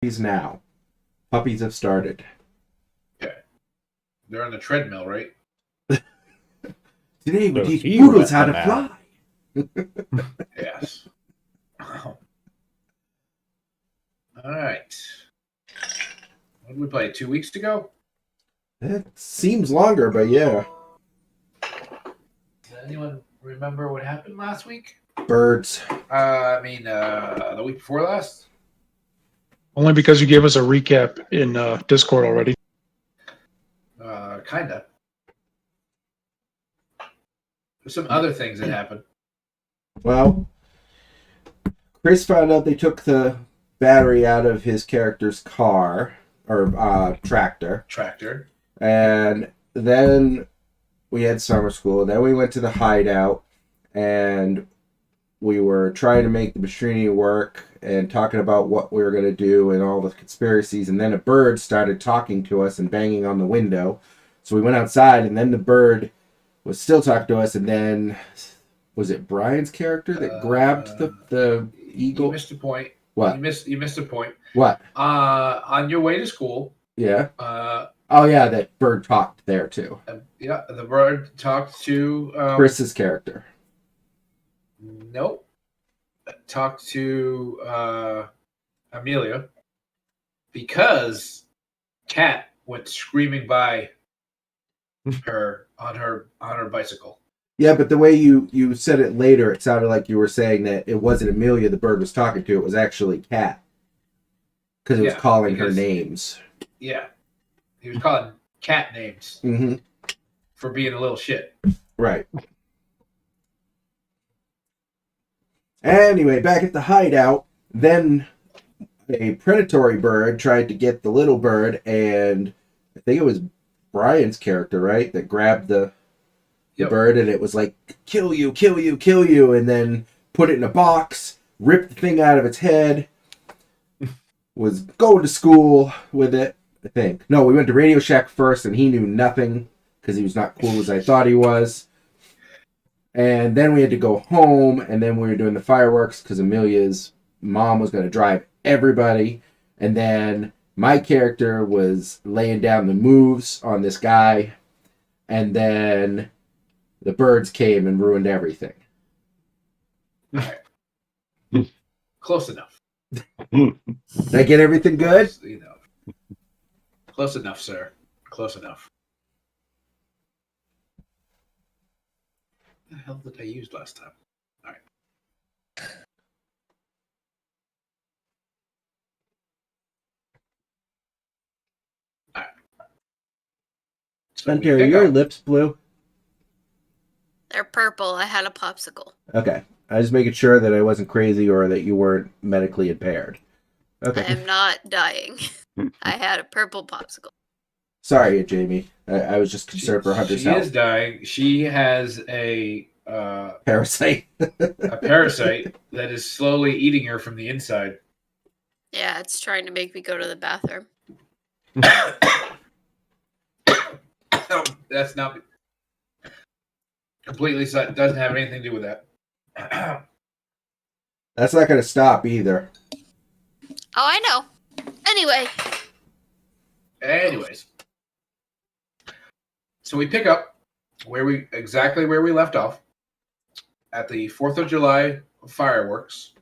Puppies now. Puppies have started. Okay. They're on the treadmill, right? Today we So teach he poodles went how the to map. fly. Yes. All right. What did we play? 2 weeks ago? It seems longer, but yeah. Does anyone remember what happened last week? Birds. The week before last? Only because you gave us a recap in Discord already. Kinda. There's some other things that happened. Well, Chris found out they took the battery out of his character's car, or tractor. And then we had summer school. Then we went to the hideout, and we were trying to make the machinery work and talking about what we were going to do and all the conspiracies. And then a bird started talking to us and banging on the window. So we went outside, and then the bird was still talking to us. And then, was it Brian's character that grabbed the eagle? You missed a point. What? You missed a point. What? On your way to school. Yeah. Oh yeah, that bird talked there too. Yeah, the bird talked to Chris's character. Nope. Talked to Amelia because Kat went screaming by her on her bicycle. Yeah, but the way you said it later, it sounded like you were saying that it wasn't Amelia the bird was talking to. It was actually Kat. Because it was calling her names. Yeah. He was calling Kat names for being a little shit. Right. Anyway, back at the hideout, then a predatory bird tried to get the little bird, and I think it was Brian's character, right, that grabbed the bird, and it was like, kill you, kill you, kill you, and then put it in a box, ripped the thing out of its head, was going to school with it, I think. No, we went to Radio Shack first, and he knew nothing, because he was not cool as I thought he was. And then we had to go home, and then we were doing the fireworks because Amelia's mom was going to drive everybody. And then my character was laying down the moves on this guy. And then the birds came and ruined everything. All right. Close enough. Did I get everything good? Close enough, sir. Close enough. What the hell did I use last time? All right. All right. Spencer, are your lips blue? They're purple. I had a popsicle. Okay. I was making sure that I wasn't crazy or that you weren't medically impaired. Okay. I am not dying. I had a purple popsicle. Sorry, Jamie. I was just concerned for Hunter's health. She is dying. She has a parasite. A parasite that is slowly eating her from the inside. Yeah, it's trying to make me go to the bathroom. That's not completely. Doesn't have anything to do with that. That's not going to stop either. Oh, I know. Anyways. So we pick up exactly where we left off at the 4th of July fireworks.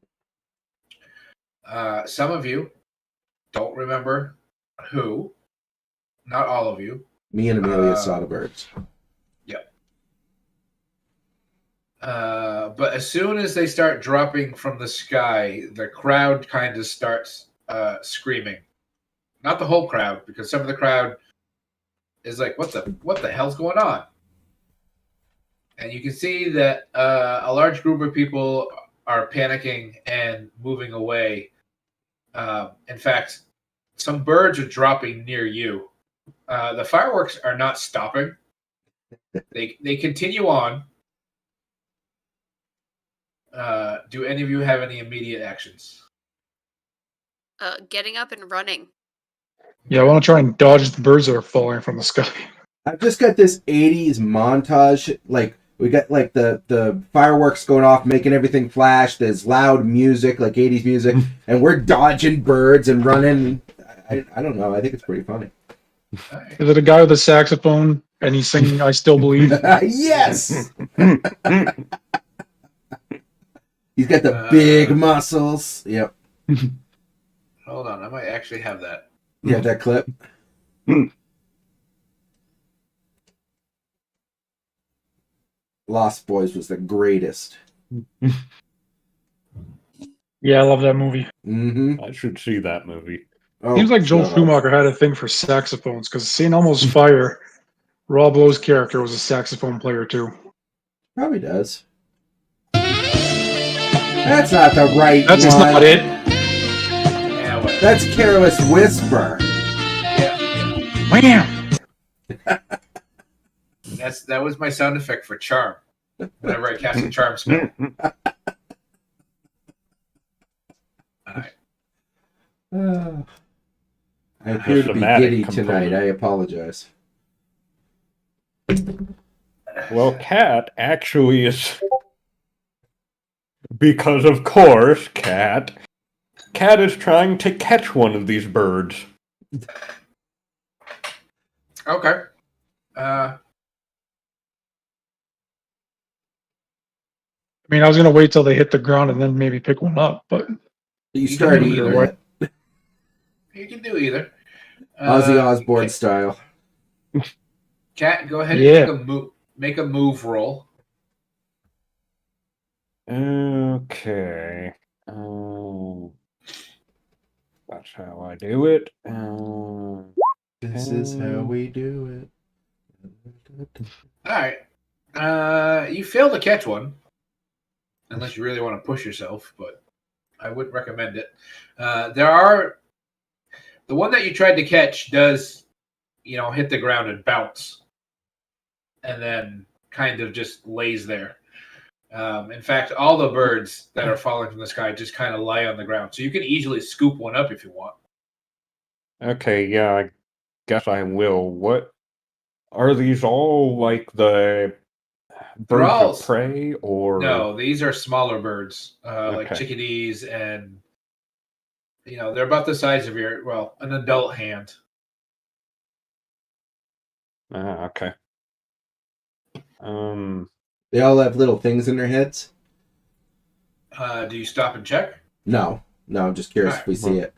Some of you don't remember who. Not all of you. Me and Amelia saw the birds. Yep. But as soon as they start dropping from the sky, the crowd kind of starts screaming. Not the whole crowd, because some of the crowd is like, what the hell's going on? And you can see that a large group of people are panicking and moving away. In fact, some birds are dropping near you. The fireworks are not stopping. They continue on. Do any of you have any immediate actions? Getting up and running. Yeah, I want to try and dodge the birds that are falling from the sky. I've just got this 80s montage, like We got like the fireworks going off, making everything flash. There's loud music, like 80s music, and we're dodging birds and running. I don't know. I think it's pretty funny. Is it a guy with a saxophone and he's singing "I Still Believe"? Yes! He's got the big muscles. Yep. Hold on, I might actually have that. You have that clip? Lost Boys was the greatest. Yeah, I love that movie. Mm-hmm. I should see that movie. Oh, Seems like Joel shut up. Schumacher had a thing for saxophones because St. Elmo's Fire, Rob Lowe's character was a saxophone player too. Probably does. That's not the right That's one. not it. Yeah, what? That's Careless Whisper. Yeah. Wham! That was my sound effect for charm. Whenever I cast a charm spell. Alright. I appear to be Somatic giddy component. tonight. I apologize. Well, Cat actually is... Because, of course, Cat is trying to catch one of these birds. Okay. I mean, I was gonna wait till they hit the ground and then maybe pick one up, but You start can do eating either. it. You can do either. Ozzy Osbourne style. Cat, go ahead Yeah. and make a move roll. Okay. That's how I do it. This is how we do it. Alright. You fail to catch one. Unless you really want to push yourself, but I wouldn't recommend it. The one that you tried to catch does, hit the ground and bounce. And then kind of just lays there. In fact, all the birds that are falling from the sky just kind of lie on the ground. So you can easily scoop one up if you want. Okay, yeah, I guess I will. What are these all like the birds all- of prey or No, these are smaller birds, like Okay. chickadees, and they're about the size of an adult hand. Okay. They all have little things in their heads? Do you stop and check? No. I'm just curious if we see it.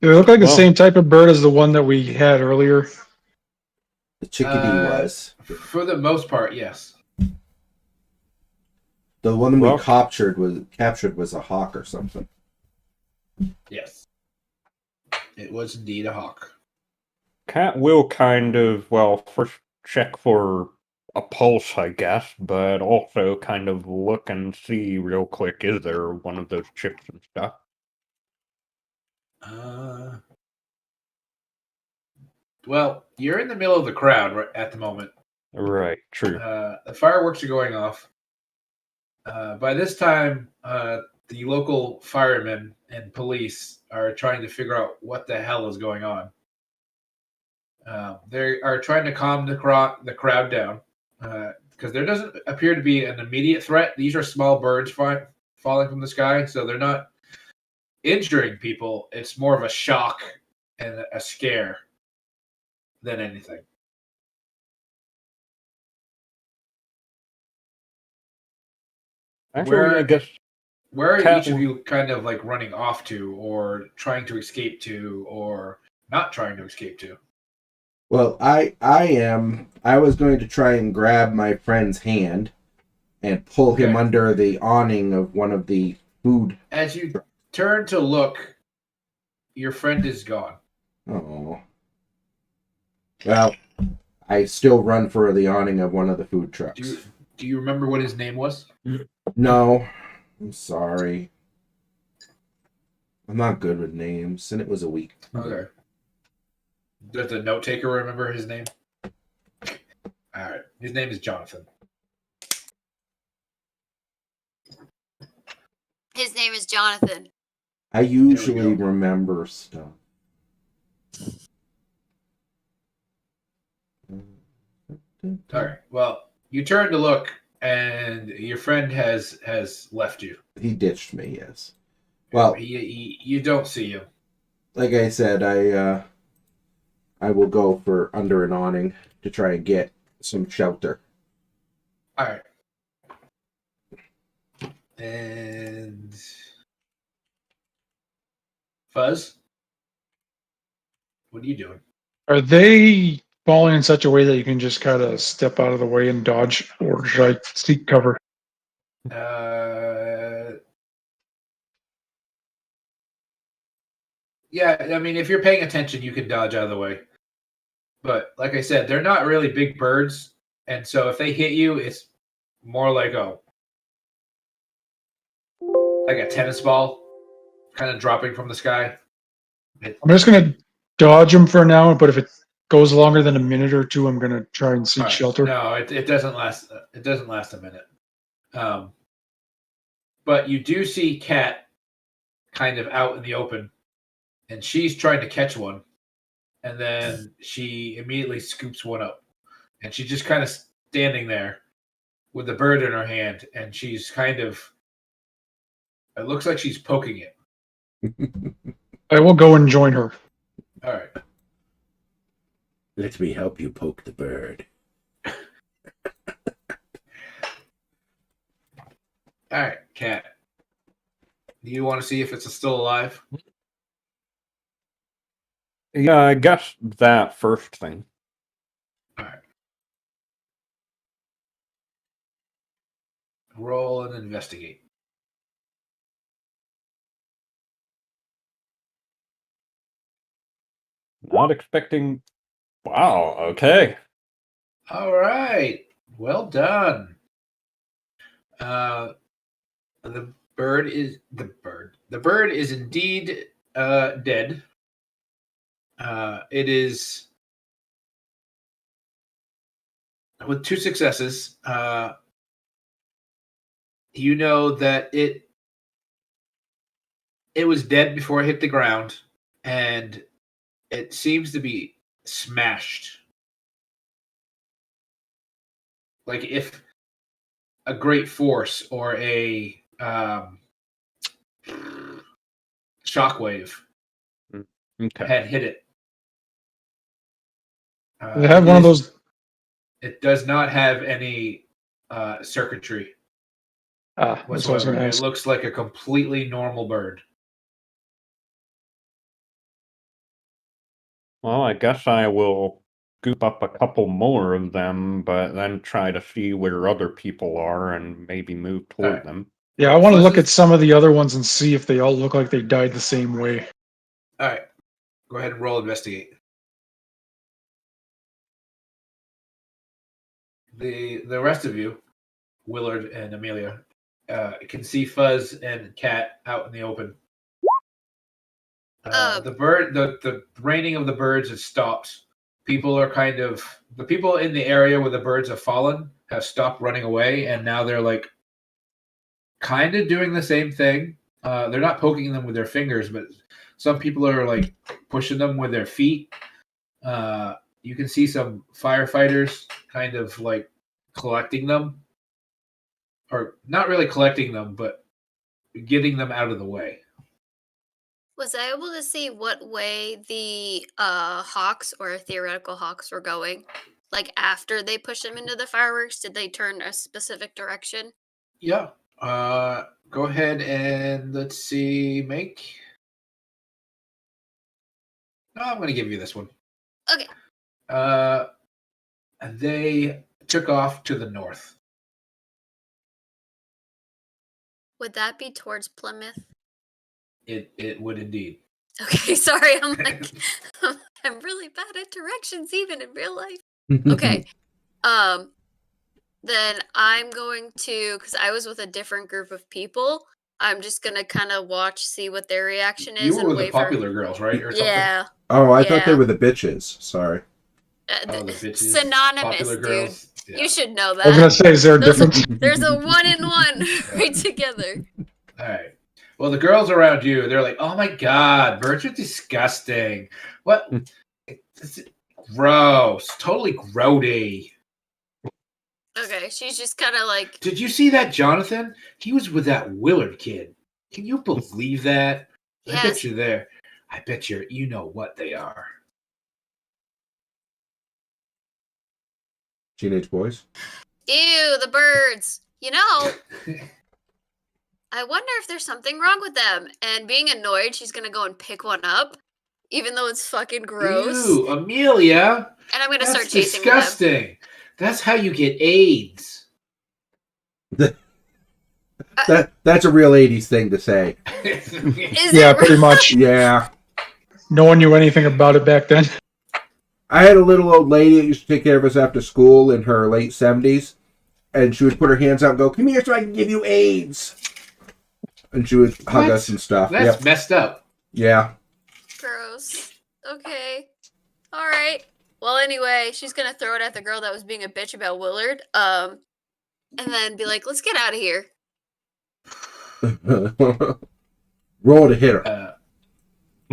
they look like the Well- same type of bird as the one that we had earlier. The chickadee was. For the most part, yes. The one Well- we captured was a hawk or something. Yes. It was indeed a hawk. Cat will kind of, first check for a pulse, I guess, but also kind of look and see real quick, is there one of those chips and stuff? Well, you're in the middle of the crowd at the moment. Right, true. The fireworks are going off. By this time, the local firemen and police are trying to figure out what the hell is going on. They are trying to calm the crowd down because there doesn't appear to be an immediate threat. These are small birds falling from the sky, so they're not injuring people. It's more of a shock and a scare than anything. Actually, I guess Where are Cat each of will- you kind of like running off to, or trying to escape to, or not trying to escape to? Well, I was going to try and grab my friend's hand and pull him Okay. under the awning of one of the food. As you turn to look, your friend is gone. Oh. Well, I still run for the awning of one of the food trucks. Do you remember what his name was? No, I'm sorry. I'm not good with names, and it was a week. Okay. Does the note taker remember his name? All right. His name is Jonathan. His name is Jonathan. I usually go. remember stuff. All right. Well, You turn to look, and your friend has left you. He ditched me. Yes. Well, You don't see him. like I said, I will go for under an awning to try and get some shelter. All right. And Fuzz, what are you doing? Are they falling in such a way that you can just kind of step out of the way and dodge, or should I seek cover? Yeah, I mean, if you're paying attention, you can dodge out of the way. But like I said, they're not really big birds, and so if they hit you, it's more like a tennis ball, kind of dropping from the sky. I'm just gonna dodge them for now, but if it goes longer than a minute or two, I'm gonna try and seek All right. shelter. No, it doesn't last. It doesn't last a minute. But you do see Kat kind of out in the open, and she's trying to catch one, and then she immediately scoops one up, and she's just kind of standing there with the bird in her hand, and she's kind of. It looks like she's poking it. I will go and join her. All right. Let me help you poke the bird. All right, Kat. Do you want to see if it's still alive? Yeah, I guess that first thing. All right. Roll and investigate. Not expecting. Wow. Okay. All right. Well done. The bird is indeed dead. It is with 2 successes. You know that it was dead before it hit the ground, and it seems to be smashed. Like if a great force or a shockwave Okay. had hit it. They have one of those. It does not have any circuitry That's what I was whatsoever. gonna It ask. looks like a completely normal bird. Well, I guess I will scoop up a couple more of them, but then try to see where other people are and maybe move toward Alright. them. Yeah, I want to Fuzz look is- at some of the other ones and see if they all look like they died the same way. All right. Go ahead and roll investigate. The rest of you, Willard and Amelia, can see Fuzz and Cat out in the open. The raining of the birds has stopped. People are the people in the area where the birds have fallen have stopped running away, and now they're like kind of doing the same thing. They're not poking them with their fingers, but some people are like pushing them with their feet. You can see some firefighters kind of like collecting them, or not really collecting them, but getting them out of the way. Was I able to see what way the hawks or theoretical hawks were going? Like after they pushed them into the fireworks, did they turn a specific direction? Yeah. Go ahead and let's see. No, I'm going to give you this one. Okay. They took off to the north. Would that be towards Plymouth? It would indeed. Okay, sorry. I'm like, I'm really bad at directions even in real life. Okay. Then I'm going to, because I was with a different group of people, I'm just gonna kind of watch, see what their reaction is. You were and with the wait for- popular girls, right? Or something? Yeah. Oh, I thought they Yeah. were the bitches. Sorry. Oh, the bitches. Synonymous, Popular dude. girls. Yeah. You should know I was gonna that. say, is there a Those difference? There's a one in one right together. All right. Well, the girls around you, they're like, "Oh my god, birds are disgusting. What? It's gross. Totally grody." Okay, she's just kind of like, Did you see that, Jonathan? He was with that Willard kid. Can you believe that? I bet yes. you there. I bet you know what they are. Teenage boys. Ew, the birds. You know, I wonder if there's something wrong with them. And being annoyed, she's gonna go and pick one up, even though it's fucking gross. Ew, Amelia. And I'm gonna That's start chasing them. disgusting. That's how you get AIDS. That's a real 80s thing to say. Is Yeah, it pretty much. Yeah. No one knew anything about it back then. I had a little old lady that used to take care of us after school in her late 70s, and she would put her hands out and go, "Come here so I can give you AIDS." And she would hug us and stuff. That's Yep. messed up. Yeah. Gross. Okay. All right. Well, anyway, she's gonna throw it at the girl that was being a bitch about Willard. And then be like, "Let's get out of here." Roll to hit her.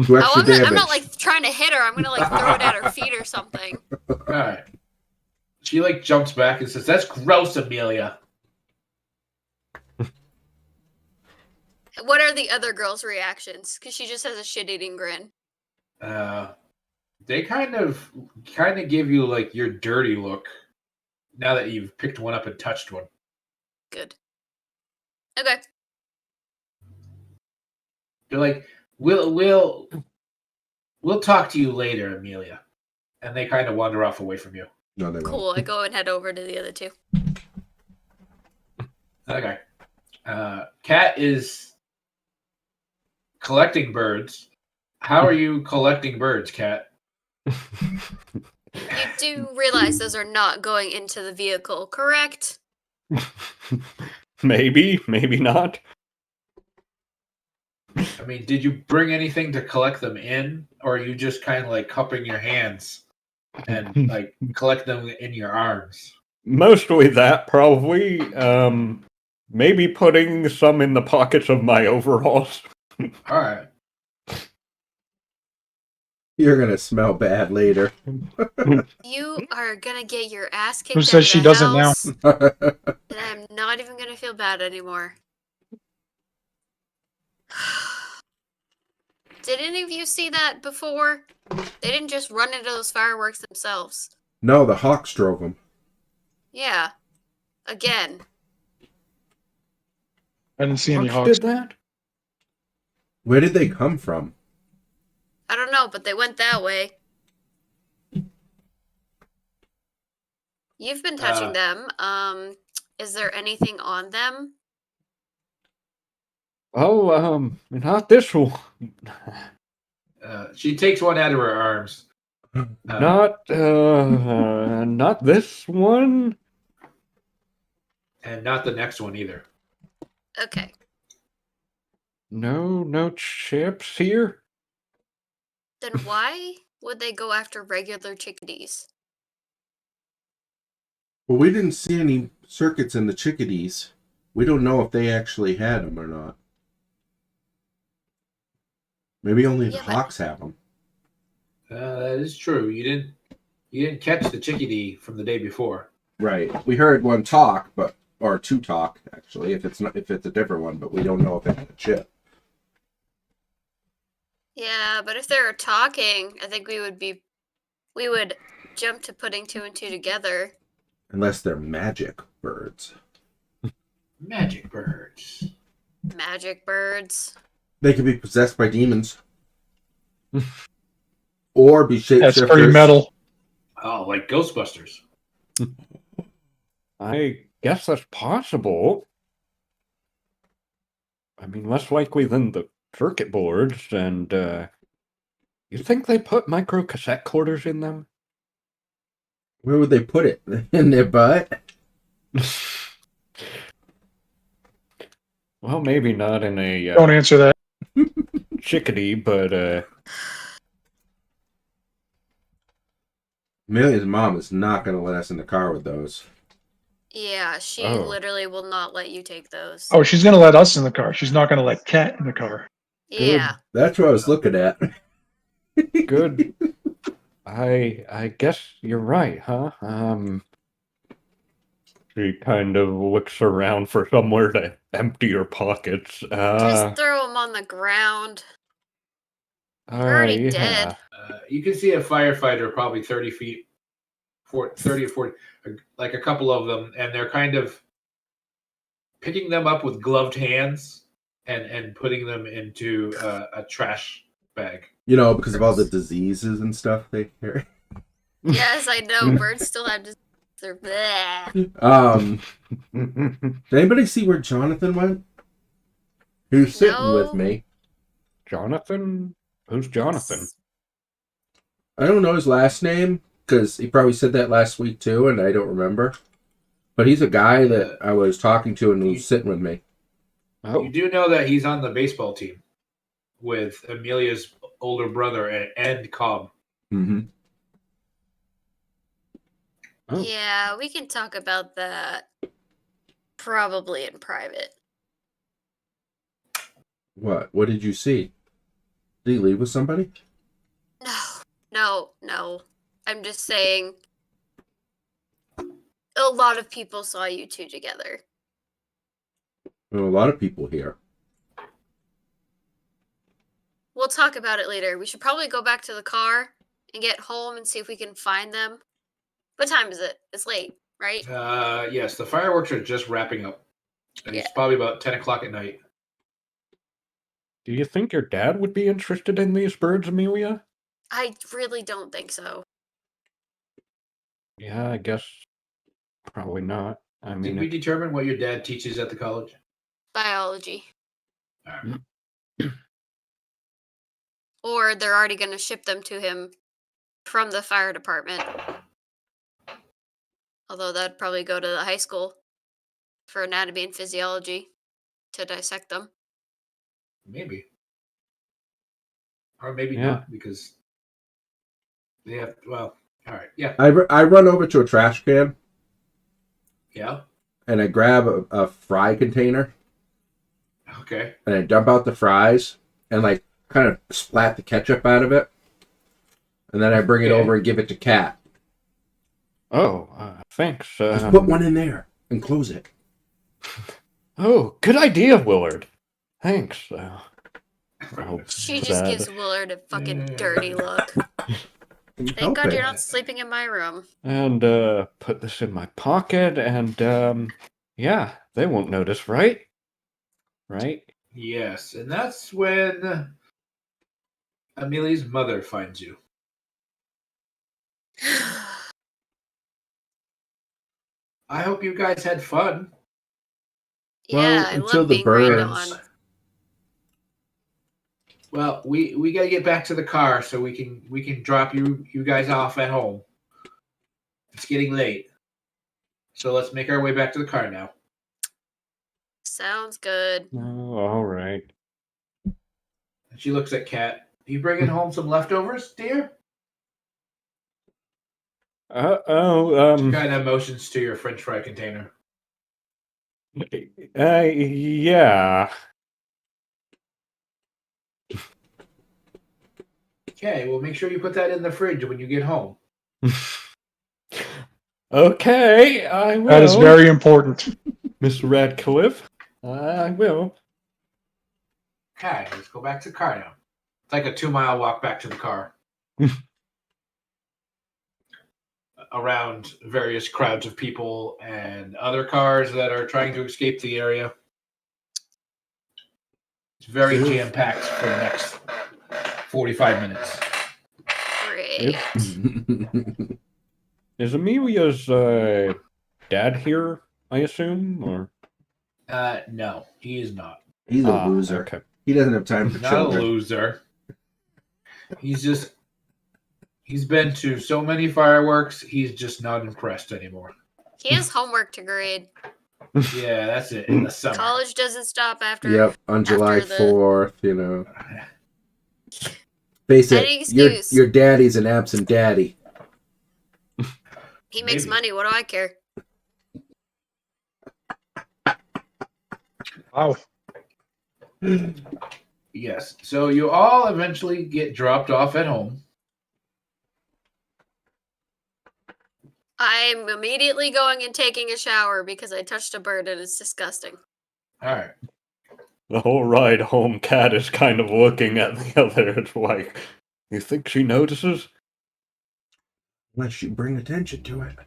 2 extra damage. I'm not like trying to hit her. I'm gonna like throw it at her feet or something. All right. She like jumps back and says, "That's gross, Amelia." What are the other girls' reactions? Because she just has a shit-eating grin. They kind of give you like your dirty look now that you've picked one up and touched one. Good. Okay. They're like, we'll talk to you later, Amelia. And they kind of wander off away from you. No, they won't. Cool. I go and head over to the other two. Okay. Cat is collecting birds. How are you collecting birds, Cat? You do realize those are not going into the vehicle, correct? Maybe, maybe not. I mean, did you bring anything to collect them in, or are you just kind of like cupping your hands and like collect them in your arms? Mostly that, probably. Maybe putting some in the pockets of my overalls. All right. You're going to smell bad later. You are gonna get your ass kicked Who out says of she the doesn't now? house, and I'm not even gonna feel bad anymore. Did any of you see that before? They didn't just run into those fireworks themselves. No, the Hawks drove them. Yeah. Again. I didn't see any Hawks hawks. did that? Where did they come from? I don't know, but they went that way. You've been touching them. Is there anything on them? Oh, not this one. She takes one out of her arms. Not this one. And not the next one either. Okay. No chips here. Then why would they go after regular chickadees? Well, we didn't see any circuits in the chickadees. We don't know if they actually had them or not. Maybe only the Yeah, but- Hawks have them. That is true. You didn't catch the chickadee from the day before. Right. We heard one talk, or two talk actually. If it's a different one, but we don't know if it had a chip. Yeah, but if they're talking, I think we would jump to putting two and two together. Unless they're magic birds. Magic birds. Magic birds. They could be possessed by demons. Or be shapeshifters. That's pretty metal. Oh, like Ghostbusters. I guess that's possible. I mean, less likely than the circuit boards, and you think they put micro cassette quarters in them? Where would they put it? In their butt? Well, maybe not in a Don't answer that. chickadee, but Amelia's mom is not going to let us in the car with those. Yeah, she Oh. literally will not let you take those. Oh, she's gonna let us in the car. She's not gonna let Cat in the car. Yeah. That's what I was looking at. good. I guess you're right, huh? She kind of looks around for somewhere to empty her pockets. Just throw them on the ground. They're already dead. You can see a firefighter probably 30 feet, 30 or 40, like a couple of them, and they're kind of picking them up with gloved hands and putting them into a trash bag. You know, because of all the diseases and stuff they carry. Yes, I know. Birds still have disease. They're bleh. Did anybody see where Jonathan went? He was sitting with No. me. Jonathan? Who's Jonathan? I don't know his last name, because he probably said that last week too, and I don't remember. But he's a guy that I was talking to and was sitting with me. Oh, You do know that he's on the baseball team with Amelia's older brother and Cobb. Mm-hmm. Oh. Yeah, we can talk about that probably in private. What? What did you see? Did he leave with somebody? No. I'm just saying a lot of people saw you two together. There were a lot of people here. We'll talk about it later. We should probably go back to the car and get home and see if we can find them. What time is it? It's late, right? Yes, the fireworks are just wrapping up. It's Yeah. probably about 10 o'clock at night. do you think your dad would be interested in these birds, Amelia? I really don't think so. Yeah, I guess probably not. I Did mean, we determine what your dad teaches at the college? Biology. All right. Or they're already going to ship them to him from the fire department. Although that'd probably go to the high school for anatomy and physiology to dissect them. Maybe. Or maybe Yeah. not, because they have, well, all right. Yeah. I run over to a trash can Yeah. and I grab a fry container Okay. and I dump out the fries and like kind of splat the ketchup out of it. And then I bring it Okay. over and give it to Kat. oh, thanks. Just put one in there and close it. Oh, good idea, Willard. Thanks. Oh, She just sad. gives Willard a fucking dirty look. Thank Help God it. you're not sleeping in my room. And put this in my pocket, and yeah, they won't notice, right? Right? Yes. And that's when Amelia's mother finds you. I hope you guys had fun. Yeah, I until love the being rained birds. on. Well, we got to get back to the car so we can drop you guys off at home. It's getting late. So let's make our way back to the car now. Sounds good. Oh, all right. And she looks at Kat. You bringing home some leftovers, dear? She kind of motions to your French fry container. Yeah. Okay, well, make sure you put that in the fridge when you get home. Okay, I will. That is very important. Miss Radcliffe. I will. Okay, let's go back to the car now. It's like a 2-mile walk back to the car. Around various crowds of people and other cars that are trying to escape the area. It's very jam-packed for the next 45 minutes. Great. Is Amelia's dad here, I assume? Or No, he is not. He's a loser. Okay. He doesn't have time for He's not children. a loser. He's been to so many fireworks, he's just not impressed anymore. He has homework to grade. Yeah, that's it. In the summer. College doesn't stop after. Yep, on July after the- 4th, you know. Face Any it, excuse. your daddy's an absent daddy. He makes Maybe. money. What do I care? Wow. Yes. So you all eventually get dropped off at home. I'm immediately going and taking a shower because I touched a bird and it's disgusting. All right. The whole ride home, Cat is kind of looking at the other. It's like, you think she notices? Unless you bring attention to it.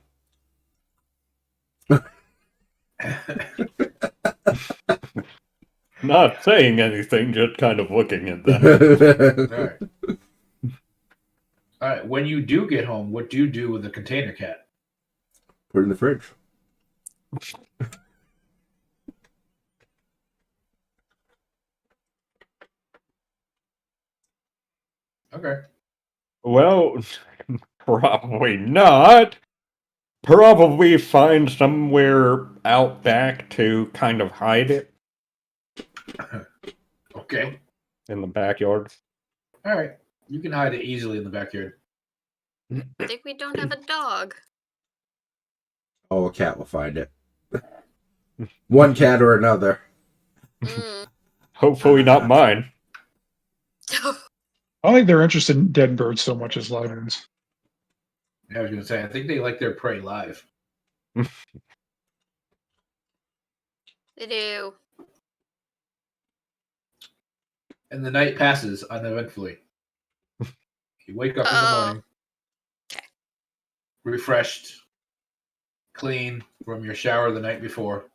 Not saying anything, just kind of looking at them. All right. All right. When you do get home, what do you do with the container cat? Put it in the fridge. Okay. Well, probably not. Probably find somewhere out back to kind of hide it Okay. in the backyard. All right. You can hide it easily in the backyard. I think we don't have a dog. Oh, a cat will find it. One cat or another. Mm. Hopefully not mine. I don't think they're interested in dead birds so much as live ones. I was going to say, I think they like their prey live. They do. And the night passes uneventfully. You wake up in the morning, Okay. refreshed, clean from your shower the night before.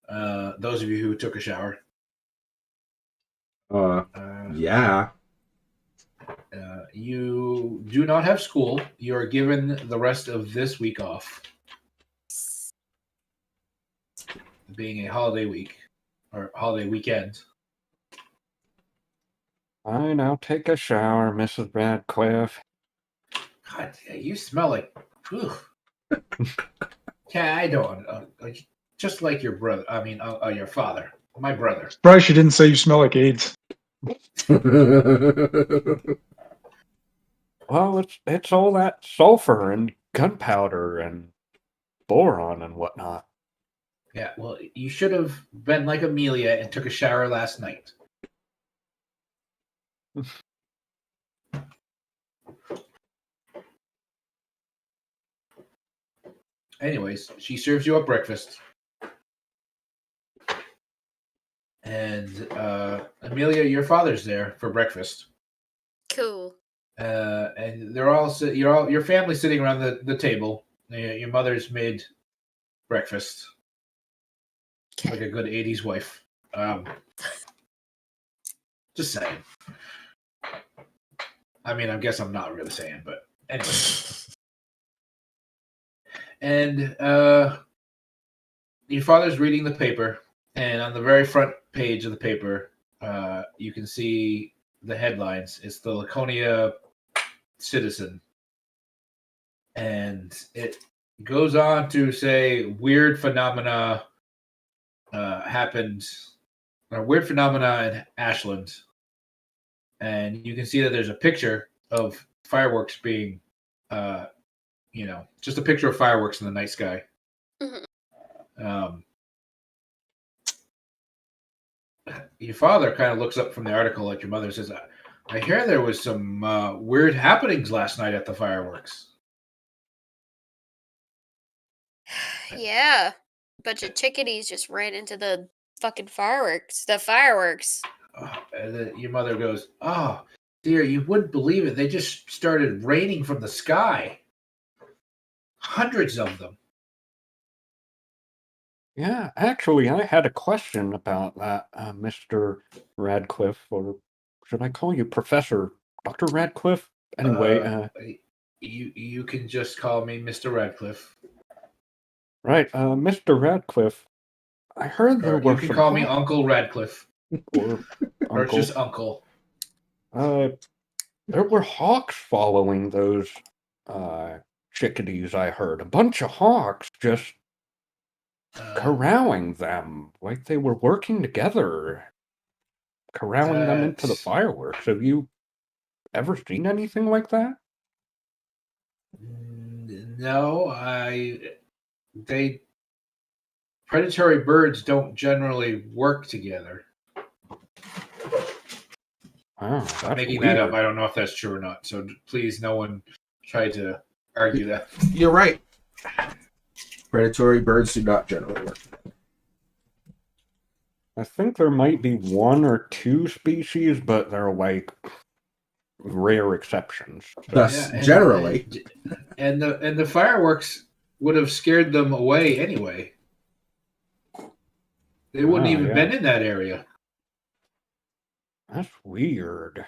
Those of you who took a shower. Yeah. You do not have school. You are given the rest of this week off, being a holiday week or holiday weekend. Fine, I'll take a shower, Mrs. Radcliffe. God, yeah, you smell like. Ugh. Yeah, I don't. Just like your brother. I mean, your father. My brother. Surprised she didn't say you smell like AIDS. Well, it's all that sulfur and gunpowder and boron and whatnot. Yeah, well, you should have been like Amelia and took a shower last night. Anyways, she serves you up breakfast. And Amelia, your father's there for breakfast. Cool. And they're all your family's sitting around the table. Your mother's made breakfast. Like a good 80s wife. Just saying. I mean, I guess I'm not really saying, but anyway. And your father's reading the paper, and on the very front page of the paper, you can see the headlines. It's the Laconia Citizen. And it goes on to say weird phenomena happened, or weird phenomena in Ashland. And you can see that there's a picture of fireworks being, just a picture of fireworks in the night sky. Mm-hmm. Your father kind of looks up from the article like your mother says, I hear there was some weird happenings last night at the fireworks. Yeah. Bunch of chickadees just ran into the fucking fireworks. The fireworks. And then your mother goes, oh, dear, you wouldn't believe it. They just started raining from the sky. Hundreds of them. Yeah, actually, I had a question about that, Mr. Radcliffe, or should I call you Professor Dr. Radcliffe? Anyway, you can just call me Mr. Radcliffe. Right, Mr. Radcliffe, I heard there were you can some call me Uncle Radcliffe. or Or Uncle. just Uncle. There were hawks following those chickadees, I heard. A bunch of hawks just corralling them like they were working together, corralling them into the fireworks. Have you ever seen anything like that? No, predatory birds don't generally work together. Oh, I'm making that up. I don't know if that's true or not. So please, no one try to argue that. You're right. Predatory birds do not generally work. I think there might be 1 or 2 species, but they're like rare exceptions. So. Thus, Yeah, generally, and the fireworks would have scared them away anyway. They wouldn't even yeah. been in that area. That's weird.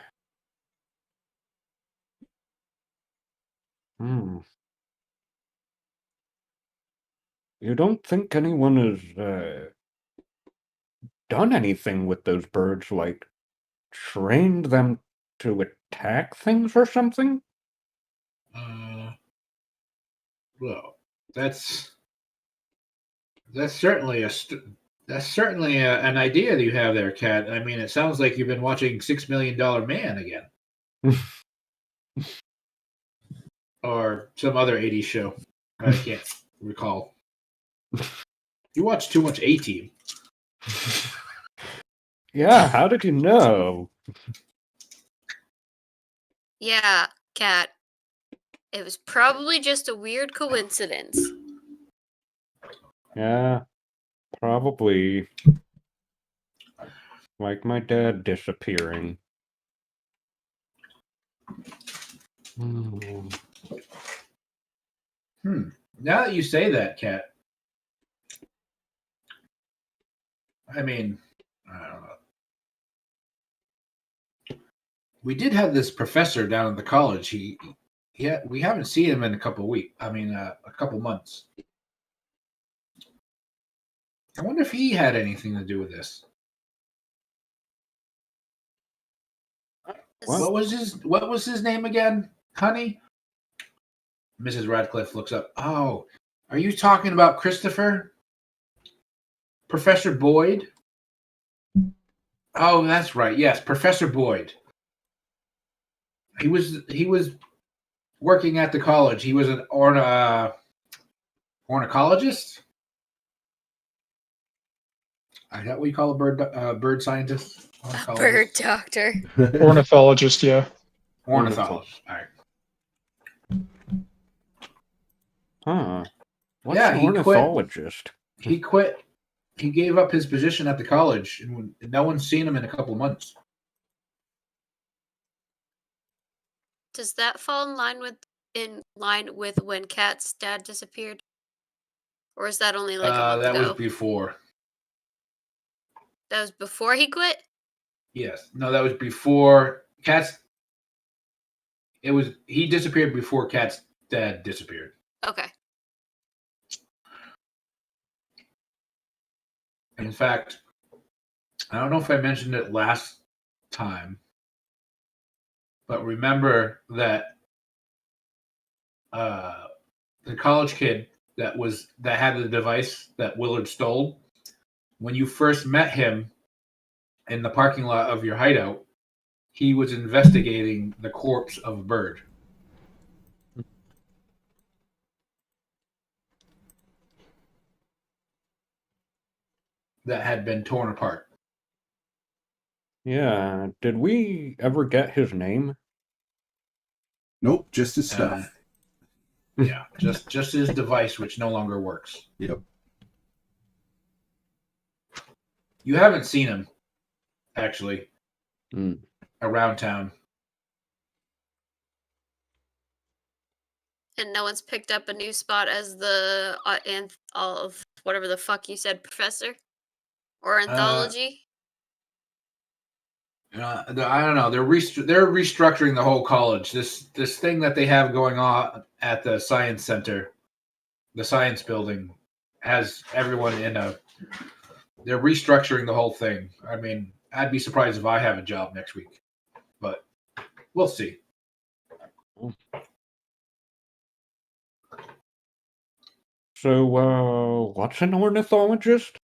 Hmm. You don't think anyone has done anything with those birds, like trained them to attack things or something? Well, that's certainly an idea that you have there, Kat. I mean, it sounds like you've been watching $6 Million Man again, or some other '80s show. I can't recall. You watch too much A-Team. Yeah, how did you know? Yeah, Cat. It was probably just a weird coincidence. Yeah, probably. Like my dad disappearing. Hmm. Now that you say that, Kat, I mean, I don't know. We did have this professor down at the college. We haven't seen him in a couple weeks. I mean, a couple months. I wonder if he had anything to do with this. What? What was his name again, honey? Mrs. Radcliffe looks up. Oh, are you talking about Christopher? Professor Boyd? Oh, that's right. Yes, Professor Boyd. He was working at the college. He was an ornithologist. Is that what you call a bird scientist? A bird doctor. Ornithologist, yeah. Ornithologist. All right. Huh. What's Yeah, an he quit. ornithologist? He quit. He gave up his position at the college, and no one's seen him in a couple months. Does that fall in line with when Kat's dad disappeared? Or is that only like a month That ago? was before. That was before he quit? Yes. No, that was before Cat's. He disappeared before Cat's dad disappeared. Okay. In fact, I don't know if I mentioned it last time, but remember that the college kid that had the device that Willard stole. When you first met him in the parking lot of your hideout, he was investigating the corpse of a bird. That had been torn apart. Yeah, did we ever get his name? nope, just his stuff. Yeah, just his device, which no longer works. Yep. You haven't seen him, actually, Mm. around town. And no one's picked up a new spot as the of whatever the fuck you said, professor? Or anthology? I don't know. They're restructuring the whole college. This thing that they have going on at the science center, the science building, has everyone in a. They're restructuring the whole thing. I mean, I'd be surprised if I have a job next week, but we'll see. So, what's an ornithologist?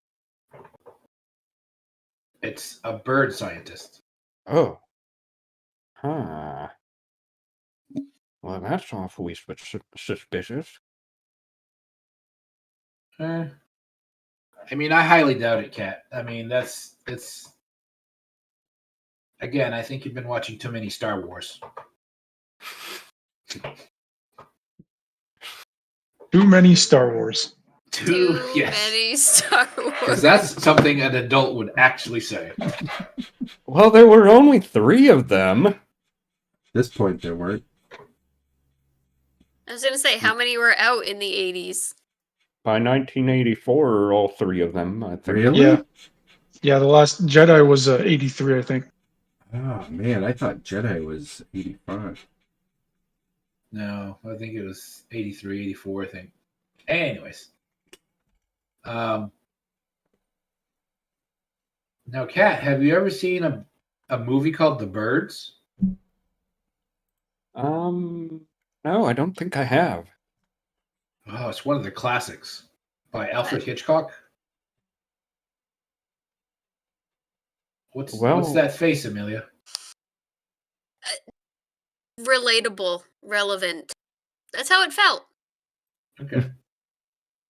It's a bird scientist. Oh. Huh. Well, that's awfully suspicious. I mean, I highly doubt it, Kat. I mean, it's. Again, I think you've been watching too many Star Wars. Too many Star Wars. Too Yes. many Star Wars. Because that's something an adult would actually say. Well, there were only 3 of them. At this point, there weren't. I was gonna say, how many were out in the 80s? By 1984, all 3 of them, I think. Really? Yeah. Yeah, the last Jedi was 83, I think. Oh, man. I thought Jedi was 85. No, I think it was 83, 84, I think. Anyways. Now, Kat, have you ever seen a movie called The Birds? No, I don't think I have. Oh, it's one of the classics by Alfred Hitchcock. What's Well- that face, Amelia? Relatable, relevant. That's how it felt. Okay.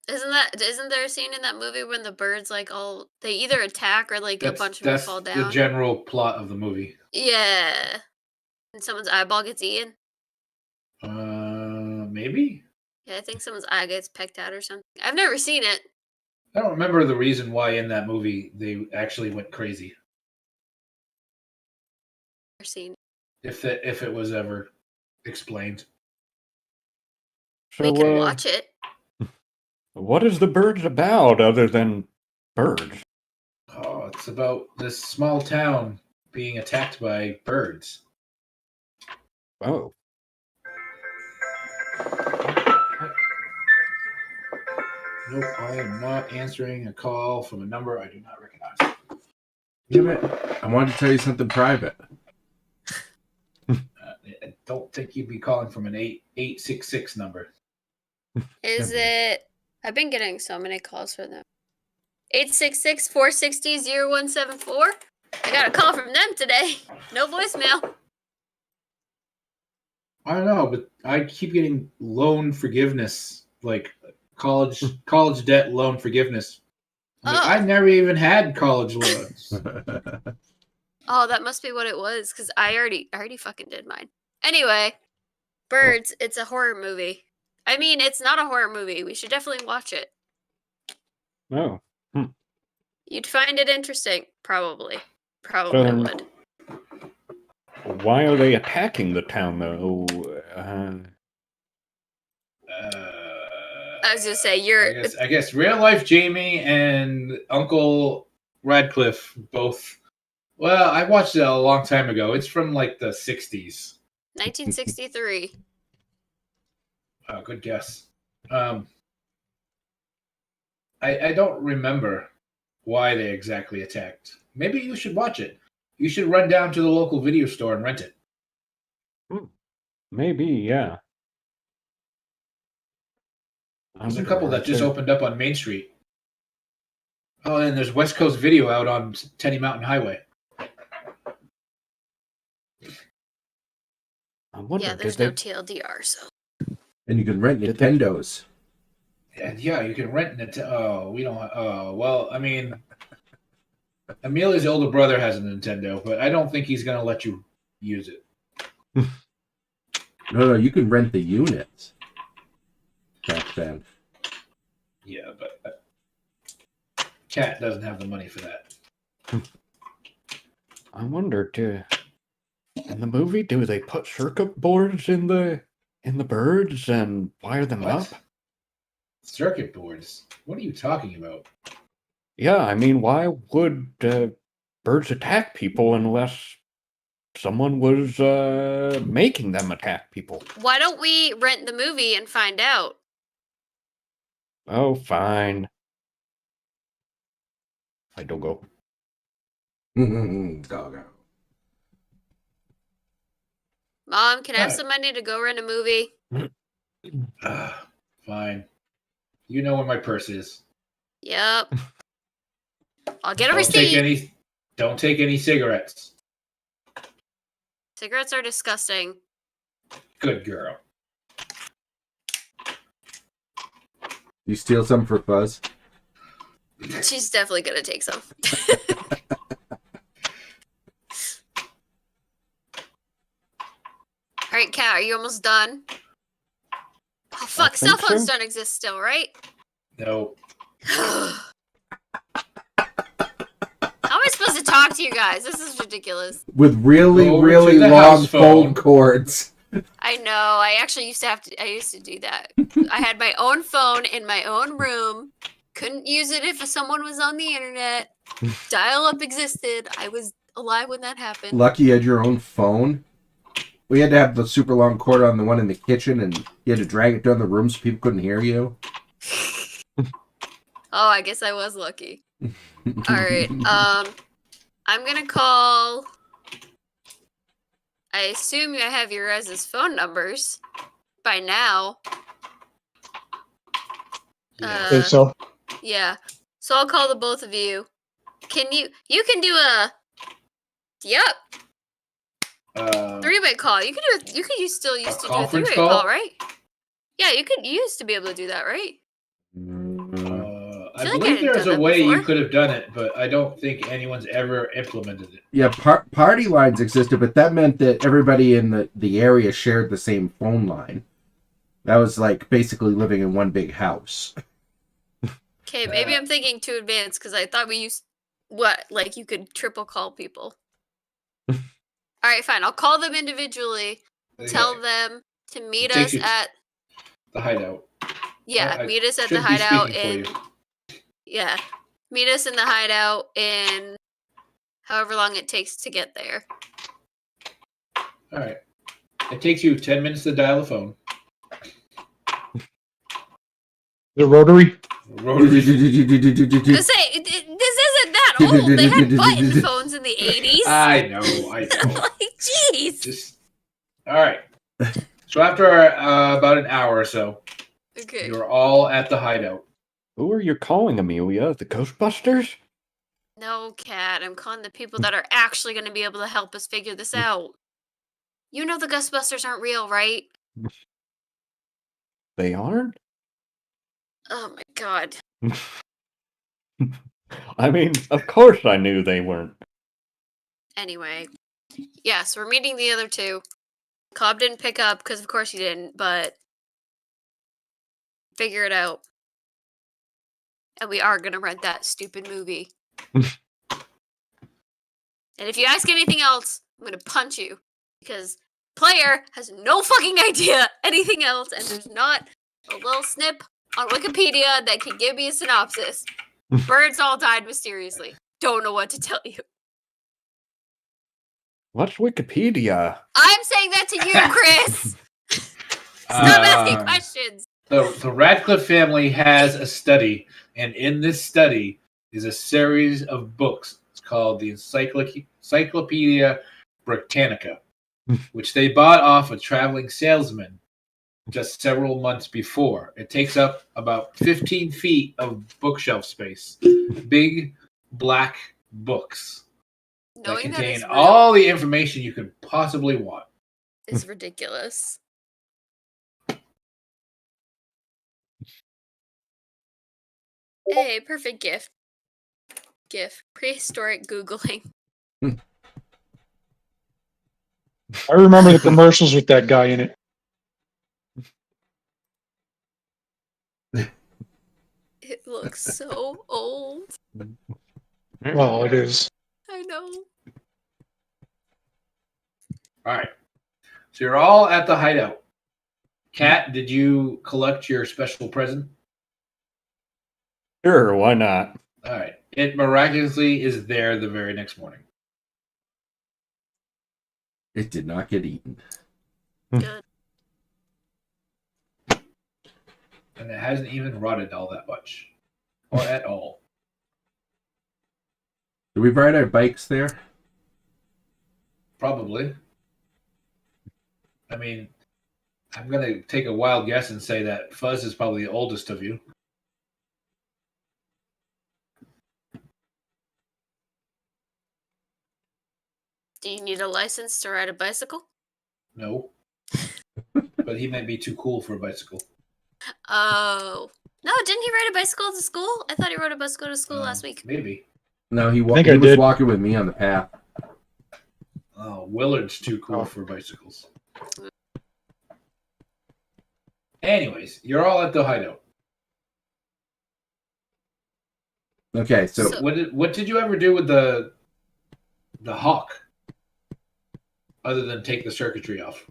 Isn't there a scene in that movie when the birds they either attack or like a bunch of them That's fall the down? general plot of the movie. Yeah. And someone's eyeball gets eaten. Maybe? Yeah, I think someone's eye gets pecked out or something. I've never seen it. I don't remember the reason why in that movie they actually went crazy. Never seen. If it was ever explained. So, We can watch it. what is The Birds about other than birds? Oh, it's about this small town being attacked by birds. Oh. Nope, I am not answering a call from a number I do not recognize. Damn it. I wanted to tell you something private. I don't think you'd be calling from an 866 number. Is it? I've been getting so many calls from them. 866-460-0174. I got a call from them today. No voicemail. I don't know, but I keep getting loan forgiveness, like college debt loan forgiveness. I'm like, Oh. I never even had college loans. Oh, that must be what it was, because I already fucking did mine. Anyway, Birds, it's a horror movie. I mean, it's not a horror movie. We should definitely watch it. Oh. You'd find it interesting. Probably would. Why are they attacking the town, though? I was gonna say I guess real life Jamie and Uncle Radcliffe both. Well, I watched it a long time ago. It's from like the 60s. 1963. Oh, good guess. I don't remember why they exactly attacked. Maybe you should watch it. You should run down to the local video store and rent it. Maybe, yeah. There's a couple that just opened up on Main Street. Oh, and there's West Coast Video out on Tenny Mountain Highway. I wonder, Yeah, there's no TLDR, so. And you can rent Did they- Nintendos. And yeah, you can rent it. We don't. Well, I mean, Amelia's older brother has a Nintendo, but I don't think he's gonna let you use it. No, you can rent the units. Back then. Yeah, but Cat doesn't have the money for that. I wonder, in the movie, do they put circuit boards in the birds and wire them What? up? Circuit boards? What are you talking about? Yeah, I mean, why would birds attack people unless someone was making them attack people? Why don't we rent the movie and find out? Oh, fine. I don't go. Doggo. Mom, can I have Alright. some money to go rent a movie? Fine. You know where my purse is. Yep. I'll get a Don't take any cigarettes. Cigarettes are disgusting. Good girl. You steal some for Fuzz? She's definitely gonna take some. All right, Kat, are you almost done? Oh, fuck, cell think phones so. don't exist still, right? No. How am I supposed to talk to you guys? This is ridiculous. With really, Go over really to the long house phone phone. cords. I know. I actually used to do that. I had my own phone in my own room. Couldn't use it if someone was on the internet. Dial-up existed. I was alive when that happened. Lucky you had your own phone. We had to have the super long cord on the one in the kitchen, and you had to drag it down the room so people couldn't hear you. Oh, I guess I was lucky. All right. I'm gonna call. I assume I have your guys' phone numbers by now. Yeah. Okay, so Yeah. So I'll call the both of you. Can you can do a three-way call. You still used to do a conference three-way call, call? right? Yeah, you used to be able to do that, right? I feel like I believe didn't there's done a that way you before. could have done it, but I don't think anyone's ever implemented it. Yeah, party lines existed, but that meant that everybody in the area shared the same phone line. That was like basically living in one big house. Okay, maybe I'm thinking too advanced because I thought we used like you could triple call people. All right, fine. I'll call them individually. Tell them to meet us at the hideout. meet us at the Should be hideout speaking for you. meet us in the hideout in however long it takes to get there. All right. It takes you 10 minutes to dial the phone. the rotary. Rotary. This isn't that old. They had button phones in the 80s. I know. like, jeez. Just all right. So after about an hour or so, Okay. you're all at the hideout. Who are you calling, Amelia? The Ghostbusters? No, Cat. I'm calling the people that are actually going to be able to help us figure this out. You know the Ghostbusters aren't real, right? They aren't? Oh my god. I mean, of course I knew they weren't. Anyway. Yes, we're meeting the other two. Cobb didn't pick up because of course he didn't, but figure it out. And we are going to rent that stupid movie. And if you ask anything else, I'm going to punch you. Because player has no fucking idea anything else, and there's not a little snip on Wikipedia that can give me a synopsis. Birds all died mysteriously. Don't know what to tell you. What's Wikipedia? I'm saying that to you, Chris! Stop asking questions! The Radcliffe family has a study, and in this study is a series of books. It's called the Encyclopedia Britannica, which they bought off a traveling salesman just several months before. It takes up about 15 feet of bookshelf space. Big black books that Knowing that contain is real all the information you could possibly want. is ridiculous. Hey, perfect gift. Prehistoric Googling. I remember the commercials with that guy in it. It looks so old. Well, it is. I know. All right. So you're all at the hideout. Kat, did you collect your special present? Sure, why not? All right. It miraculously is there the very next morning. It did not get eaten. Good. And it hasn't even rotted all that much. Or at all. Do we ride our bikes there? Probably. I mean, I'm going to take a wild guess and say that Fuzz is probably the oldest of you. Do you need a license to ride a bicycle? No. But he might be too cool for a bicycle. Oh. No, didn't he ride a bicycle to school? I thought he rode a bicycle to school last week. Maybe. No, he I think I was did. walking with me on the path. Oh, Willard's too cool for bicycles. Anyways, you're all at the hideout. Okay, so So- What did you ever do with the hawk? Other than take the circuitry off.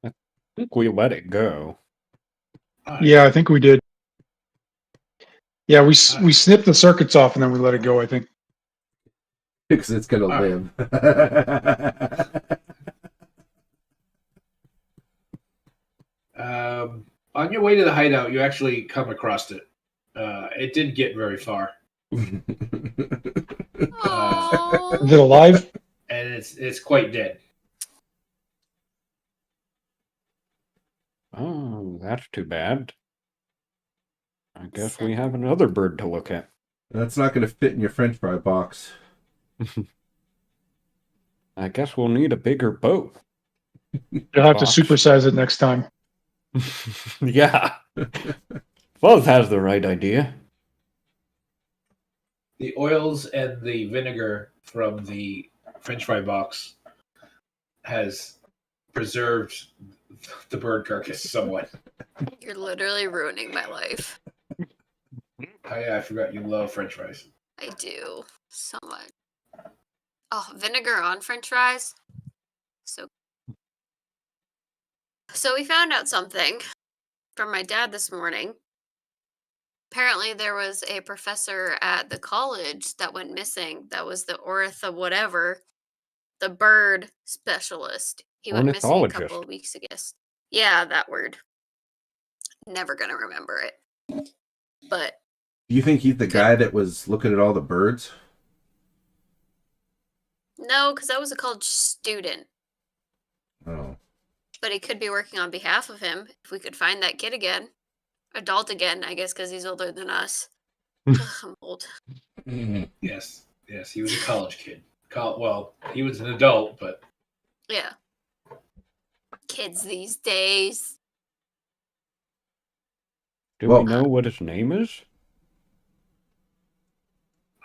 I think we let it go. Alright. Yeah, I think we did. Yeah, we snipped the circuits off and then we let it go, I think. because it's gonna All right. live. On your way to the hideout, you actually come across it. It didn't get very far, Oh. Is it alive? and it's quite dead. Oh, that's too bad. I guess we have another bird to look at. That's not gonna fit in your French fry box. I guess we'll need a bigger boat. You'll have to Box. supersize it next time. Yeah. Fuzz has the right idea. The oils and the vinegar from the French fry box has preserved the bird carcass somewhat. You're literally ruining my life. Oh yeah, I forgot you love French fries. I do so much. Oh, vinegar on French fries. So we found out something from my dad this morning. Apparently, there was a professor at the college that went missing. That was the whatever, the bird specialist. He went missing a Ornithologist. couple of weeks ago. Yeah, that word. Never gonna remember it. But Do you think he's the guy that was looking at all the birds? no, because I was a college student. Oh. But he could be working on behalf of him if we could find that kid again. Adult again, I guess, because he's older than us. Ugh, I'm old. Yes, he was a college kid. Well, he was an adult, but Yeah. Kids these days. Do Well- we know what his name is?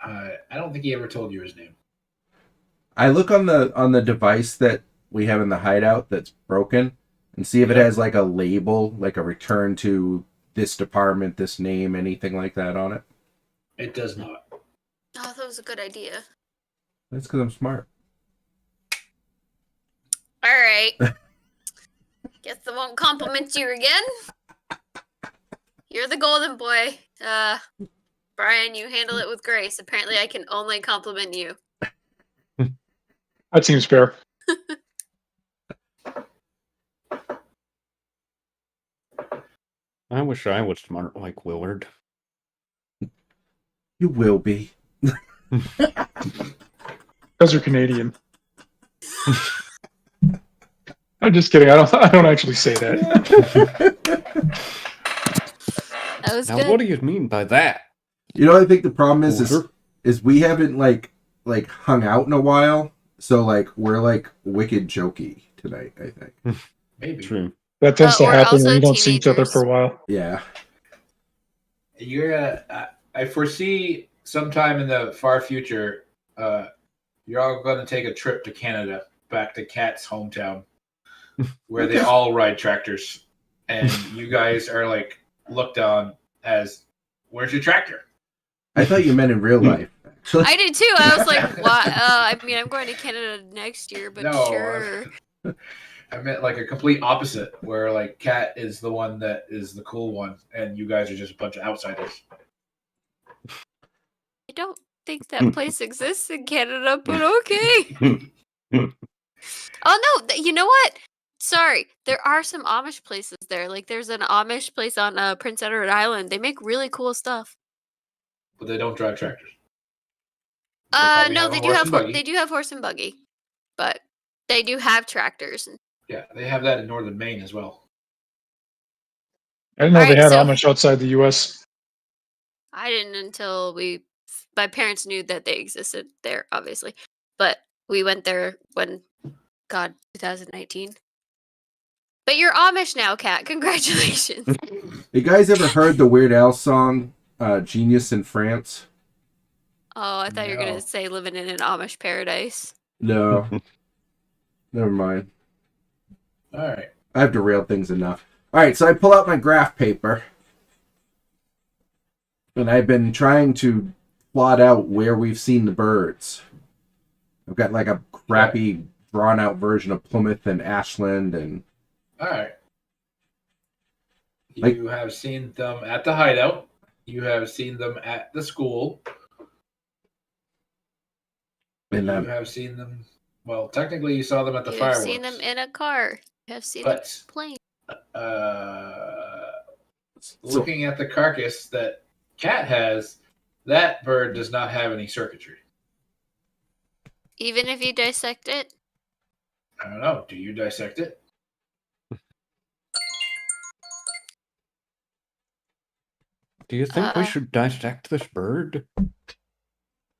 I don't think he ever told you his name. I look on the device that we have in the hideout that's broken and see if it Yep. has like a label, like a return to this department, this name, anything like that on it. It does not. Oh, that was a good idea. That's because I'm smart. All right. Guess I won't compliment you again. You're the golden boy. Brian, you handle it with grace. Apparently, I can only compliment you. That seems fair. I wish I was smart like Willard. You will be. Because you're Canadian. I'm just kidding. I don't actually say that. That was Now, good. what do you mean by that? You know, I think the problem is Older? we haven't like hung out in a while, so like we're like wicked jokey tonight. I think. Maybe. True. That tends to Or happen also when you don't see each other teenagers. for a while. Yeah. You're. I foresee sometime in the far future, you're all going to take a trip to Canada, back to Kat's hometown, where they all ride tractors, and you guys are like looked on as, "Where's your tractor?" I thought you meant in real life. Actually. I did too. I was like, "What?" I mean, I'm going to Canada next year, but No, sure. I meant like a complete opposite, where like Kat is the one that is the cool one, and you guys are just a bunch of outsiders. I don't think that place exists in Canada, but okay. Oh no, you know what? Sorry, there are some Amish places there. Like there's an Amish place on Prince Edward Island. They make really cool stuff. But they don't drive tractors. They probably No, have a they do horse have and buggy. they do have horse and buggy, but they do have tractors. Yeah, they have that in northern Maine as well. I didn't know they Alright, had so- Amish outside the U.S. I didn't until my parents knew that they existed there, obviously. But we went there when, 2019. But you're Amish now, Kat. Congratulations. You guys ever heard the Weird Al song, "Genius in France"? Oh, I thought you were No. gonna say living in an Amish paradise. No. Never mind. All right. I've derailed things enough. All right, so I pull out my graph paper, and I've been trying to plot out where we've seen the birds. I've got like a crappy, drawn-out version of Plymouth and Ashland, and All right. Like- You have seen them at the hideout. You have seen them at the school. and You have seen them. Well, technically, you saw them at the You've fireworks. seen them in a car. You have seen them But playing. so, looking at the carcass that Cat has, that bird does not have any circuitry. Even if you dissect it, I don't know. Do you dissect it? Do you think we Uh, should dissect this bird?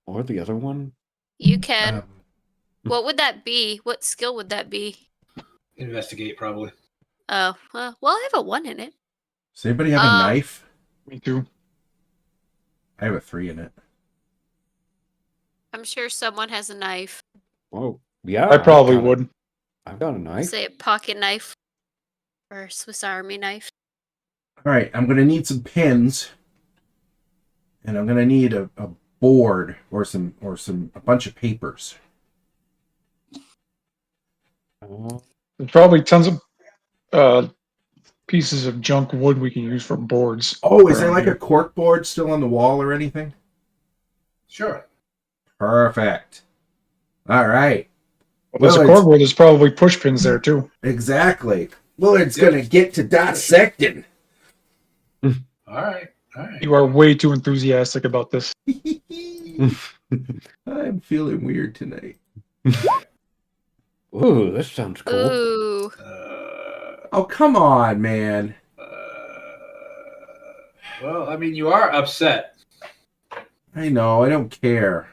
Or the other one? you can. um, What would that be? What skill would that be? Investigate, probably. Oh, well, I have a 1 in it. does anybody have a Um, knife? Me too. I have a 3 in it. I'm sure someone has a knife. Whoa. Yeah. I probably I've got would. I've got a knife. Say a pocket knife or a Swiss Army knife. All right, I'm gonna need some pins, and I'm gonna need a board or a bunch of papers. There's probably tons of pieces of junk wood we can use for boards. Oh, is there around like here. a cork board still on the wall or anything? Sure. Perfect. All right. Well, there's Well, a cordwood. There's probably push pins there too. Exactly. Well, it's gonna get to dissecting. All right. All right. You are way too enthusiastic about this. I'm feeling weird tonight. Ooh, this sounds cool. Ooh. Oh, come on, man. Well, I mean, you are upset. I know. I don't care.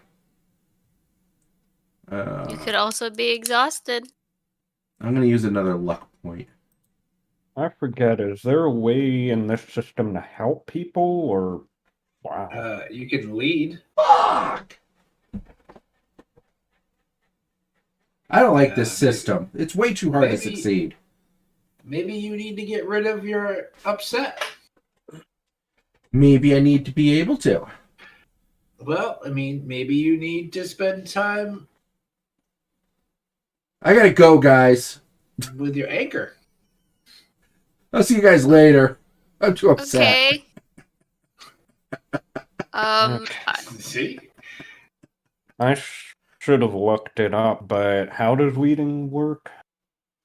You could also be exhausted. I'm gonna use another luck point. I forget, is there a way in this system to help people or wow. You can lead. Fuck! I don't like this system. It's way too hard to maybe- succeed. Maybe you need to get rid of your upset. Maybe I need to be able to. Well, I mean, maybe you need to spend time I gotta go, guys. with your anchor. I'll see you guys later. I'm too upset. Okay. Okay. See? I should have looked it up, but how does weeding work?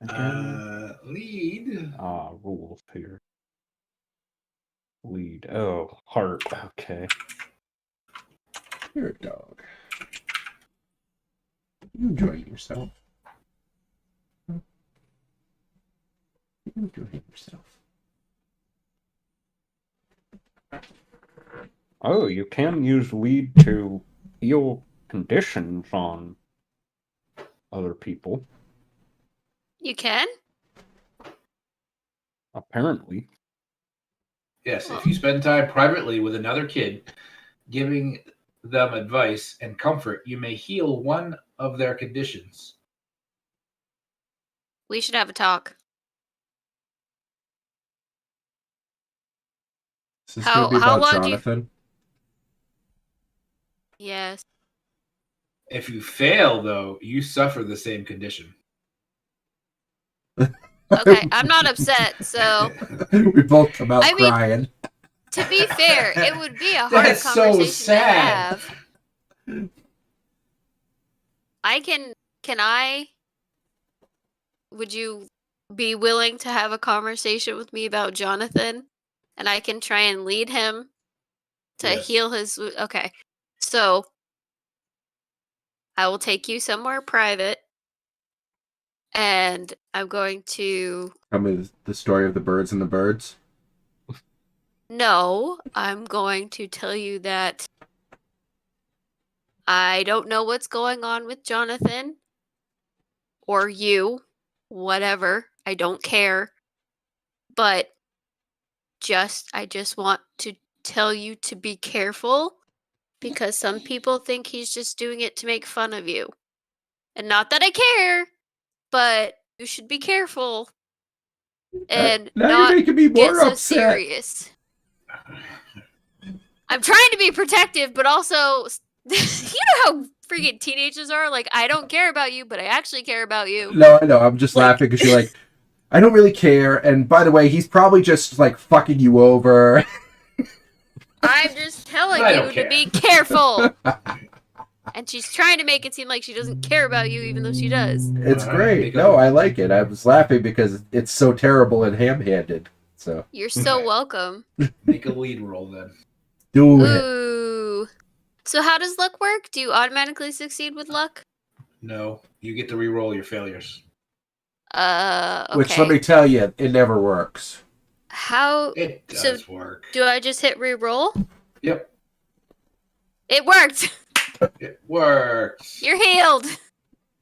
Again? Lead. Rules here. Lead. Oh, heart. Okay. You're a dog. You enjoying yourself? You enjoying yourself? Oh, you can use lead to heal conditions on other people, You can? apparently. Yes, if you spend time privately with another kid, giving them advice and comfort, you may heal one of their conditions. We should have a talk. Is this How- gonna be how about long do you- Jonathan? Yes. If you fail, though, you suffer the same condition. Okay, I'm not upset, so We both come out I mean- crying. to be fair, it would be a hard That's so conversation sad. to have. Can I would you be willing to have a conversation with me about Jonathan? And I can try and lead him to Yes. heal his okay. So I will take you somewhere private and I'm going to Tell me the story of the birds and the birds. No, I'm going to tell you that I don't know what's going on with Jonathan or you, whatever. I don't care. But I just want to tell you to be careful because some people think he's just doing it to make fun of you. And not that I care, but you should be careful. and Now not you're making me get more so upset. serious. I'm trying to be protective, but also, you know how freaking teenagers are? Like, I don't care about you, but I actually care about you. No, I know. I'm just Like- laughing because you're like, I don't really care. And by the way, he's probably just like fucking you over. I'm just telling I you don't to care. be careful. And she's trying to make it seem like she doesn't care about you, even though she does. It's All right, great. make No, up- I like it. I was laughing because it's so terrible and ham-handed. So You're so welcome. Make a lead roll then. do it. Ooh. So how does luck work? Do you automatically succeed with luck? No, you get to re-roll your failures. Okay. Which, let me tell you, it never works. How It So- does work. do I just hit re-roll? Yep, It worked. it works. You're healed.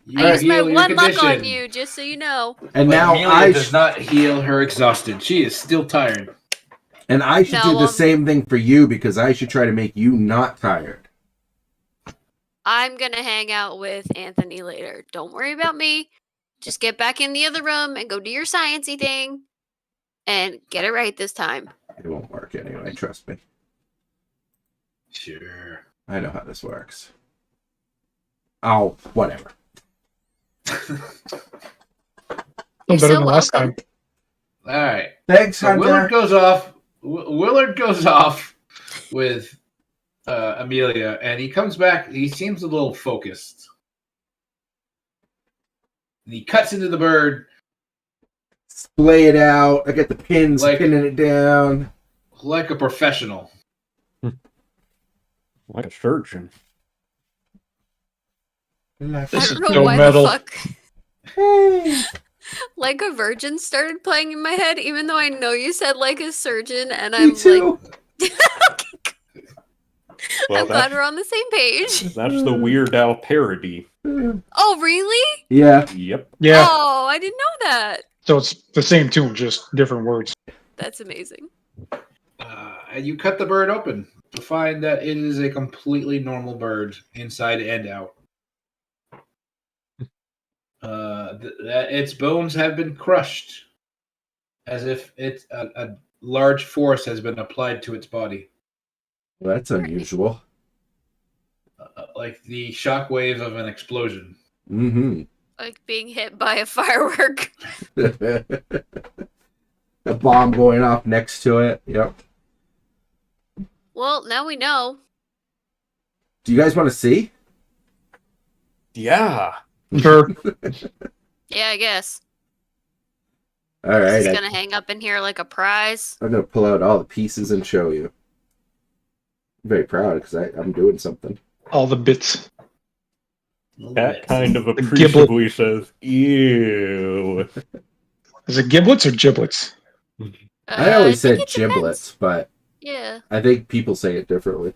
You I used my heal your one luck on condition. you, just so you know. And But now Amelia does not heal her exhausted. She is still tired. and I should No, do the same thing for you because I should try to make you not tired. I'm gonna hang out with Anthony later. Don't worry about me. Just get back in the other room and go do your sciencey thing, and get it right this time. It won't work anyway. Trust me. Sure. I know how this works. Oh, whatever. You're No better so than last welcome. time. All right. Thanks, So Hunter. Willard goes off. Willard goes off with Amelia, and he comes back. He seems a little focused. And he cuts into the bird Splay it out. I got the pins Like- pinning it down. like a professional. Like a surgeon. I This don't is know so why metal. the fuck. Like a Virgin started playing in my head, even though I know you said like a surgeon, and Me I'm too. like, Well, I'm glad that's, we're on the same page. that's the Weird Al parody. Oh, really? Yeah. Yep. Yeah. Oh, I didn't know that. So it's the same tune, just different words. That's amazing. And you cut the bird open to find that it is a completely normal bird inside and out. That its bones have been crushed, as if a large force has been applied to its body, Well, that's unusual. like the shock wave of an explosion. Mm-hmm. Like being hit by a firework. A bomb going off next to it. Yep. Well, now we know. Do you guys want to see? Yeah. Sure. Yeah, I guess. All Is right. this gonna hang up in here like a prize? I'm gonna pull out all the pieces and show you. I'm very proud because I'm doing something. All the bits. Cat kind of giblet. appreciably says, ew. Is it giblets or giblets? I always think said it depends. giblets, but Yeah, I think people say it differently.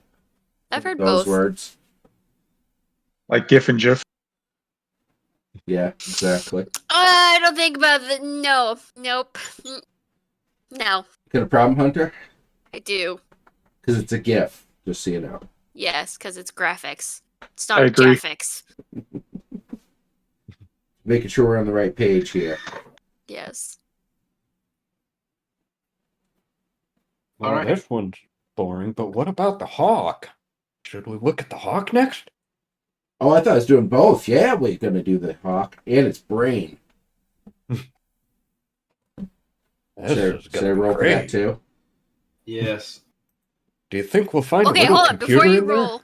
I've heard Those both. words. Like GIF and GIF? Yeah, exactly. I don't think about the nope. No, Got a problem, Hunter? I do. Because it's a GIF, just so you know. Yes, because it's graphics. It's I not agree. graphics. Making sure we're on the right page here. Yes. Well, Alright. this one's boring, but what about the hawk? Should we look at the hawk next? Oh, I thought I was doing both. Yeah, we're gonna do the hawk and its brain. This is Should I gonna be roll for that great. too? Yes. Do you think we'll find a Okay, little hold on. computer Before you in there? roll,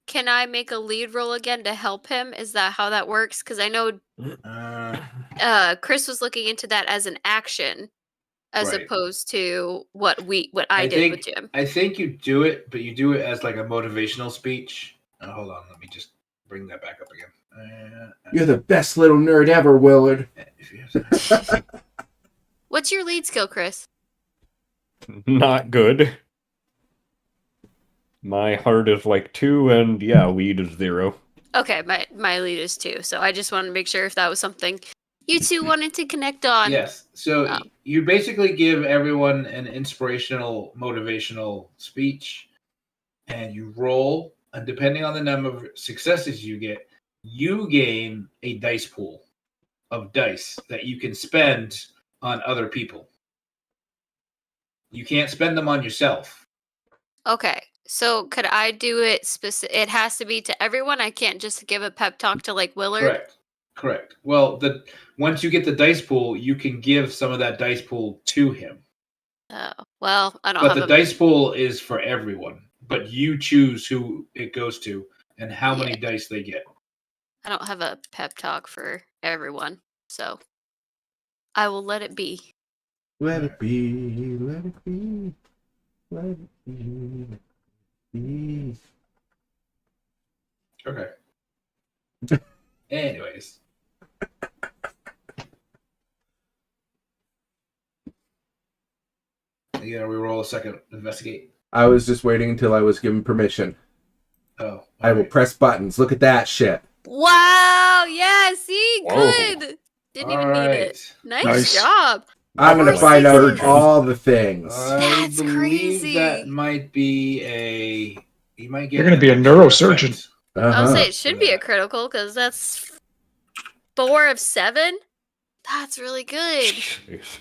can I make a lead roll again to help him? Is that how that works? Because I know Chris was looking into that as an action, as Right. opposed to what I did with Jim. I think you do it, but you do it as like a motivational speech. Hold on, let me just bring that back up again. You're the best little nerd ever, Willard. If you have What's your lead skill, Chris? Not good. My heart is like 2, and yeah, weed is 0. Okay, my lead is 2, so I just wanted to make sure if that was something you two wanted to connect on. Yes. So Oh. you basically give everyone an inspirational, motivational speech, and you roll, and depending on the number of successes you get, you gain a dice pool of dice that you can spend on other people. You can't spend them on yourself. Okay. So could I do it it has to be to everyone? I can't just give a pep talk to like Willard? Correct. Well, once you get the dice pool, you can give some of that dice pool to him. Oh, well, I don't But have the a dice pool is for everyone. But you choose who it goes to and how many dice they get. I don't have a pep talk for everyone. So I will let it be. Let it be, let it be, let it be, let it be. Okay. Anyways. You gotta reroll a second investigate. I was just waiting until I was given permission. Oh. I will press buttons. Look at that shit. Wow! Yeah, see? Whoa. Good! Didn't even need it. Nice job. I'm going to Four find out sixes. all the things. I That's believe crazy. that might be you might get You're gonna be a an neurosurgeon. effect. I'll say Uh-huh. it should be a critical because that's 4 of 7. That's really good. Jeez.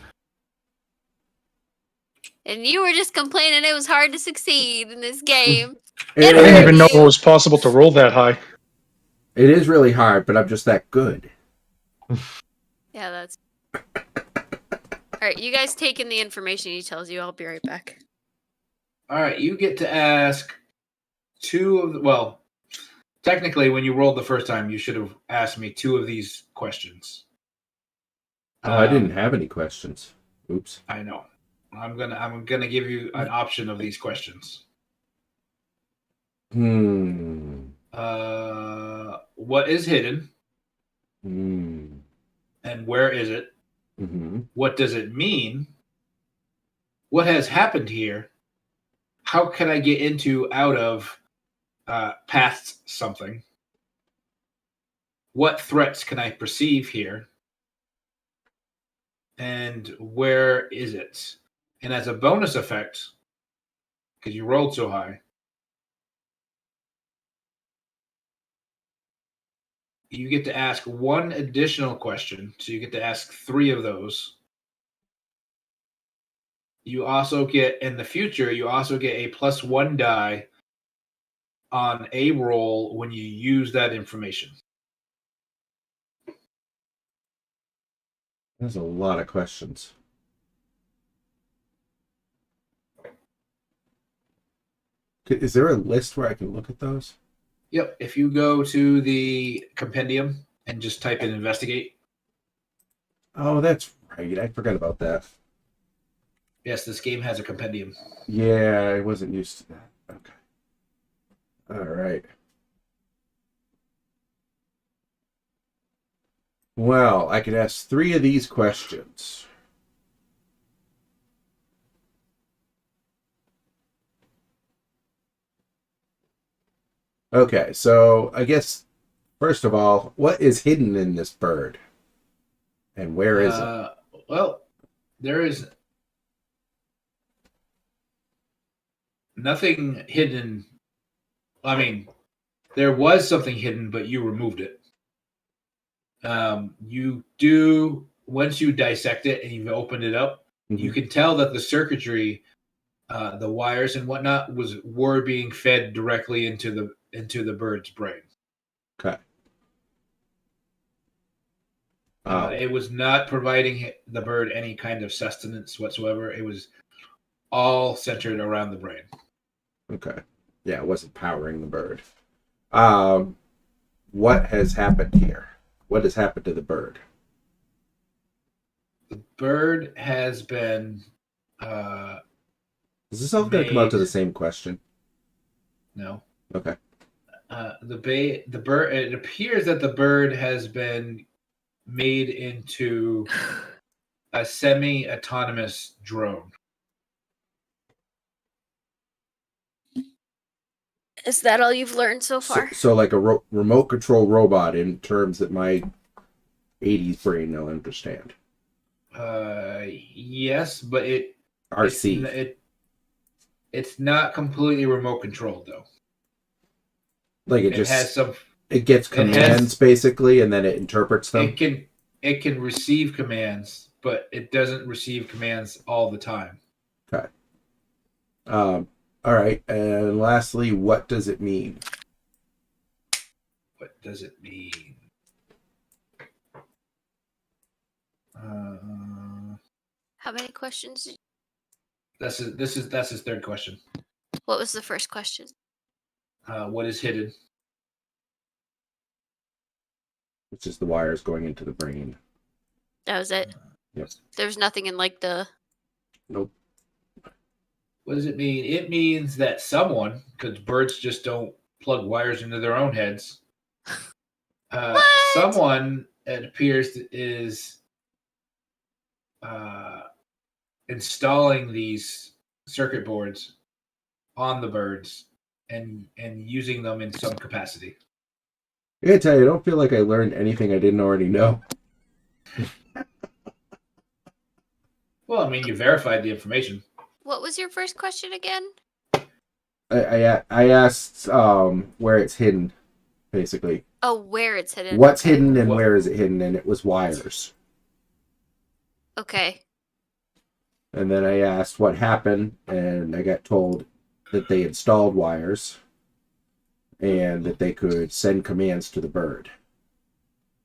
And you were just complaining it was hard to succeed in this game. It It I didn't hurt even know you. it was possible to roll that high. It is really hard, but I'm just that good. Yeah, that's. Alright, you guys take in the information he tells you. I'll be right back. All right, you get to ask technically when you rolled the first time, you should have asked me 2 of these questions. Oh, I didn't have any questions. Oops. I know. I'm gonna give you an option of these questions. Hmm. What is hidden Hmm. and where is it? Mm-hmm. What does it mean? What has happened here? How can I get out of past something? What threats can I perceive here? And where is it? And as a bonus effect, because you rolled so high, you get to ask 1 additional question. So you get to ask 3 of those. You also get, in the future, you also get a +1 die on a roll when you use that information. There's a lot of questions. Is there a list where I can look at those? Yep. If you go to the compendium and just type in investigate. Oh, that's right. I forgot about that. Yes, this game has a compendium. Yeah, I wasn't used to that. Okay. All right. Well, I could ask 3 of these questions. Okay, so I guess, first of all, what is hidden in this bird? And where is it? Well, there is nothing hidden. I mean, there was something hidden, but you removed it. You do, once you dissect it and you've opened it up, you can tell that the circuitry, the wires and whatnot, were being fed directly into the bird's brain. Okay. It was not providing the bird any kind of sustenance whatsoever. It was all centered around the brain. Okay. Yeah, it wasn't powering the bird. What has happened here? What has happened to the bird? The bird has been. Is this all going to come out to the same question? No. Okay. The bird. It appears that the bird has been made into a semi-autonomous drone. Is that all you've learned so far? So like a remote control robot in terms that my 80s brain will understand. Yes, but RC. It's not completely remote controlled though. Like It has some. It gets commands basically, and then it interprets them. it can receive commands, but it doesn't receive commands all the time. Okay. All right. And lastly, what does it mean? What does it mean? How many questions? That's his third question. What was the first question? What is hidden? It's just the wires going into the brain. That was it. Yep. There's nothing in like the. Nope. What does it mean? It means that someone, because birds just don't plug wires into their own heads. What? Someone, it appears, is installing these circuit boards on the birds and using them in some capacity. I gotta tell you, I don't feel like I learned anything I didn't already know. Well, I mean, you verified the information. What was your first question again? I asked where it's hidden, basically. Oh, where it's hidden. What's Okay. hidden and What- where is it hidden? And it was wires. Okay. And then I asked what happened, and I got told that they installed wires and that they could send commands to the bird.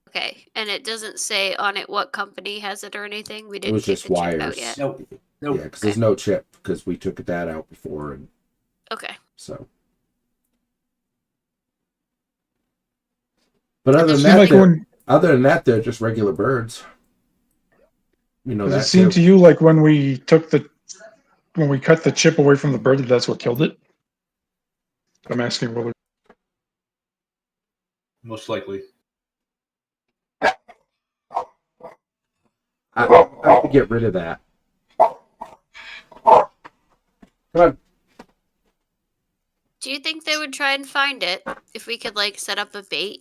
Okay. And it doesn't say on it what company has it or anything. We It didn't was take just the chip out wires. yet. Nope. Yeah, because there's no chip, because we took that out before, and Okay. so. But other than there's that, Seemed like when, they're just regular birds. You know does that it seem too. to you like when we cut the chip away from the bird, that's what killed it? I'm asking whether. Most likely. I have to get rid of that. Come on. Do you think they would try and find it if we could like set up a bait?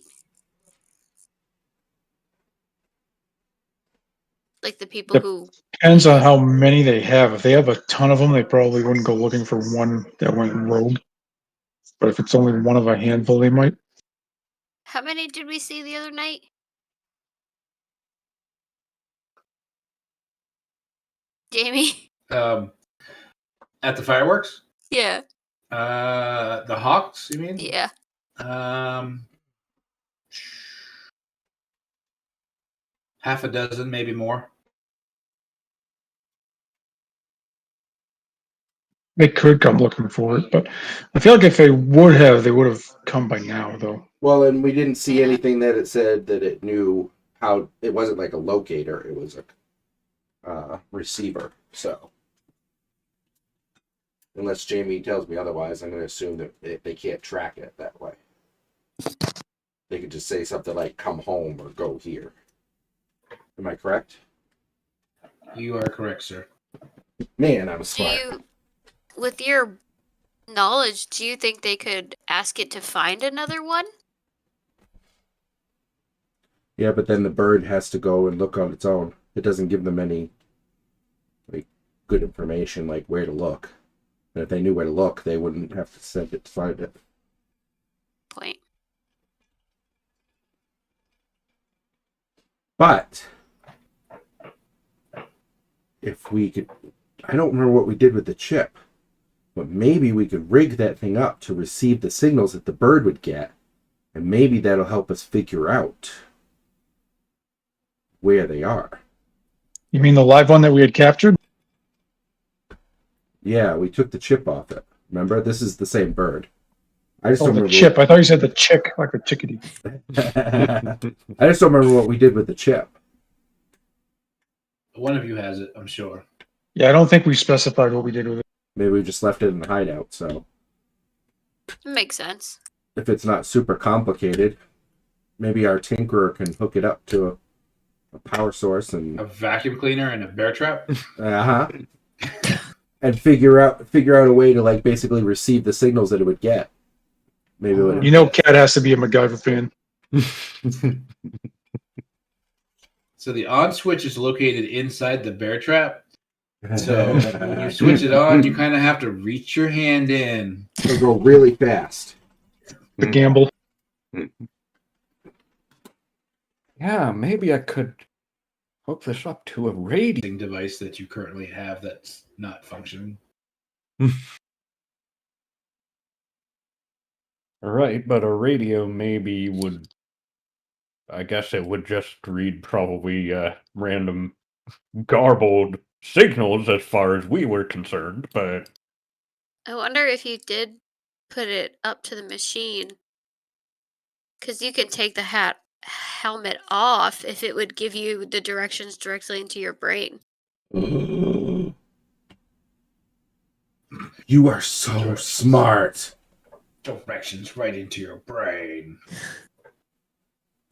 Like the people Yep. who. Depends on how many they have. If they have a ton of them, they probably wouldn't go looking for one that went rogue. But if it's only one of a handful, they might. How many did we see the other night? Jamie? At the fireworks? Yeah. The hawks, you mean? Yeah. Half a dozen, maybe more. They could come looking for it, but I feel like if they would have come by now, though. Well, and we didn't see Yeah. anything that it said that it knew how. It wasn't like a locator; it was a receiver. So, unless Jamie tells me otherwise, I'm going to assume that they can't track it that way. They could just say something like "come home" or "go here." Am I correct? You are correct, sir. Man, I'm Do smart. you, with your knowledge, do you think they could ask it to find another one? Yeah, but then the bird has to go and look on its own. It doesn't give them any good information, like where to look. And if they knew where to look, they wouldn't have to send it to find it. Point. But if we could, I don't remember what we did with the chip, but maybe we could rig that thing up to receive the signals that the bird would get, and maybe that'll help us figure out where they are. You mean the live one that we had captured? Yeah, we took the chip off it. Remember, this is the same bird. I just Oh, don't the remember. chip. I thought you said the chick, like a chickadee. I just don't remember what we did with the chip. One of you has it, I'm sure. Yeah, I don't think we specified what we did with it. Maybe we just left it in the hideout. So It makes sense. if it's not super complicated, maybe our tinkerer can hook it up to a power source and A vacuum cleaner and a bear trap? and figure out a way to like basically receive the signals that it would get. Maybe when You know, Cat has to be a MacGyver fan. So the on switch is located inside the bear trap. So when you switch it on, you kind of have to reach your hand in. it'll go really fast. The gamble. Yeah, maybe I could hook this up to a radio. device that you currently have that's not functioning. Right, but a radio maybe would. I guess it would just read probably random garbled signals as far as we were concerned, but I wonder if you did put it up to the machine, because you can take the helmet off if it would give you the directions directly into your brain. You are so smart. Directions right into your brain.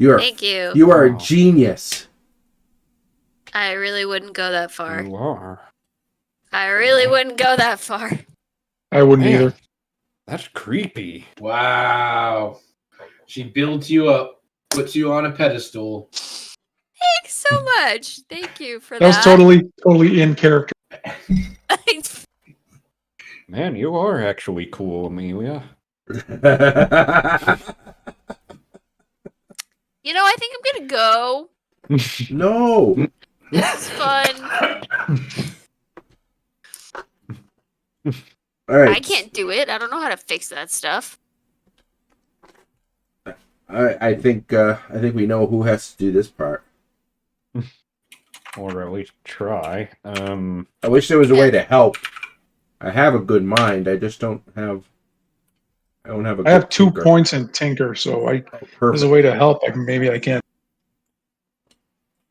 Thank you. You are a Wow. genius. I really wouldn't go that far. you are. I really wouldn't go that far. I wouldn't Man, either. that's creepy. Wow. She builds you up, puts you on a pedestal. Thanks so much. Thank you for That was totally in character. Man, you are actually cool, Amelia. You know, I think I'm gonna go. No. This is fun. All right. I can't do it. I don't know how to fix that stuff. I think we know who has to do this part. Or at least try. I wish there was a way to help. I have a good mind. I just don't have. I don't have a. I have good 2 tinker. points in Tinker, so there's Perfect. a way to help. Maybe I can.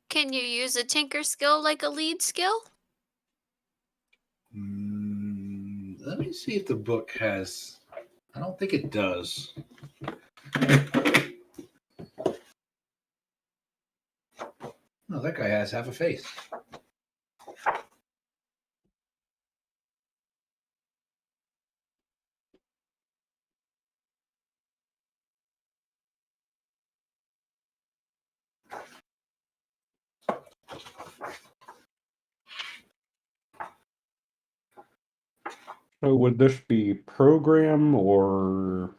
Can you use a tinker skill like a lead skill? Let me see if the book has. I don't think it does. Oh, that guy has half a face. So would this be program or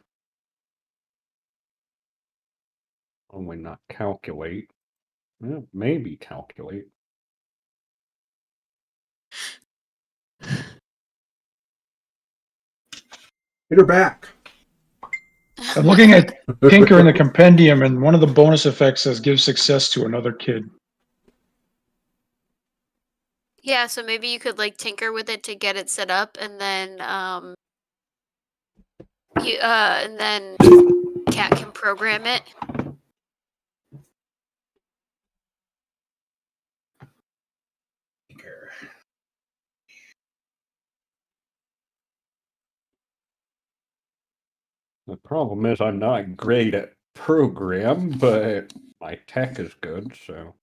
only not calculate? Maybe calculate. Hit her back. I'm looking at Tinker in the compendium, and one of the bonus effects says give success to another kid. Yeah, so maybe you could like tinker with it to get it set up, and then Cat can program it. The problem is I'm not great at program, but my tech is good, so.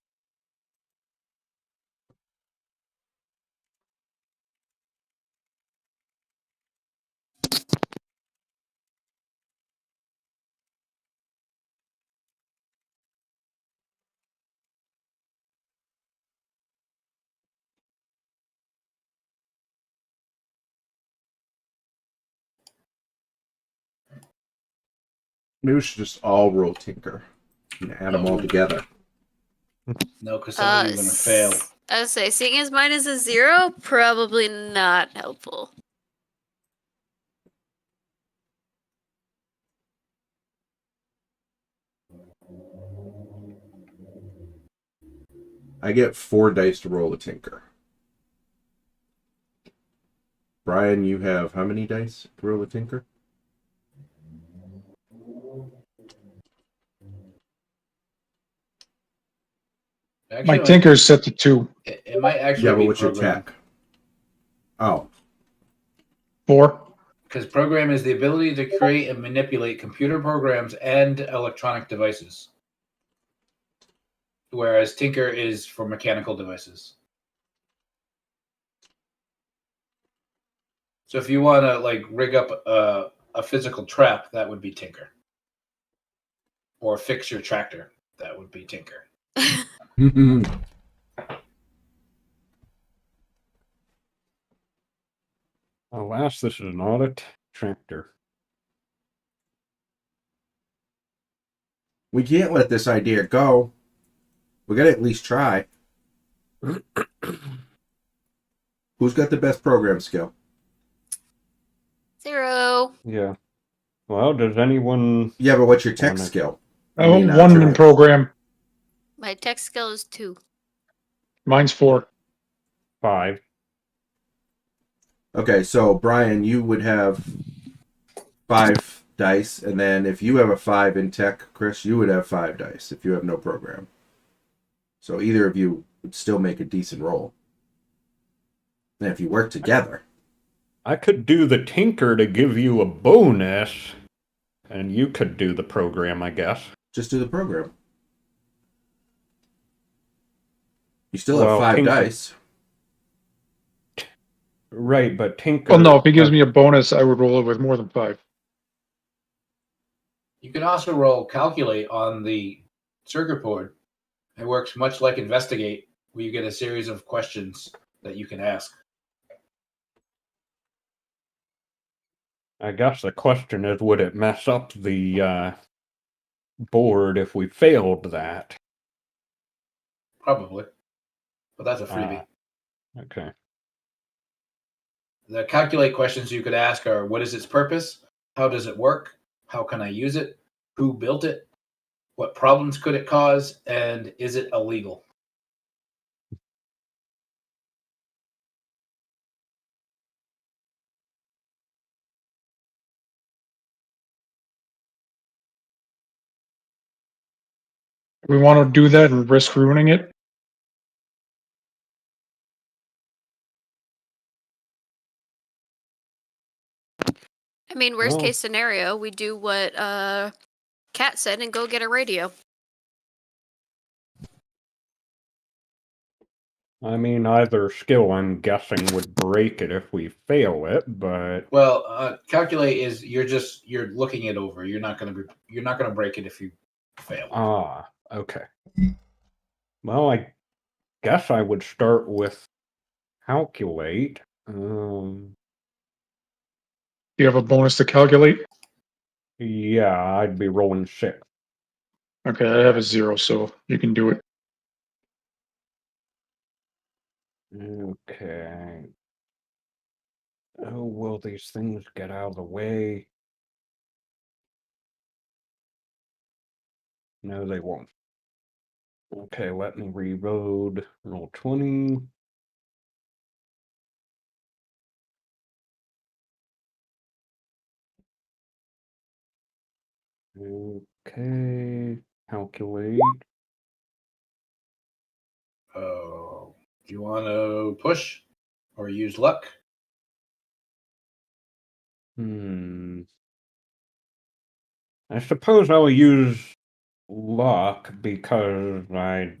Maybe we should just all roll tinker and add them all together. No, because some of you are going to fail. I would say, seeing as mine is a 0, probably not helpful. I get 4 dice to roll a tinker. Brian, you have how many dice to roll a tinker? Actually, My Tinker is set to 2. It might actually Yeah, but be what's your program. tech? Oh. 4. Because program is the ability to create and manipulate computer programs and electronic devices. Whereas Tinker is for mechanical devices. So if you want to like rig up a physical trap, that would be Tinker. Or fix your tractor, that would be Tinker. Alas, this is not a tractor. We can't let this idea go. We gotta at least try. Who's got the best program skill? 0. Yeah. Well, does anyone Yeah, but what's your tech wanna- skill? One in program. My tech skill is 2. Mine's 4. 5? Okay, so Brian, you would have 5 dice, and then if you have a 5 in tech, Chris, you would have 5 dice if you have no program. So either of you would still make a decent roll. And if you work together. I could do the tinker to give you a bonus, and you could do the program, I guess. Just do the program. You still have Well, 5 tinker- dice. Right, but tinker. Well, no, if he gives me a bonus, I would roll it with more than 5. You can also roll calculate on the circuit board. It works much like investigate, where you get a series of questions that you can ask. I guess the question is, would it mess up the board if we failed that? Probably. But that's a freebie. Okay. The calculate questions you could ask are: what is its purpose? How does it work? How can I use it? Who built it? What problems could it cause? And is it illegal? We want to do that and risk ruining it. I mean, worst Well- case scenario, we do what Kat said and go get a radio. I mean, either skill, I'm guessing, would break it if we fail it, but Well, calculate is you're looking it over. You're not gonna break it if you fail. okay. Well, I guess I would start with calculate. Do you have a bonus to calculate? Yeah, I'd be rolling 6. Okay, I have a 0, so you can do it. Okay. Oh, will these things get out of the way? No, they won't. Okay, let me reload. Roll 20. Okay, calculate. Oh, do you want to push or use luck? I suppose I'll use luck because I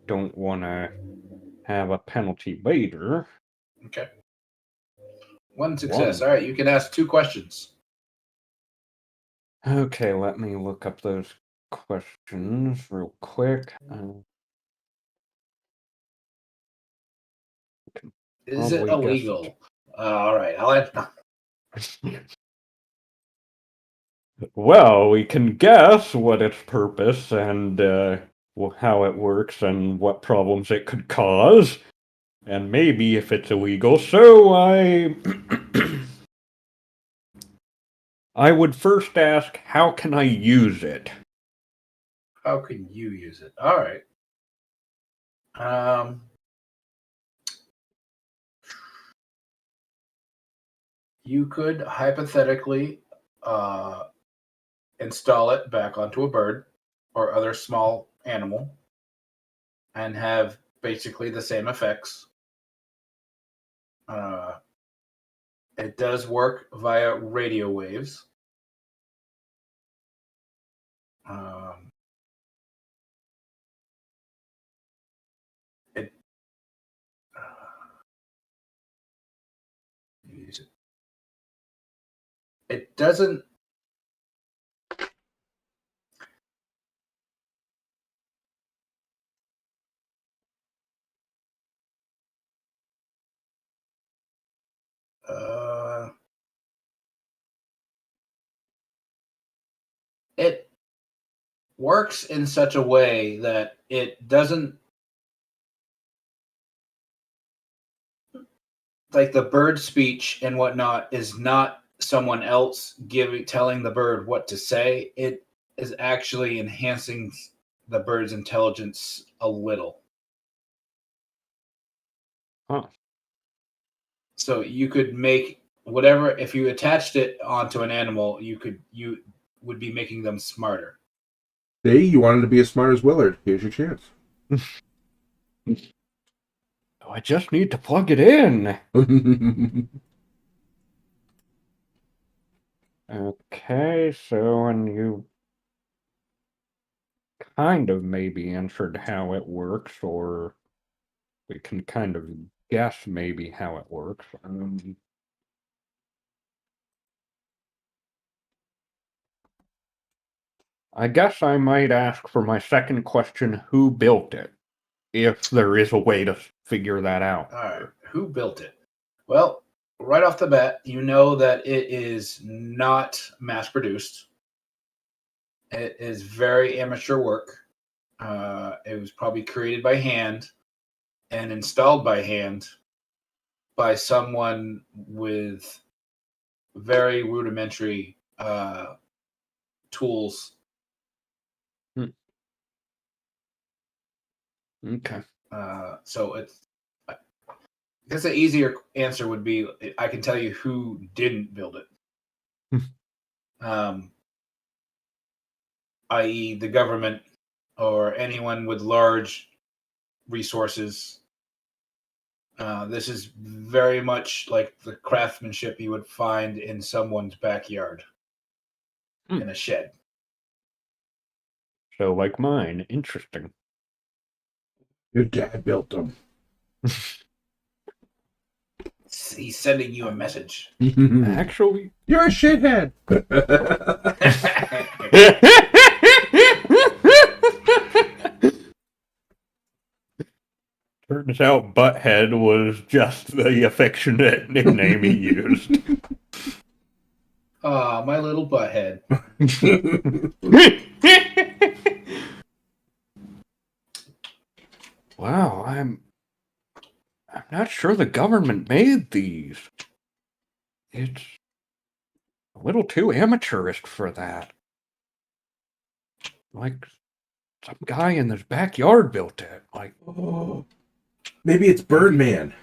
don't want to have a penalty later. Okay. 1 success. One. All right, you can ask 2 questions. Okay, let me look up those questions real quick. Is it Probably guess illegal? All right, I'll answer. Well, we can guess what its purpose and how it works and what problems it could cause, and maybe if it's illegal. So I would first ask, how can I use it? How can you use it? All right. You could hypothetically install it back onto a bird or other small animal and have basically the same effects. It does work via radio waves. It use it. It doesn't. It works in such a way that it doesn't like the bird speech and whatnot is not someone else telling the bird what to say. It is actually enhancing the bird's intelligence a little. Huh. So you could make whatever, if you attached it onto an animal, you would be making them smarter. See, you wanted to be as smart as Willard. Here's your chance. I just need to plug it in. Okay, so and you kind of maybe answered how it works, or we can kind of guess maybe how it works. I guess I might ask for my second question, who built it? If there is a way to figure that out. All right, who built it? Well, right off the bat, you know that it is not mass produced. It is very amateur work. It was probably created by hand and installed by hand by someone with very rudimentary tools. Okay. So it's, I guess the easier answer would be I can tell you who didn't build it. I.e. the government or anyone with large resources. This is very much like the craftsmanship you would find in someone's backyard in a shed. So like mine, interesting. Your dad built them. He's sending you a message. Actually, You're a shithead. turns out Butthead was just the affectionate nickname he used. Ah, my little butthead. Wow, I'm not sure the government made these. It's a little too amateurish for that. Like some guy in his backyard built it. Like, Oh, maybe it's Birdman.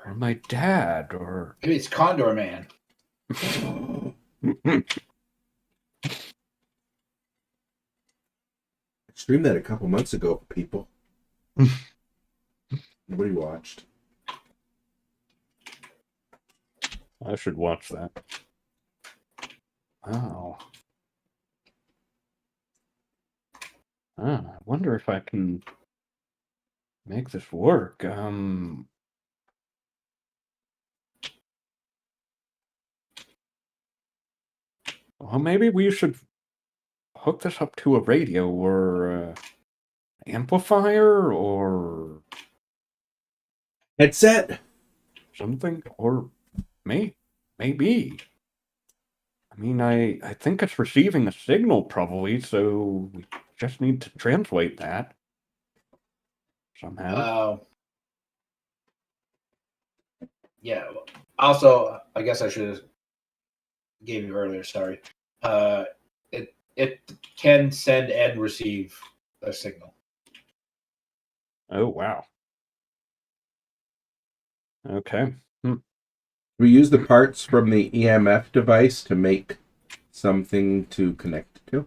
or my dad, or Maybe it's Condor Man. I streamed that a couple months ago for people. Nobody watched. I should watch that. Wow. I wonder if I can make this work. Well, maybe we should hook this up to a radio or amplifier or Headset? something, or maybe. I mean, I think it's receiving a signal probably, so we just need to translate that somehow. Yeah. Also, I guess I should have gave you earlier. Sorry. It can send and receive a signal. Oh wow. Okay. We use the parts from the EMF device to make something to connect to.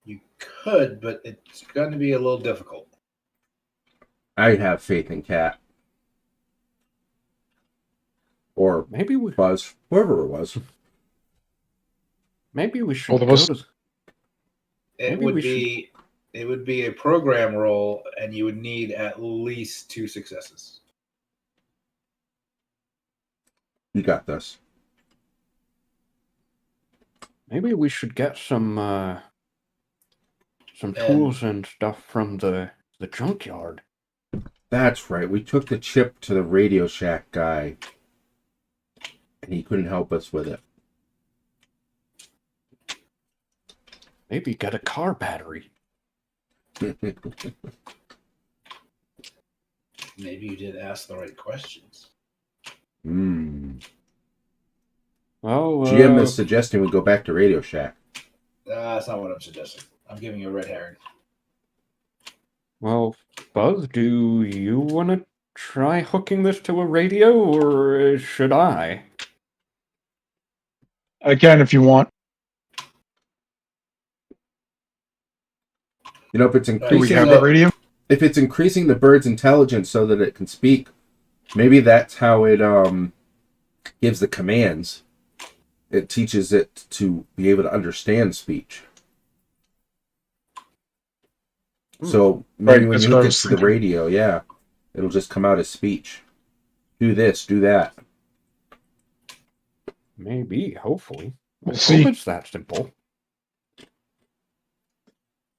You could, but it's going to be a little difficult. I have faith in Cat. Or Maybe we Buzz, whoever it was. maybe we should Both of go us? to It Maybe would we be it would be a program roll, and you would need at least 2 successes. You got this. maybe we should get some tools and stuff from the junkyard. That's right. We took the chip to the Radio Shack guy. And he couldn't help us with it. Maybe get a car battery. Maybe you did ask the right questions. Hmm. Well, GM is suggesting we go back to Radio Shack. That's not what I'm suggesting. I'm giving you a red herring. well, Buzz, do you want to try hooking this to a radio, or should I? I can if you want. You know, if it's Do we increasing have So- a radio? if it's increasing the bird's intelligence so that it can speak, maybe that's how it gives the commands. It teaches it to be able to understand speech. So maybe Right, when that's you what I hook it was to the thinking. radio, yeah, it'll just come out as speech. Do this, do that. Maybe, hopefully. We'll I see. hope it's that simple.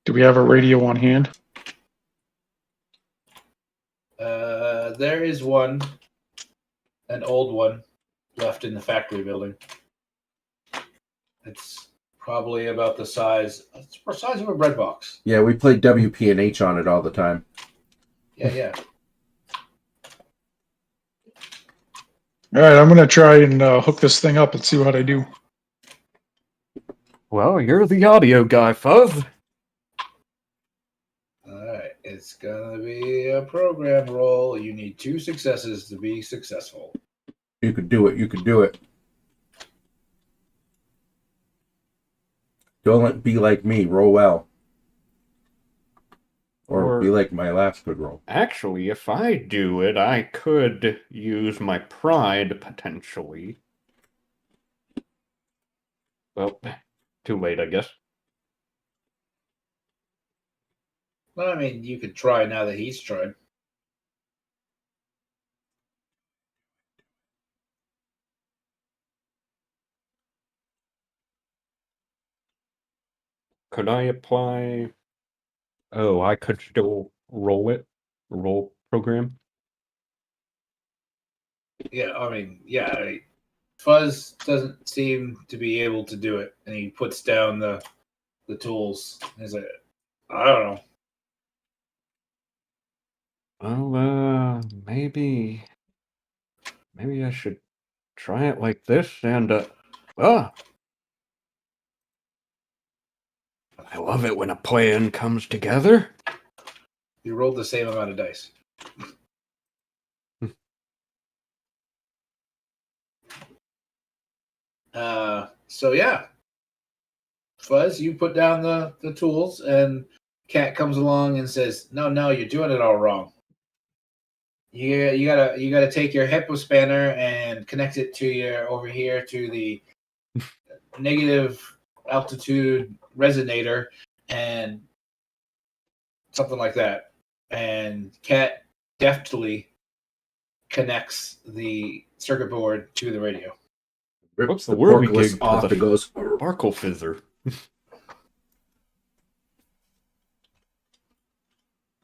Do we have a radio on hand? There is one, an old one, left in the factory building. It's probably about the size. It's the size of a bread box. Yeah, we play WP&H on it all the time. Yeah. All right, I'm gonna try and hook this thing up and see what I do. Well, you're the audio guy, Fuzz. All right. It's gonna be a program roll. You need 2 successes to be successful. You could do it. You could do it. Don't be like me. Roll well. Or be like my last good roll. Actually, if I do it, I could use my pride potentially. Well, too late, I guess. Well, I mean, you could try now that he's tried. Could I apply? Oh, I could still roll it. Roll program. Yeah, I mean, Fuzz doesn't seem to be able to do it, and he puts down the tools. He's like, I don't know. Well, maybe I should try it like this and I love it when a plan comes together. You rolled the same amount of dice. So yeah, Fuzz, you put down the tools, and Cat comes along and says, "No, you're doing it all wrong. You gotta take your hippo spanner and connect it to your over here to the negative altitude resonator and something like that." And Cat deftly connects the circuit board to the radio. Rips What's the the word we porkless gave to off the and goes, Sparkle Fizzer?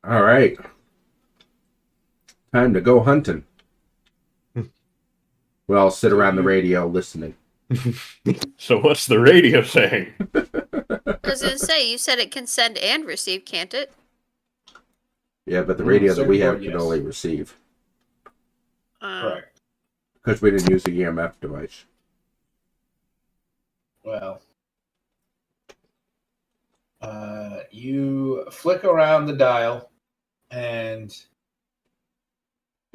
all right. Time to go hunting. We all sit around the radio listening. So what's the radio saying? I was gonna say, you said it can send and receive, can't it? Yeah, but the radio that we circuit have board, can yes. only receive. Correct. Because we didn't use the EMF device. Well, you flick around the dial, and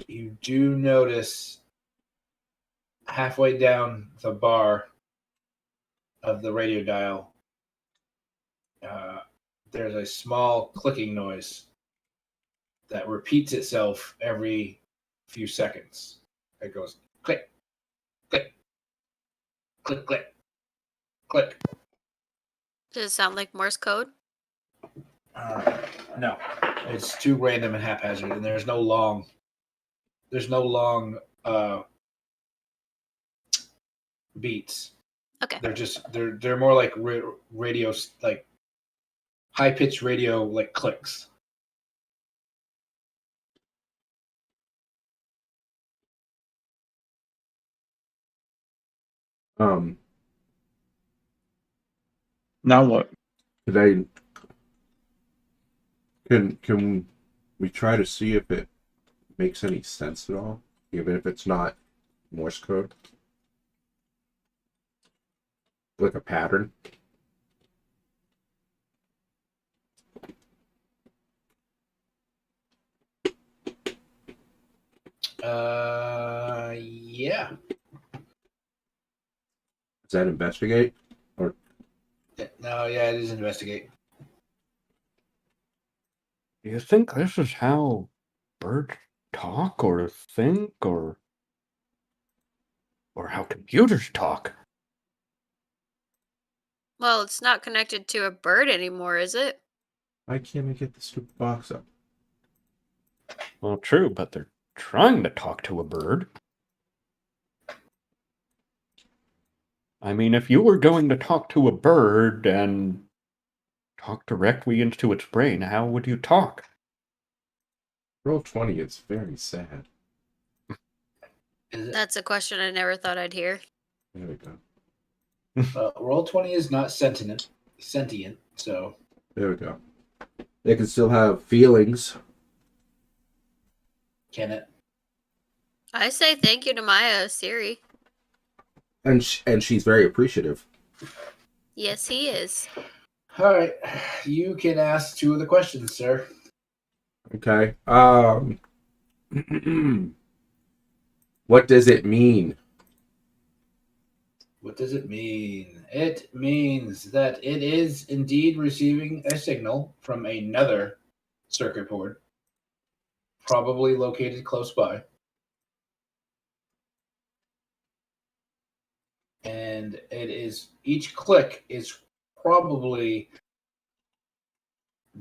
you do notice halfway down the bar of the radio dial, there's a small clicking noise that repeats itself every few seconds. It goes click, click, click, click, click. Does it sound like Morse code? No, it's too random and haphazard, and there's no long beats. Okay. They're more like radio, like high pitched radio, like clicks. Now what? Can we try to see if it makes any sense at all, even if it's not Morse code. Like a pattern. Yeah. Does that investigate? Or No, yeah, it is investigate. Do you think this is how birds talk or think or how computers talk? Well, it's not connected to a bird anymore, is it? why can't I get the stupid box up? Well, true, but they're trying to talk to a bird. I mean, if you were going to talk to a bird and talk directly into its brain, how would you talk? Roll 20 is very sad. Is it? That's a question I never thought I'd hear. There we go. Roll20 is not sentient, so There we go. They can still have feelings. can it? I say thank you to my Siri. And she's very appreciative. Yes, he is. All right, you can ask 2 of the questions, sir. Okay. What does it mean? What does it mean? It means that it is indeed receiving a signal from another circuit board, probably located close by. And it is, each click is probably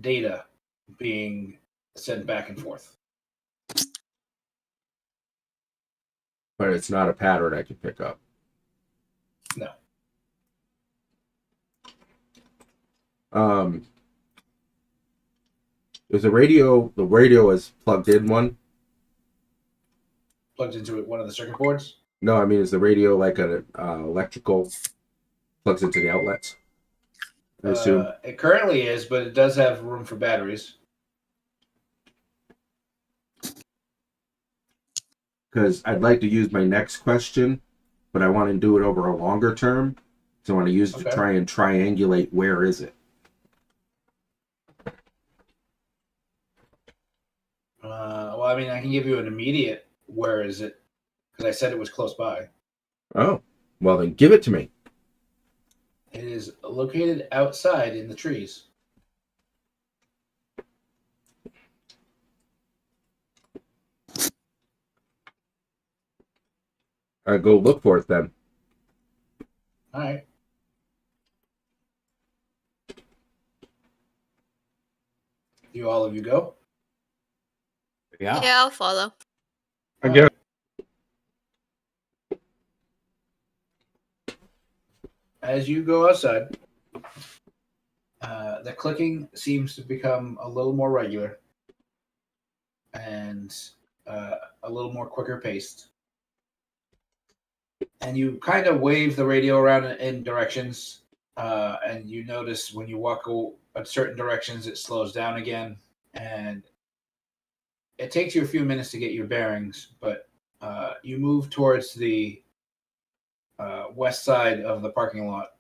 data being sent back and forth. But it's not a pattern I can pick up. No. Is the radio is plugged in one? Plugged into one of the circuit boards. No, I mean, is the radio like an electrical plugs into the outlets? I assume. It currently is, but it does have room for batteries. Because I'd like to use my next question, but I want to do it over a longer term. So I want to use it to try and triangulate where is it. Well, I mean, I can give you an immediate where is it, because I said it was close by. Oh, well then give it to me. It is located outside in the trees. I go look for it then. All right. Do all of you go? Yeah. Yeah, I'll follow. I guess. As you go outside, the clicking seems to become a little more regular and a little more quicker paced. And you kind of wave the radio around in directions, and you notice when you walk in certain directions, it slows down again. And it takes you a few minutes to get your bearings, but you move towards the west side of the parking lot,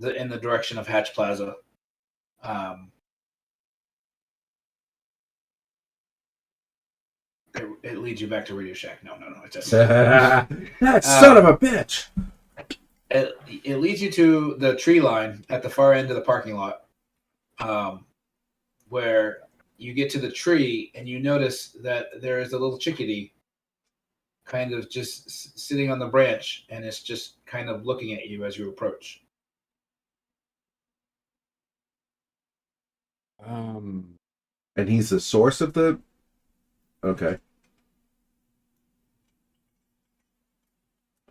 in the direction of Hatch Plaza. It leads you back to Radio Shack. No, it doesn't. That son of a bitch. It leads you to the tree line at the far end of the parking lot, where you get to the tree and you notice that there is a little chickadee kind of just sitting on the branch, and it's just kind of looking at you as you approach. And he's the source of the... Okay.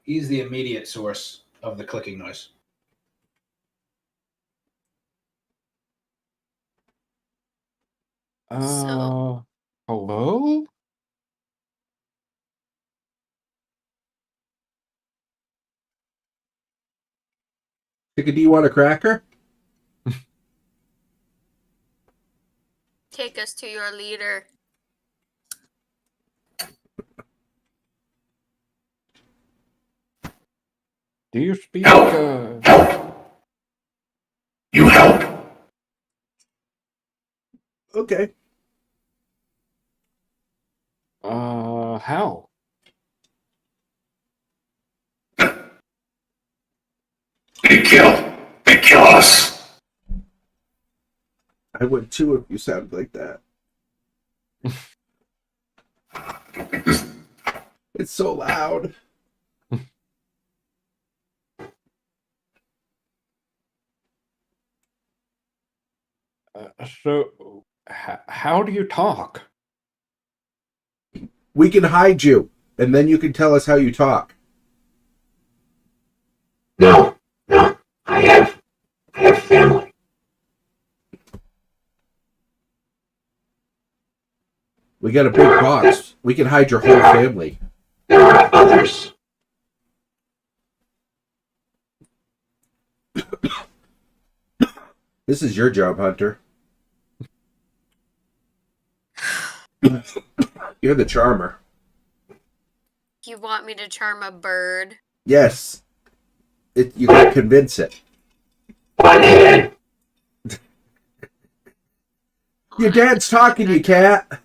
He's the immediate source of the clicking noise. Hello? Chickadee, want a cracker? Take us to your leader. Do you speak? Help! You help! Okay. How? They kill us. I would too if you sounded like that. It's so loud. So, how do you talk? We can hide you, and then you can tell us how you talk. No. I have family. We got a big box. We can hide your whole family. There are others. This is your job, Hunter. You're the charmer. You want me to charm a bird? Yes. You can convince it. Butthead. Your dad's talking, you cat.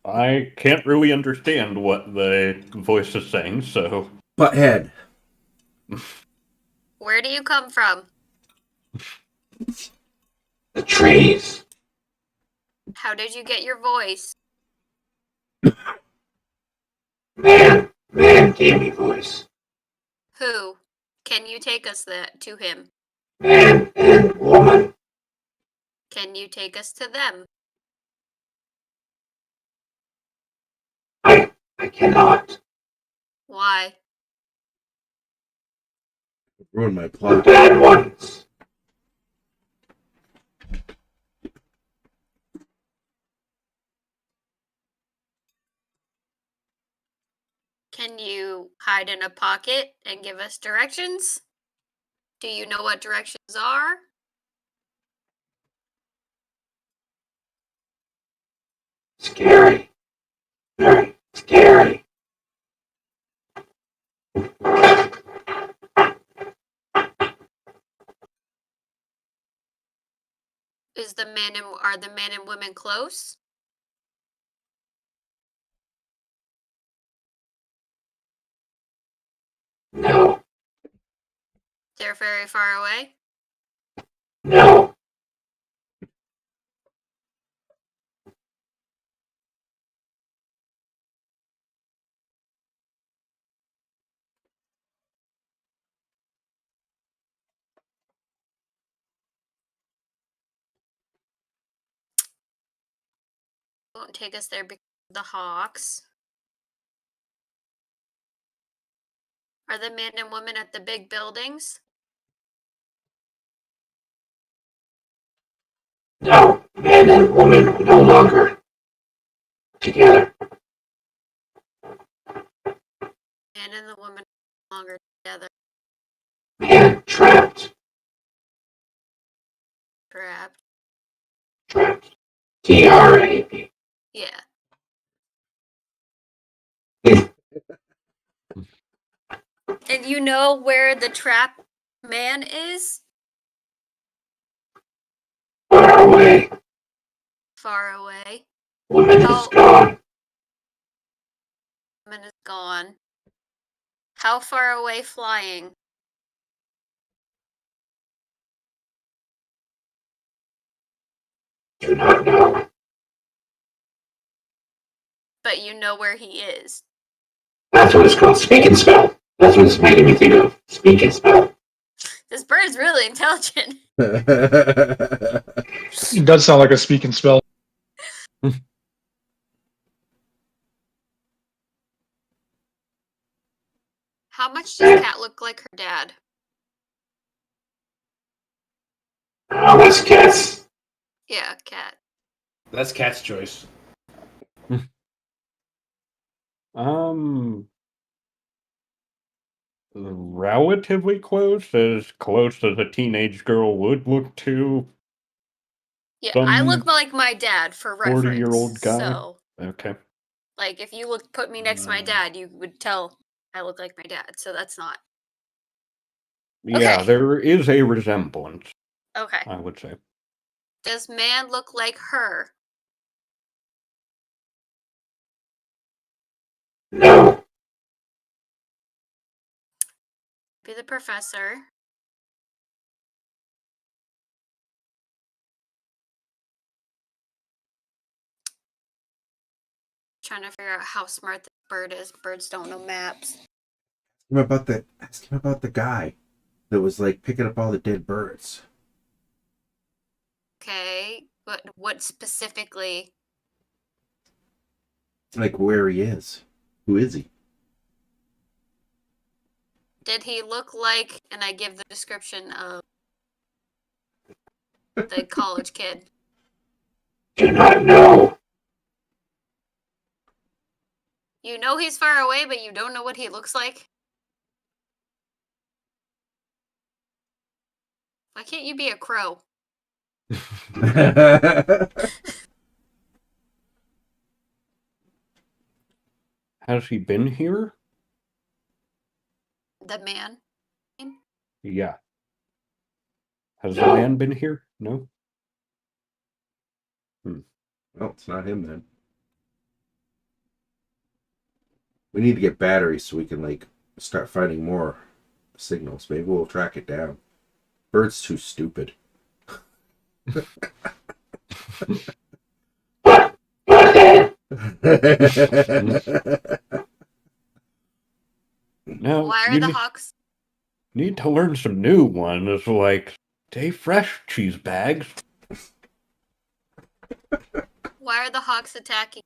I can't really understand what the voice is saying, so... Butthead. Where do you come from? The trees. How did you get your voice? Man gave me voice. Who? Can you take us to him? Man and woman. Can you take us to them? I cannot. Why? Ruin my The plot. bad ones. Can you hide in a pocket and give us directions? Do you know what directions are? Scary. Very scary. Are the men and women close? No. They're very far away? No. Won't take us there because of the hawks. Are the men and women at the big buildings? No. Man and woman are no longer together. Man and the woman are no longer together. Man trapped. Trapped. Trapped. TRAP. Yeah. And you know where the trap man is? Far away. Far away. Woman is Oh. gone. Woman is gone. How far away flying? Do not know. But you know where he is. That's what it's called. Speak and spell. That's what it's making me think of. Speak and spell. This bird's really intelligent. It does sound like a speak and spell. How much does Cat look like her dad? That's cats. Yeah, Cat. That's Cat's choice. Relatively close as a teenage girl would look to Yeah, I Some look like my dad for reference. 40-year-old guy. So, Okay. like, if you put me next to my dad, you would tell I look like my dad, so that's not. Yeah, Okay. there is a resemblance, Okay. I would say. Does man look like her? No. Be the professor. Trying to figure out how smart this bird is. Birds don't know maps. Ask him about the guy that was like picking up all the dead birds. Okay, but what specifically? Like where he is. Who is he? Did he look like, and I give the description of the college kid. Do not know. You know he's far away, but you don't know what he looks like? Why can't you be a crow? Has he been here? The man? Yeah. Has the man been here? No? Well, it's not him then. We need to get batteries so we can like start finding more signals. Maybe we'll track it down. Bird's too stupid. Okay. No. Why are you the need, hawks? need to learn some new ones, like stay fresh, cheese bags. Why are the hawks attacking?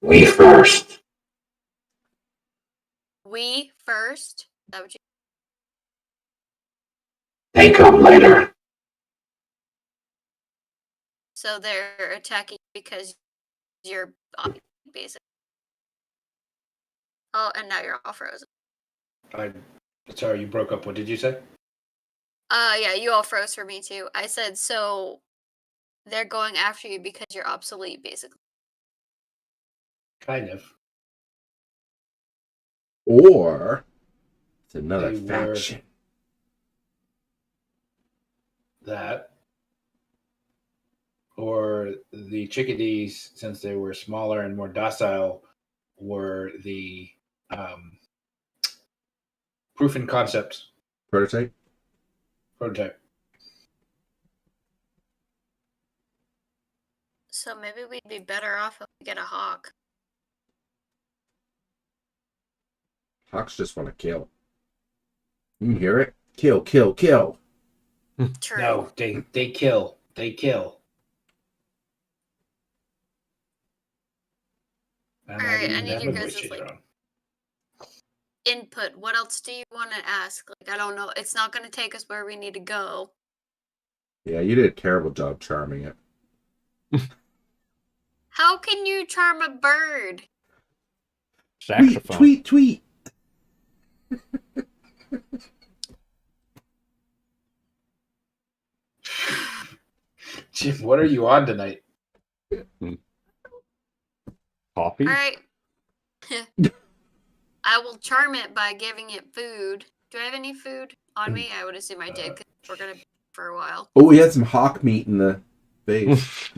We first. We first? Is that what you? They come later. So they're attacking because you're basic. Oh, and now you're all frozen. Sorry, you broke up. What did you say? Yeah, you all froze for me too. I said, so they're going after you because you're obsolete, basically. Kind of. Or it's another They were- faction. That. Or the chickadees, since they were smaller and more docile, were the proof and concept Prototype? prototype. So maybe we'd be better off if we get a hawk. Hawks just want to kill. You can hear it? Kill, kill, kill. True. No, they kill. They kill. And Alright, I even need have your a guys' voice changer like on. input. What else do you want to ask? Like, I don't know. It's not going to take us where we need to go. Yeah, you did a terrible job charming it. How can you charm a bird? Saxophone. Tweet, tweet, tweet. Jim, what are you on tonight? Coffee? Alright. I will charm it by giving it food. Do I have any food on me? I would assume I did, because we're going to be for a while. Oh, we had some hawk meat in the base.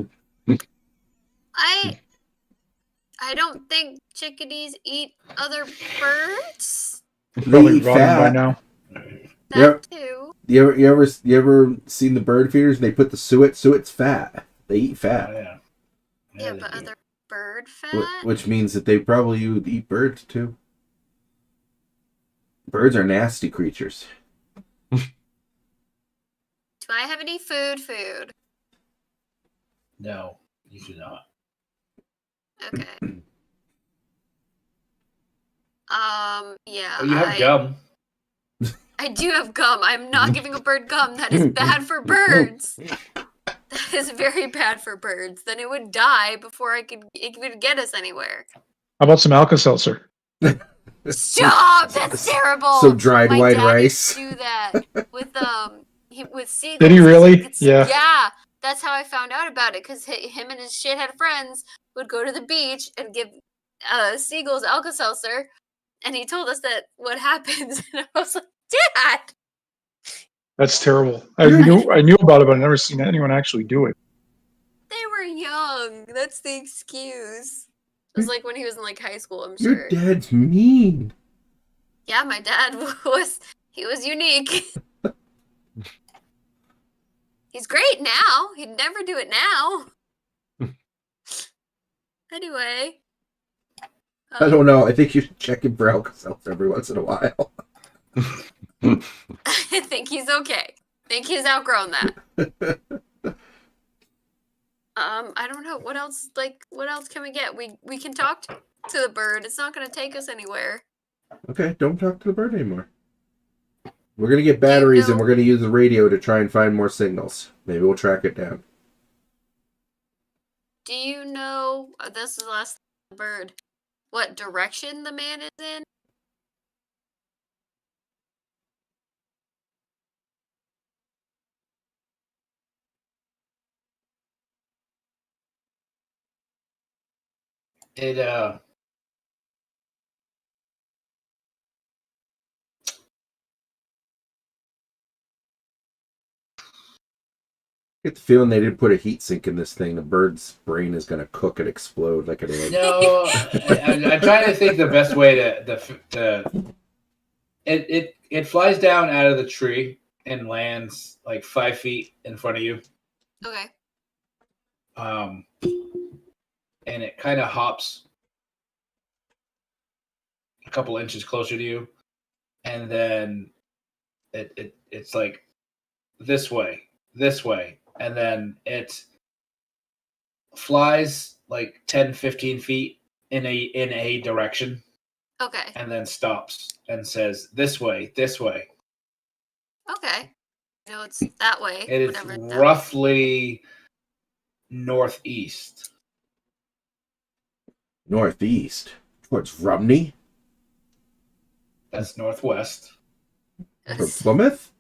I don't think chickadees eat other birds. Probably eat rotting by fat. now. That Yep. too. You ever seen the bird feeders? They put the suet. Suet's fat. They eat Oh, fat, yeah. Yeah, they but do. other bird fat? which means that they probably would eat birds too. Birds are nasty creatures. Do I have any food? No, you do not. Okay. Yeah. Oh, you have gum. I do have gum. I'm not giving a bird gum. That is bad for birds. That is very bad for birds. Then it would die before it would get us anywhere. How about some Alka-Seltzer? Stop! That's terrible. Some dried My white dad rice. used to do that with seagulls. Did he really? It's- Yeah. Yeah. That's how I found out about it, because him and his shithead friends would go to the beach and give Siegel's Alka-Seltzer, and he told us that what happens, and I was like, Dad! That's terrible. I knew about it, but I've never seen anyone actually do it. They were young. That's the excuse. It was like when he was in like high school, I'm Your sure. dad's mean. Yeah, my dad was unique. He's great now. He'd never do it now. Anyway. I don't know. I think you should check him for Alka-Seltzer every once in a while. I think he's okay. I think he's outgrown that. I don't know. What else can we get? We can talk to the bird. It's not gonna take us anywhere. Okay, don't talk to the bird anymore. We're going to get batteries and we're going to use the radio to try and find more signals. Maybe we'll track it down. Do you know, this is the last bird, what direction the man is in? It I get the feeling they didn't put a heat sink in this thing. The bird's brain is going to cook and explode like an egg. No, I'm trying to think the best way to it flies down out of the tree and lands like 5 feet in front of you. Okay. And it kind of hops a couple inches closer to you, and then it's like this way, and then it flies like 10, 15 feet in a direction, Okay. and then stops and says this way, this way. Okay. No, it's that way. It is whatever that roughly northeast. Northeast. Towards Rumney? That's northwest. Or was. Plymouth?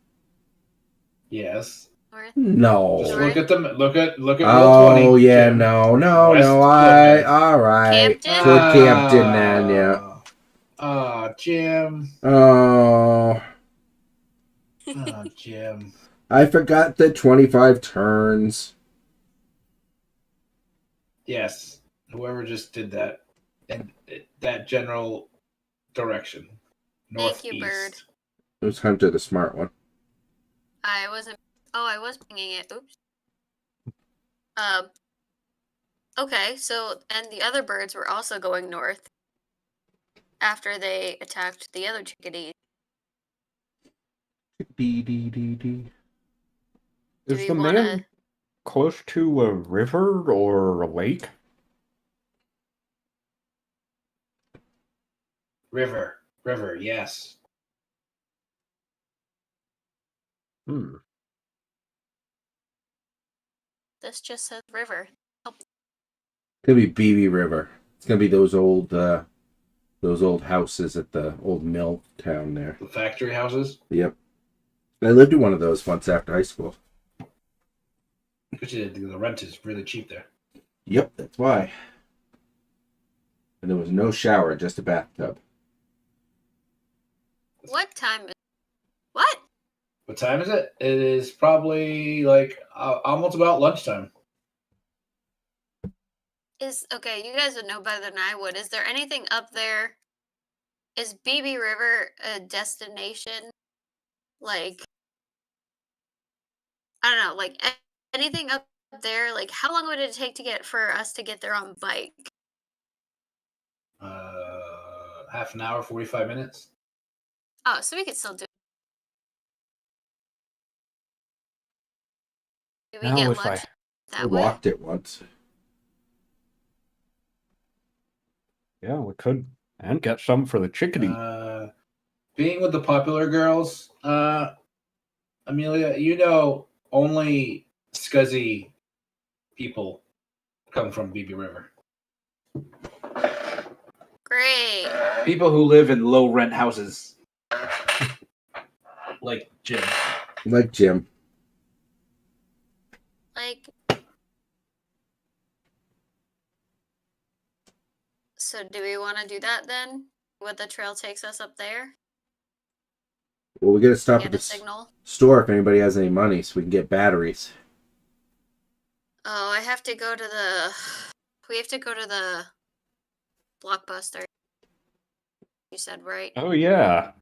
Yes. North. No. Just North. look at them. Look at Oh, roll 20. yeah, Jim. no. West Alright. Campton? Toward Campton, then, yeah. Jim. Oh. Jim. I forgot the 25 turns. Yes. Whoever just did that. And that general direction. Thank you, Northeast. bird. It was Hunter, the smart one. I wasn't. Oh, I was pinging it. Oops. Okay, so and the other birds were also going north after they attacked the other chickadees. D. Do Is we the wanna- man close to a river or a lake? River, yes. This just says river. It's gonna be BB River. It's gonna be those old houses at the old mill town there. The factory houses. Yep. I lived in one of those once after high school. Because the rent is really cheap there. Yep, that's why. And there was no shower, just a bathtub. What time is? What? What time is it? It is probably like almost about lunchtime. Okay, you guys would know better than I would. Is there anything up there? Is BB River a destination? Like, I don't know, like anything up there? Like, how long would it take for us to get there on bike? Half an hour, 45 minutes. Oh, so we could still do. Do we Now get if lunch I that way? walked it once. Yeah, we could. And get some for the chickadee. Being with the popular girls, Amelia, you know only scuzzy people come from BB River. Great. People who live in low rent houses. Like Jim. Like Jim. Like, So do we want to do that then? What the trail takes us up there? Well, we gotta stop Get at a the signal. store if anybody has any money so we can get batteries. Oh, I have to go to the. We have to go to the Blockbuster. You said right. Oh yeah,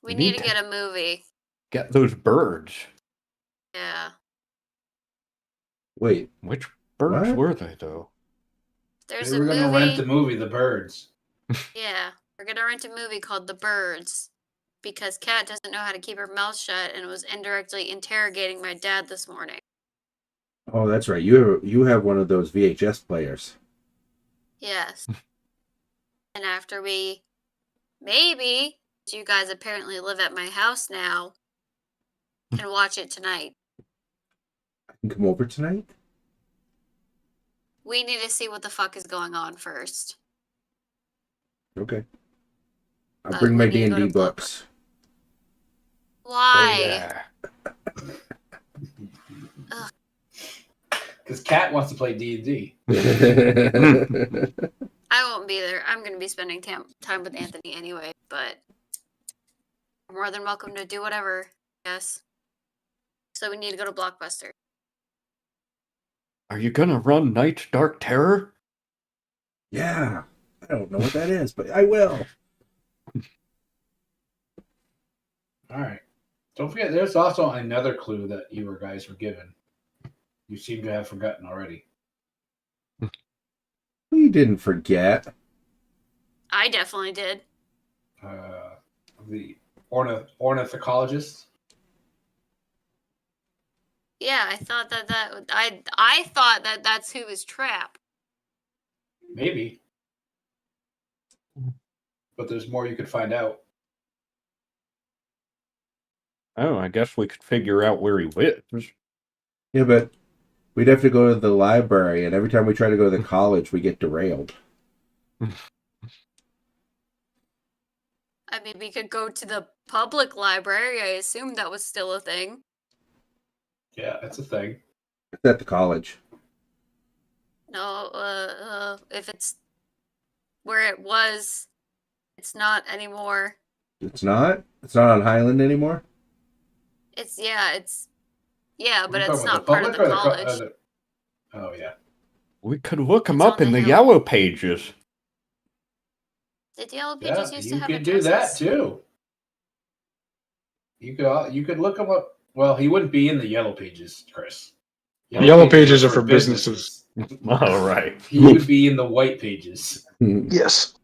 We need need to to- get a movie. get those birds. Yeah. Wait, Which birds What? were they though? There's They a were movie. gonna rent the movie The Birds. Yeah, we're gonna rent a movie called The Birds because Kat doesn't know how to keep her mouth shut and was indirectly interrogating my dad this morning. oh, that's right. You have one of those VHS players. Yes. And after we, maybe, you guys apparently live at my house now, can watch it tonight. I can come over tonight. We need to see what the fuck is going on first. Okay. I'll But bring we my need to go D&D to books. Why? Oh yeah. Because Kat wants to play D&D. I won't be there. I'm going to be spending time with Anthony anyway, but you're more than welcome to do whatever, yes. So we need to go to Blockbuster. Are you gonna run Night's Dark Terror? Yeah. I don't know what that is, but I will. All right. Don't forget, there's also another clue that you guys were given. You seem to have forgotten already. We didn't forget. I definitely did. The ornithologist. Yeah, I thought I thought that that's who was trapped. Maybe. But there's more you could find out. Oh, I guess we could figure out where he lives. Yeah, but we'd have to go to the library, and every time we try to go to the college, we get derailed. I mean, we could go to the public library. I assume that was still a thing. Yeah, that's a thing. It's at the college. No, if it's where it was, it's not anymore. It's not? It's not on Highland anymore? But Are you it's talking not about part of the public or college. Oh, yeah. We could look him It's up on in the the hill. Yellow Pages. Did Yellow Yeah, Pages used to you have could addresses? do that too. You could look him up. Well, he wouldn't be in the Yellow Pages, Chris. Yellow Pages are for businesses. All right. He would be in the White Pages. Yes.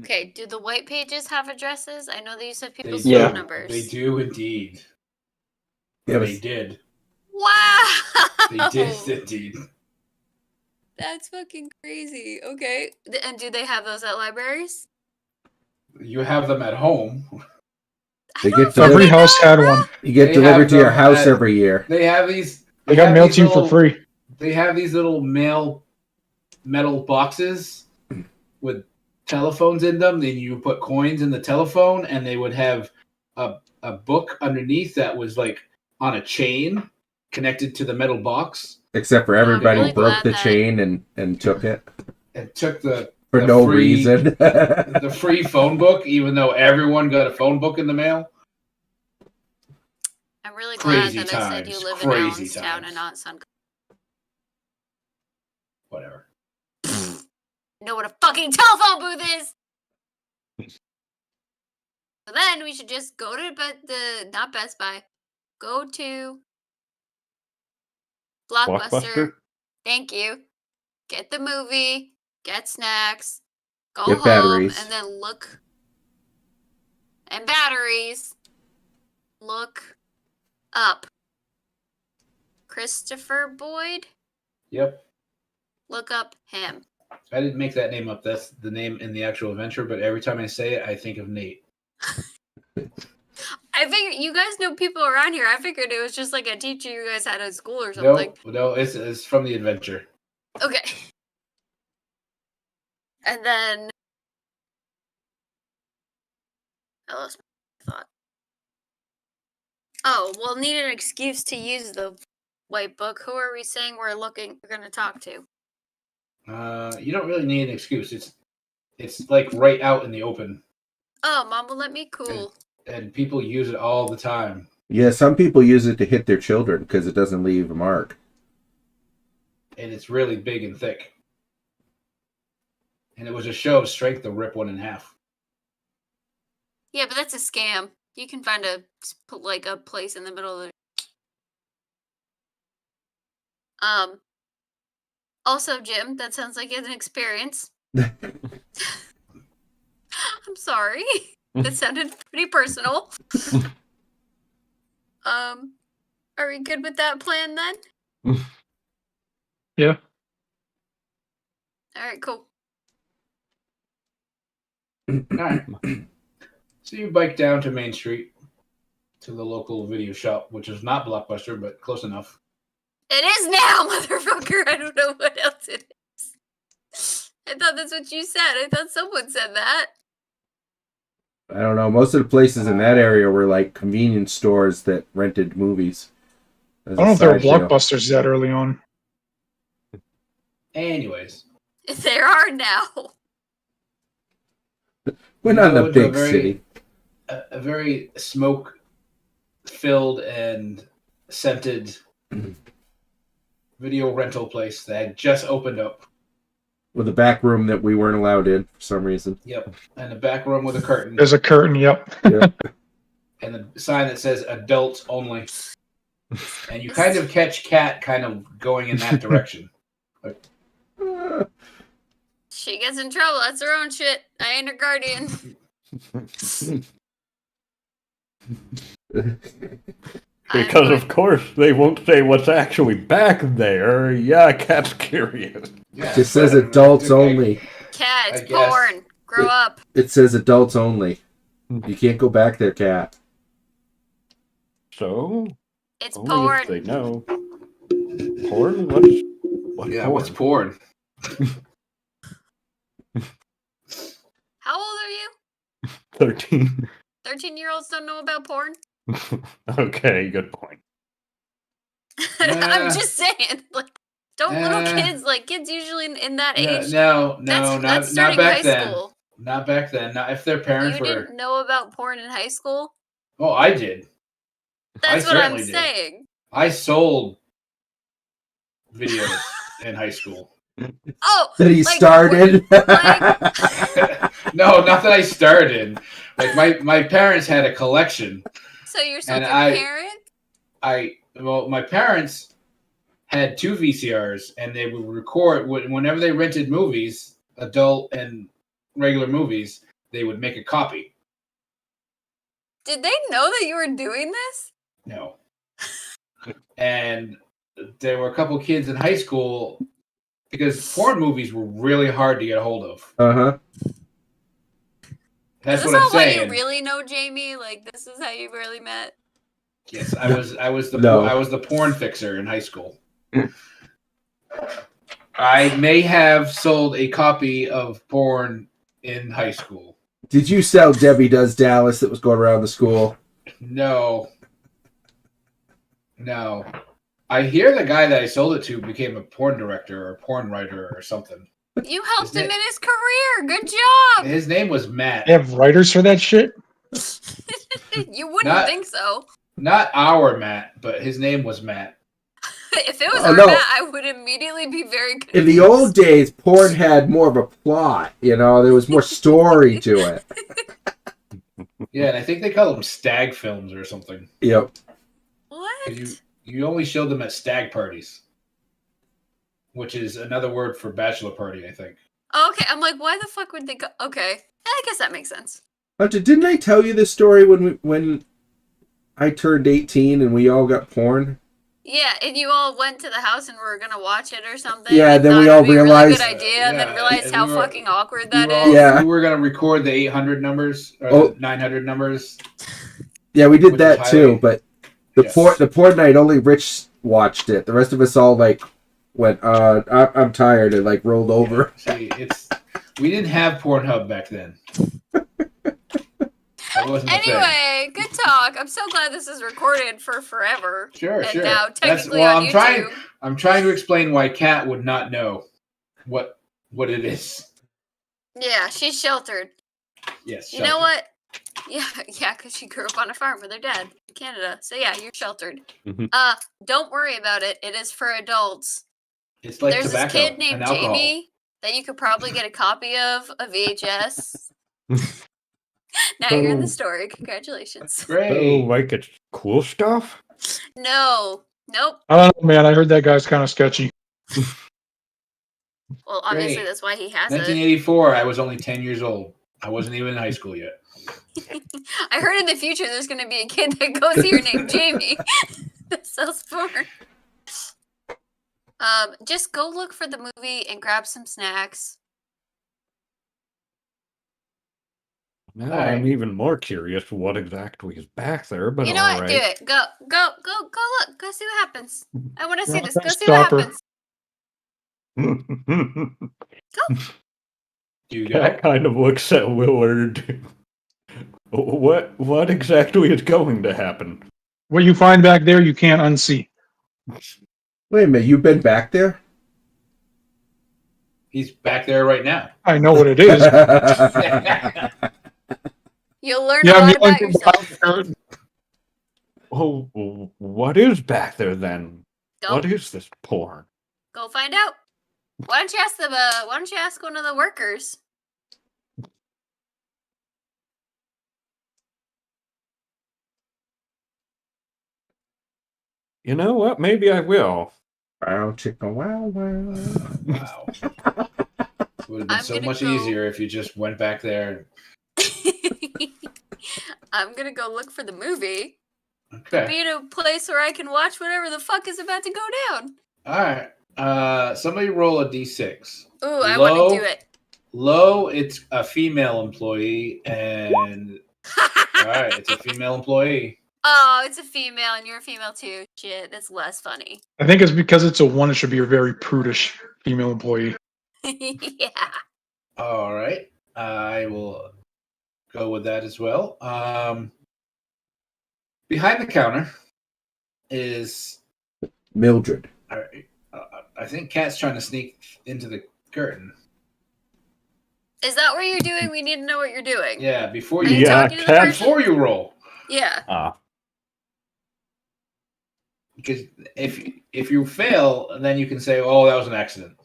Okay, do the white pages have addresses? I know they used to have people's Yeah. phone numbers. They do indeed. Yeah, They but did. Wow! They did indeed. That's fucking crazy. Okay. And do they have those at libraries? You have them at home. They I get don't Every fucking house know, had bro. one. you get They delivered have to your them house at- every year. They have these. They got have mailed these to you for little- free. They have these little metal boxes with telephones in them. Then you put coins in the telephone, and they would have a book underneath that was like on a chain connected to the metal box, Except for everybody really broke glad the that- chain and took it and took the for the no free- reason. the free phone book, even though everyone got a phone book in the mail. I'm really glad Crazy that I said you times, live in crazy Allenstown times. and not Sun. Whatever. Know what a fucking telephone booth is. So then we should just go to not Best Buy, go to Blockbuster. Blockbuster? Thank you. Get the movie, get snacks, go Get home, batteries. and then look. And batteries. Look up Christopher Boyd. Yep. Look up him. I didn't make that name up. That's the name in the actual adventure, but every time I say it, I think of Nate. I figured you guys know people around here. I figured it was just like a teacher you guys had at school or something. No, it's from the adventure. Okay. And then I lost my thought. Oh, we'll need an excuse to use the white book. Who are we saying we're going to talk to? You don't really need an excuse. It's like right out in the open, Oh, Mom will let me cool. and people use it all the time. Yeah, some people use it to hit their children because it doesn't leave a mark. And it's really big and thick. And it was a show of strength to rip one in half. Yeah, but that's a scam. You can find a place in the middle of it. Also, Jim, that sounds like an experience. I'm sorry. That sounded pretty personal. Are we good with that plan then? Yeah. All right, cool. All right. So you bike down to Main Street to the local video shop, which is not Blockbuster, but close enough. It is now, motherfucker. I don't know what else it is. I thought that's what you said. I thought someone said that. I don't know. Most of the places in that area were like convenience stores that rented movies. I don't know if there were Blockbusters that early on. Anyways. There are now. We're not in a Go to big city. A very smoke-filled and scented video rental place that had just opened up. With a back room that we weren't allowed in for some reason. Yep. And a back room with a curtain. There's a curtain, yep. Yeah. And a sign that says adults only. And you kind of catch Kat kind of going in that direction. Like, She gets in trouble. That's her own shit. I ain't her guardian. Because of course they won't say what's actually back there. Yeah, Cat's curious. yeah, It says adults only. Cat, I it's guess. porn. Grow up. It says adults only. You can't go back there, Cat. So, It's only porn. if they know. Porn? What's Yeah, porn? what's porn? How old are you? 13. 13-year-olds don't know about porn? Okay, good point. I'm just saying. Like, don't little Nah. kids usually in that age. No, that's not starting back high then. school. Not back then. Not if their parents You were. didn't know about porn in high school? Oh, I did. That's what I'm certainly did. saying. I sold videos in high school. Oh, That he like, started. No, not that I started. Like my parents had a collection. So you're still And your I- parent? My parents had 2 VCRs, and they would record whenever they rented movies, adult and regular movies. They would make a copy. Did they know that you were doing this? No. And there were a couple kids in high school because porn movies were really hard to get a hold of. Uh-huh. That's Is what this I'm all why saying. you really know Jamie? Like, this is how you really met? Yes, I was the No. I was the porn fixer in high school. I may have sold a copy of porn in high school. Did you sell Debbie Does Dallas that was going around the school? No. I hear the guy that I sold it to became a porn director or a porn writer or something. You helped Isn't him it- in his career. Good job. His name was Matt. They have writers for that shit? You wouldn't Not- think so. Not our Matt, but his name was Matt. If it was Oh, our no. Matt, I would immediately be very confused. In the old days, porn had more of a plot. You know, there was more story to it. Yeah, and I think they call them stag films or something. Yep. What? 'Cause you only showed them at stag parties, which is another word for bachelor party, I think. Okay, I'm like, why the fuck would they go? Okay, I guess that makes sense. Hunter, didn't I tell you this story when I turned 18 and we all got porn? Yeah, and you all went to the house and were gonna watch it or something. Yeah, and then we thought all it'd be a really realized- good idea, and then Yeah, realized and how we were- fucking awkward We that were all- is. Yeah. We were going to record the 800 numbers, or Oh. the 900 numbers. Yeah, we did Which that is too, highly- but Yes. the porn night, only Rich watched it. The rest of us all like went, I'm tired, and like rolled over. See, we didn't have Pornhub back then. That wasn't a thing. Anyway, good talk. I'm so glad this is recorded for forever. Sure, And sure. now That's, technically well, on YouTube. I'm trying to explain why Kat would not know what it is. Yeah, she's sheltered. Yes. You know what? Yeah, because she grew up on a farm with her dad in Canada. So yeah, you're sheltered. Mhm. Don't worry about it. It is for adults. It's like There's tobacco this kid named and alcohol. Jamie that you could probably get a copy of a VHS. Now you're in the story. Congratulations. Great. Oh, like it's cool stuff? No. Nope. I don't know, man. I heard that guy's kind of sketchy. Well, obviously Great. that's why he has it. 1984. I was only 10 years old. I wasn't even in high school yet. I heard in the future there's going to be a kid that goes here named Jamie that sells porn. Just go look for the movie and grab some snacks. Now Alright. I'm even more curious what exactly is back there, but You know what? Do alright. it. Go look. Go see what happens. I want to see Well, this. I'm Go gonna see what stop her. happens. Do you go? That kind of looks at Willard. What exactly is going to happen? What you find back there, you can't unsee. Wait a minute, you've been back there? He's back there right now. I know what it is. You'll learn Yeah, a I'm lot yelling about from yourself. behind the curtain. Oh, what is back there then? What Don't is this porn? go find out. Why don't you ask them? Why don't you ask one of the workers? You know what? Maybe I will. Wow, chicken, wow, wow. Wow. It would have been I'm so gonna much go- easier if you just went back there. I'm gonna go look for the movie. Okay. Be in a place where I can watch whatever the fuck is about to go down. All right. Somebody roll a d6. Ooh, I want Low. to do it. Low, it's a female employee, and all right, it's a female employee. Oh, it's a female and you're a female too. Shit, that's less funny. I think it's because it's a one, it should be a very prudish female employee. Yeah. All right, I will go with that as well. Behind the counter is Mildred. all right, I think Kat's trying to sneak into the curtain. Is that what you're doing? We need to know what you're doing. Yeah, before Are you you Yeah, talking to the Kat- person? before you roll, Yeah. because if you fail, then you can say, "Oh, that was an accident."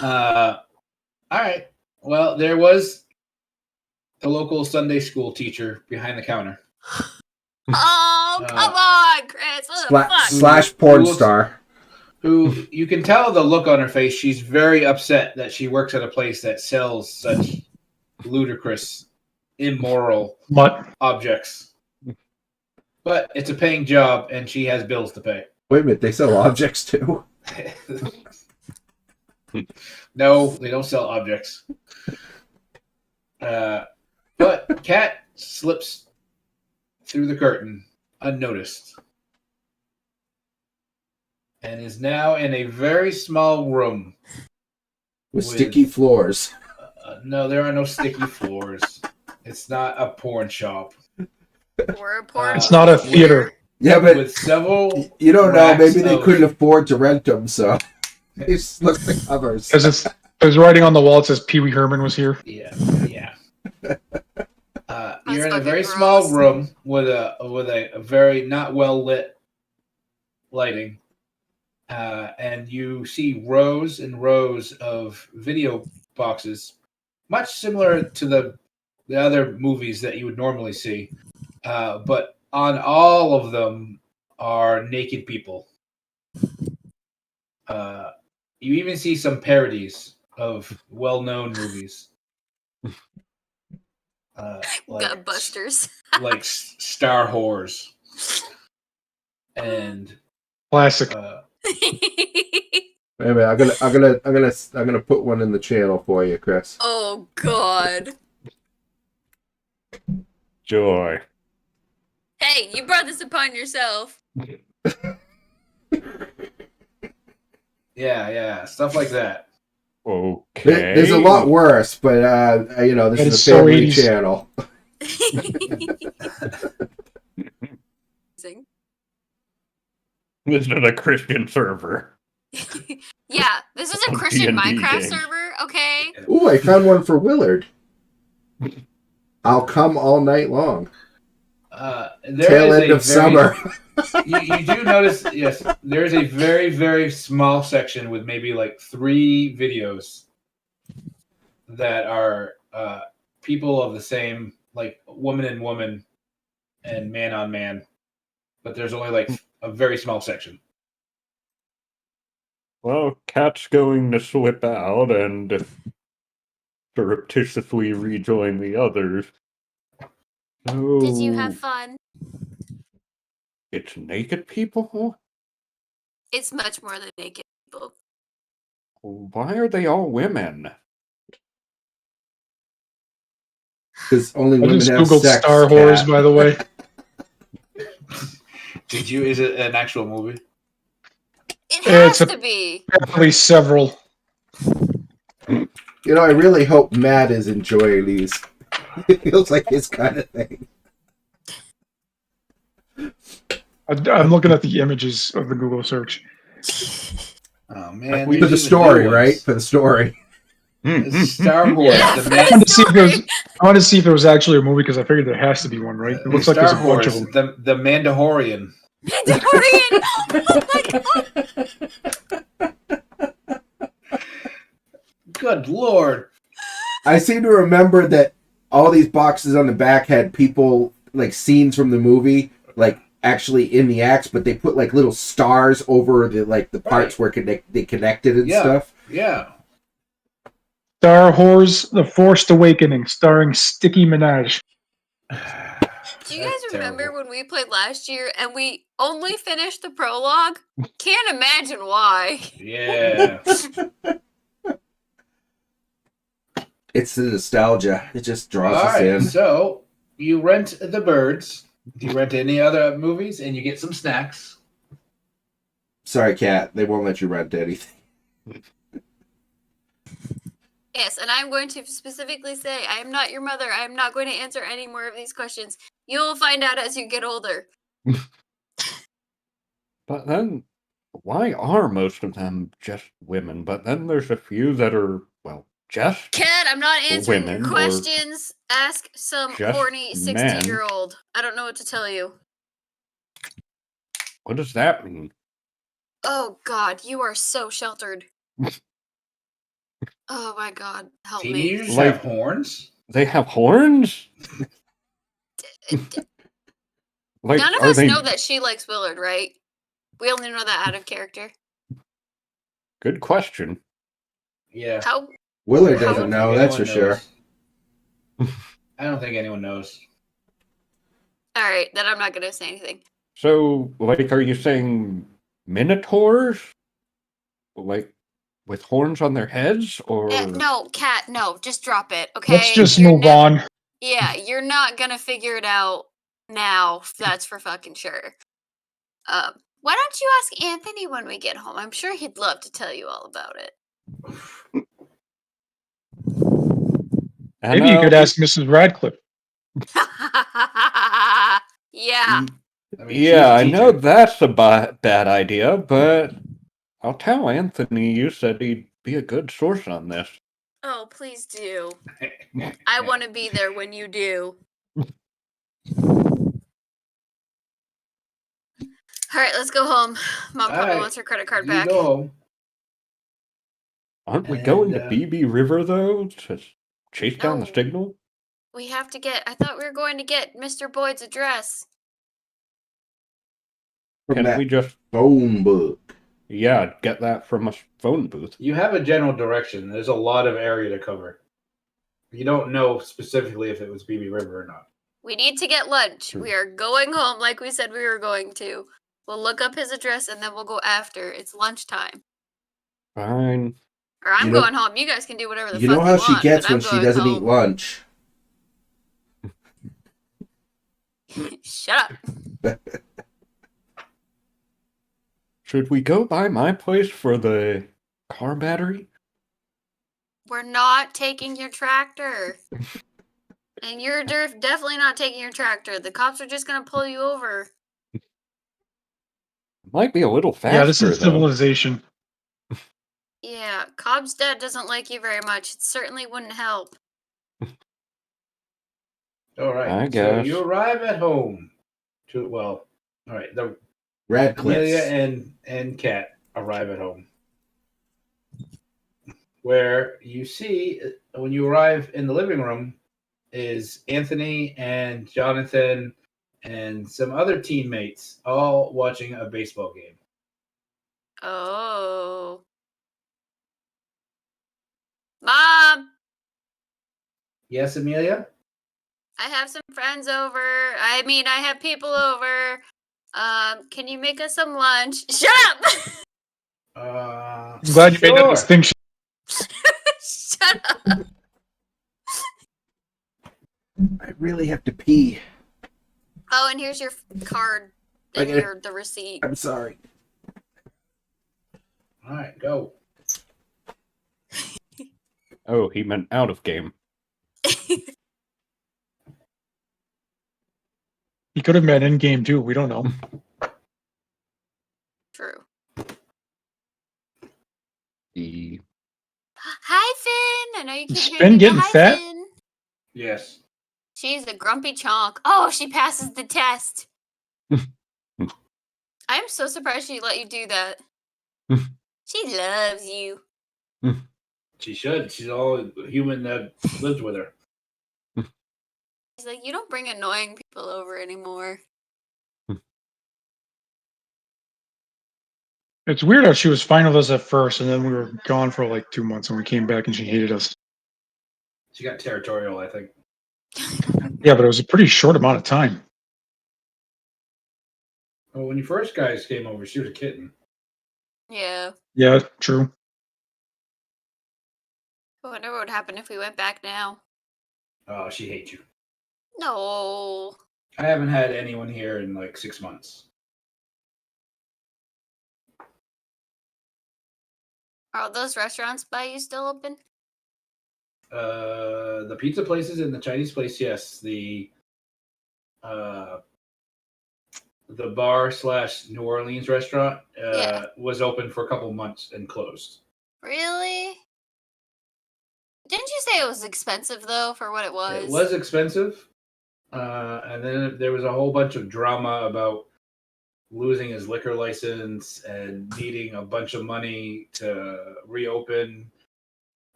All right. Well, there was the local Sunday school teacher behind the counter. Oh, come on, Chris. What the fuck? Slash porn Who- star. Who you can tell the look on her face. She's very upset that she works at a place that sells such ludicrous, immoral Mutt. objects. But it's a paying job, and she has bills to pay. Wait a minute, they sell objects too? No, they don't sell objects. But Kat slips through the curtain unnoticed and is now in a very small room. With sticky floors. No, there are no sticky floors. It's not a porn shop. Or a porn It's not a theater. Yeah, but With several you don't know, racks maybe they of- couldn't afford to rent them, so they just look the covers. Because there's writing on the wall, it says Pee Wee Herman was here. Yeah. That's You're in a fucking very gross. small room with a very not well lit lighting, and you see rows and rows of video boxes, much similar to the other movies that you would normally see, but on all of them are naked people. You even see some parodies of well-known movies. Gutbusters. like Star Whores, and Classic. Wait a minute, I'm gonna put one in the channel for you, Chris. Oh, God. Joy. Hey, you brought this upon yourself. yeah, stuff like that. Okay. There's a lot worse, but this That is is a so family 80s. channel. Amazing. This is a Christian server. Yeah, this is a A Christian D&D Minecraft game. server. okay? Ooh, I found one for Willard. I'll come all night long. There Tail is end a of summer. you do notice, yes, there is a very, very small section with maybe like 3 videos that are people of the same, like woman and woman and man on man, but there's only like a very small section. Well, Cat's going to slip out and surreptitiously rejoin the others. Did you So, have fun? it's naked people? It's much more than naked people. Why are they all women? Because only I women just have googled sex. Star Wars, Cat. by the way. Did you? Is it an actual movie? It It's has to be. Apparently several. You know, I really hope Matt is enjoying these. It feels like his kind of thing. I'm looking at the images of the Google search. Oh man, For there's the even story, new right? ones. For the story. Star Wars. Yeah, The for man- I wanted to see if there was, story. I wanted to see if there was actually a movie because I figured there has to be one, right? It looks like there's a Star bunch of Wars, them. the Mandalorian. Mandalorian! Oh my god! Good lord. I seem to remember that all these boxes on the back had people, like, scenes from the movie, like, actually in the acts, but they put, like, little stars over the, like, the parts where they connected and stuff. Yeah. Star Wars: The Forced Awakening, starring Sticky Minaj. Do you guys remember when we played last year and we only finished the prologue? Can't imagine why. Yeah. It's the nostalgia. It just draws All us right, in. so you rent The Birds. You rent any other movies, and you get some snacks. Sorry, Kat. They won't let you rent anything. Yes, and I'm going to specifically say I am not your mother. I am not going to answer any more of these questions. You will find out as you get older. But then, why are most of them just women? But then there's a few that are, well, just Kat, I'm not answering women your or questions. Ask some just horny men. 16-year-old. I don't know what to tell you. What does that mean? Oh god, you are so sheltered. Oh my god, help me. Teenagers Like- have horns? They have horns? Like, None of are us they... know that she likes Willard, right? We only know that out of character. Good question. Yeah. How? Willard How- doesn't know, that's for sure. I don't think anyone knows. All right, then I'm not gonna say anything. So, like, are you saying minotaurs? Like, with horns on their heads? Or... No, Kat, no, just drop it, okay? Let's just You're move nev- on. Yeah, you're not gonna figure it out now. That's for fucking sure. Why don't you ask Anthony when we get home? I'm sure he'd love to tell you all about it. And, Maybe you could ask Mrs. Radcliffe. Yeah. I mean, she's Yeah, a I know teacher. that's a bad idea, but I'll tell Anthony you said he'd be a good source on this. Oh, please do. I want to be there when you do. All right, let's go home. Mom probably Alright, wants her credit card You back. go home. Aren't we going to And, BB River, though, to chase down the No. signal? We have to get. I thought we were going to get Mr. Boyd's address. From Can that we just, phone book. yeah, get that from a phone booth? You have a general direction. There's a lot of area to cover. You don't know specifically if it was BB River or not. We need to get lunch. True. We are going home like we said we were going to. We'll look up his address and then we'll go after. It's lunchtime. Fine. Or I'm You know- going home. You guys can do whatever the You fuck know how you she want, gets but when I'm she going doesn't eat home. lunch. Shut up. Should we go by my place for the car battery? We're not taking your tractor. And you're definitely not taking your tractor. The cops are just going to pull you over. Might be a little faster, Yeah, this is though. civilization. Yeah, Cobb's dad doesn't like you very much. It certainly wouldn't help. All right. I So guess. you arrive at home. All right. The Radcliffe's. Amelia and Kat arrive at home, where you see when you arrive in the living room is Anthony and Jonathan and some other teammates all watching a baseball game. Oh. Mom, Yes, Amelia? I have some friends over. I mean, I have people over. Can you make us some lunch? Shut up! I'm glad you made that Sure. distinction. Shut up. I really have to pee. Oh, and here's your card and Okay. the receipt. I'm sorry. All right, go. Oh, he meant out of game. He could have met in game too. We don't know. True. The Hi, Finn. I know you Is keep Finn hearing me, getting but hi, fat? Finn. Yes. She's a grumpy chonk. Oh, she passes the test. I'm so surprised she let you do that. She loves you. She should. She's all human that lives with her. She's like, you don't bring annoying people over anymore. It's weird how she was fine with us at first, and then we were gone for like 2 months, and we came back and she hated us. She got territorial, I think. Yeah, but it was a pretty short amount of time. Well, when you first guys came over, she was a kitten. Yeah. Yeah, true. I wonder what would happen if we went back now. Oh, she hates you. No. I haven't had anyone here in like 6 months. Are all those restaurants by you still open? The pizza places and the Chinese place, yes. The bar / New Orleans restaurant Yeah. was open for a couple months and closed. Really? Didn't you say it was expensive though for what it was? It was expensive, and then there was a whole bunch of drama about losing his liquor license and needing a bunch of money to reopen,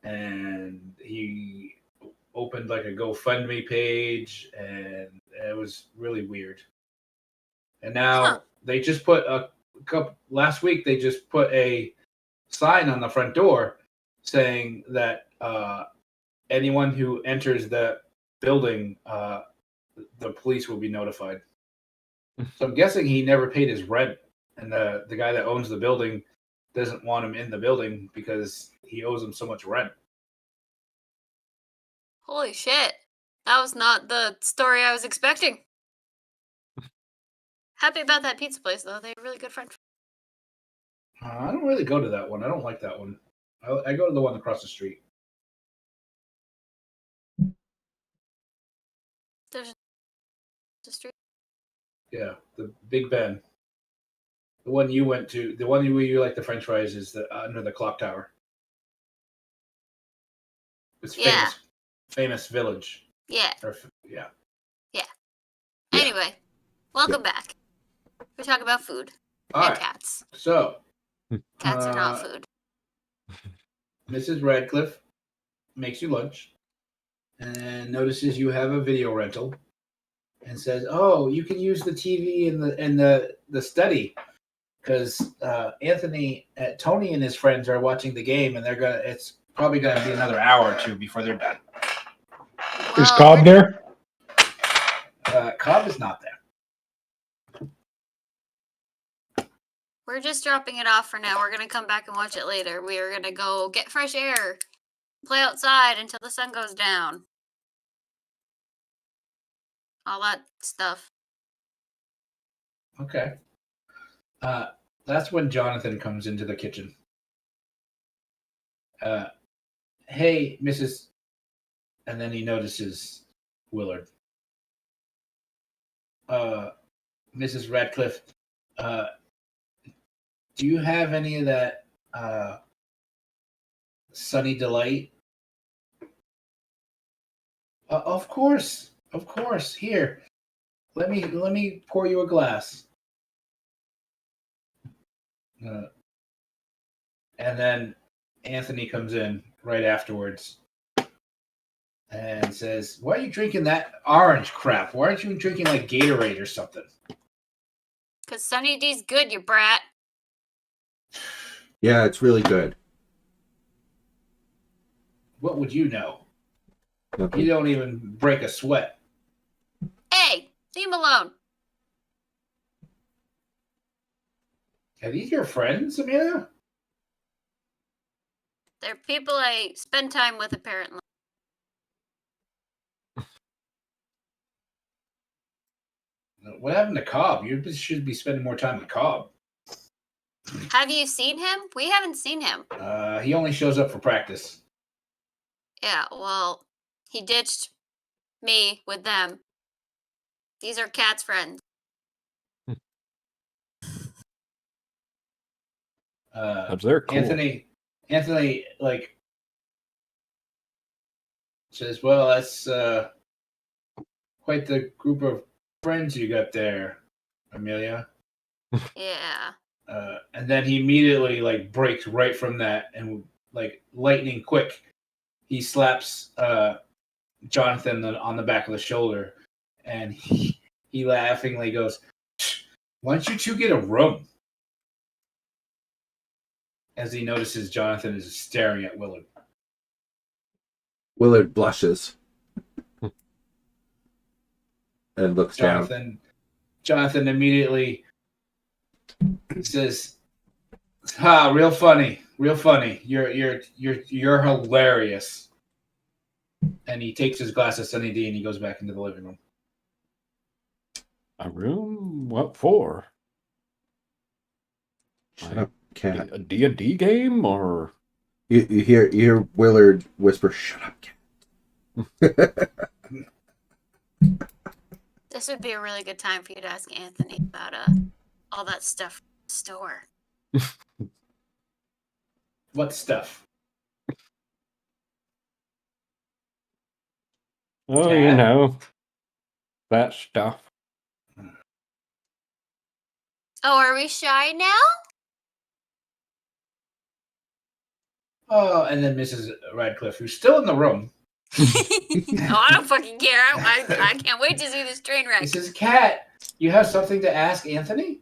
and he opened like a GoFundMe page, and it was really weird. And now they just put last week they just put a sign on the front door saying that anyone who enters the building, the police will be notified. So I'm guessing he never paid his rent, and the guy that owns the building doesn't want him in the building because he owes him so much rent. Holy shit. That was not the story I was expecting. Happy about that pizza place though. They have really good french. I don't really go to that one. I don't like that one. I go to the one across the street. There's the street. Yeah, the Big Ben. The one you went to, the one where you like the French fries, is under the clock tower. It's Yeah. famous village. Yeah. Yeah. Yeah. Anyway, welcome back. We talk about food All and right. cats. So Cats are not food. Mrs. Radcliffe makes you lunch and notices you have a video rental and says, "Oh, you can use the TV in the study because Tony and his friends are watching the game, and it's probably gonna be another hour or two before they're done." Is Well, Cobb there? Cobb is not there. we're just dropping it off for now. We're gonna come back and watch it later. We are gonna go get fresh air, play outside until the sun goes down. All that stuff. Okay. That's when Jonathan comes into the kitchen. Hey, Mrs. And then he notices Willard. Mrs. Radcliffe, do you have any of that Sunny Delight. Of course. Here, let me pour you a glass. And then Anthony comes in right afterwards and says, "Why are you drinking that orange crap? Why aren't you drinking like Gatorade or something?" Because Sunny D's good, you brat. Yeah, it's really good. What would you know? Nothing. You don't even break a sweat. Hey, leave him alone. Are these your friends, Amelia? They're people I spend time with, apparently. What happened to Cobb? You should be spending more time with Cobb. Have you seen him? We haven't seen him. He only shows up for practice. Yeah, well, he ditched me with them. These are Cat's friends. They're cool. Anthony, like, says, "Well, that's quite the group of friends you got there, Amelia." Yeah. And then he immediately like breaks right from that, and like lightning quick, he slaps Jonathan on the back of the shoulder, and he laughingly goes, "Why don't you two get a room?" As he notices Jonathan is staring at Willard. Willard blushes and looks down. Jonathan immediately says, "Ha, real funny. You're hilarious." And he takes his glass of Sunny D and he goes back into the living room. A room? What for? Shut up, cat. A D&D game, or? You hear Willard whisper, "Shut up, cat." This would be a really good time for you to ask Anthony about all that stuff from the store. What stuff? Oh, Cat? you know, that stuff. Oh, are we shy now? Oh, and then Mrs. Radcliffe, who's still in the room, Oh, I don't fucking care. I can't wait to see this train wreck. he says, "Cat, you have something to ask Anthony?"